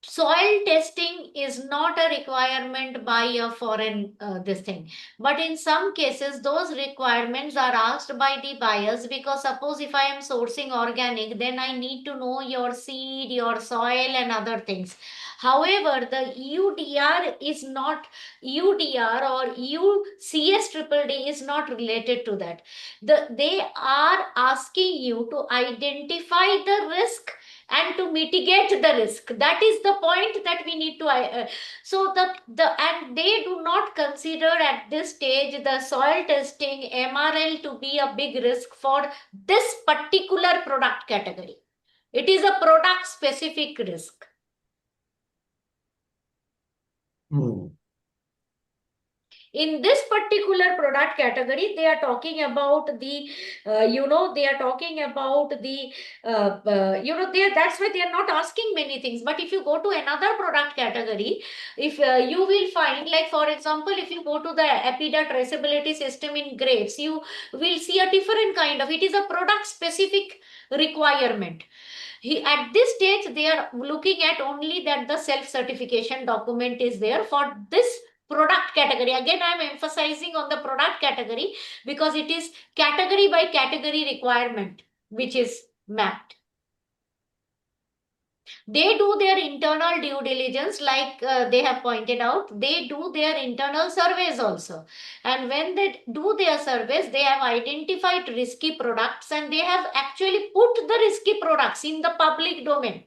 Soil testing is not a requirement by a foreign this thing, but in some cases those requirements are asked by the buyers, because suppose if I am sourcing organic, then I need to know your seed, your soil and other things. However, the EUDR is not, EUDR or EUCS3D is not related to that. They are asking you to identify the risk and to mitigate the risk. That is the point that we need to so and they do not consider at this stage the soil testing MRL to be a big risk for this particular product category. It is a product specific risk. In this particular product category, they are talking about the, they are talking about the, that's why they are not asking many things. But if you go to another product category, if you will find, like for example, if you go to the APIDA traceability system in grapes, you will see a different kind of, it is a product specific requirement. At this stage, they are looking at only that the self-certification document is there for this product category. Again, I am emphasizing on the product category because it is category by category requirement which is mapped. They do their internal due diligence, like they have pointed out. They do their internal surveys also. And when they do their surveys, they have identified risky products and they have actually put the risky products in the public domain,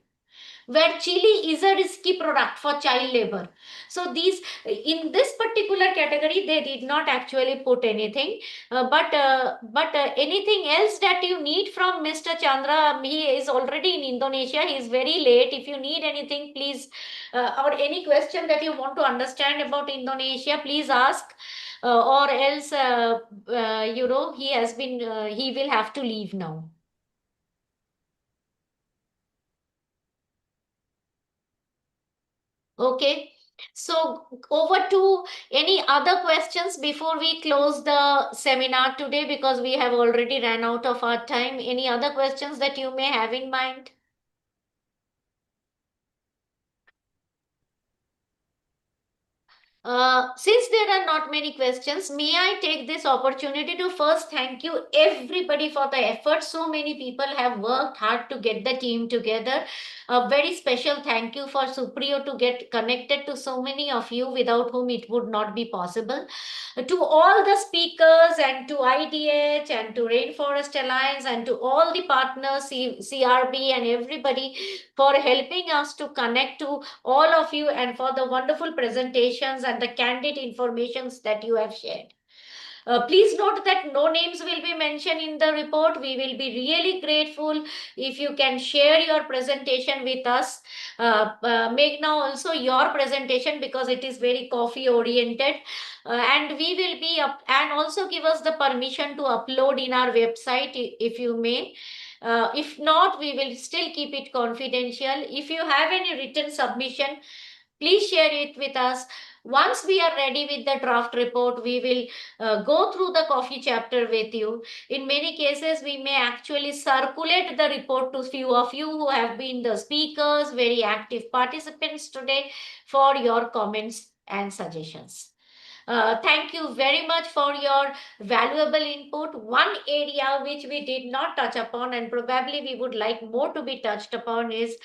where chili is a risky product for child labor. So these, in this particular category, they did not actually put anything. But anything else that you need from Mr. Chandra, he is already in Indonesia. He is very late. If you need anything, please, or any question that you want to understand about Indonesia, please ask. Or else, he has been, he will have to leave now. Okay, so over to any other questions before we close the seminar today, because we have already ran out of our time. Any other questions that you may have in mind? Since there are not many questions, may I take this opportunity to first thank you everybody for the effort. So many people have worked hard to get the team together. A very special thank you for Supriyo to get connected to so many of you, without whom it would not be possible. To all the speakers and to IDH and to Rainforest Alliance and to all the partners, CRB and everybody, for helping us to connect to all of you and for the wonderful presentations and the candid informations that you have shared. Please note that no names will be mentioned in the report. We will be really grateful if you can share your presentation with us. Meghna, also your presentation, because it is very coffee oriented. And we will be up, and also give us the permission to upload in our website if you may. If not, we will still keep it confidential. If you have any written submission, please share it with us. Once we are ready with the draft report, we will go through the coffee chapter with you. In many cases, we may actually circulate the report to few of you who have been the speakers, very active participants today, for your comments and suggestions. Thank you very much for your valuable input. One area which we did not touch upon and probably we would like more to be touched upon is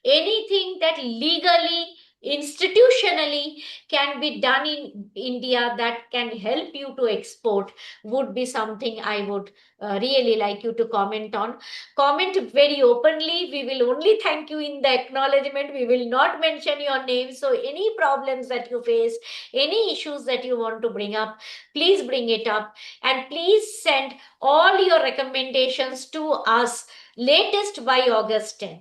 anything that legally, institutionally can be done in India that can help you to export would be something I would really like you to comment on. Comment very openly. We will only thank you in the acknowledgement. We will not mention your name. So any problems that you face, any issues that you want to bring up, please bring it up, and please send all your recommendations to us latest by August 10.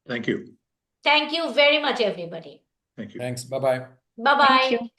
Thank you. Thank you very much, everybody. Thank you. Thanks. Bye-bye. Bye-bye. Thank you.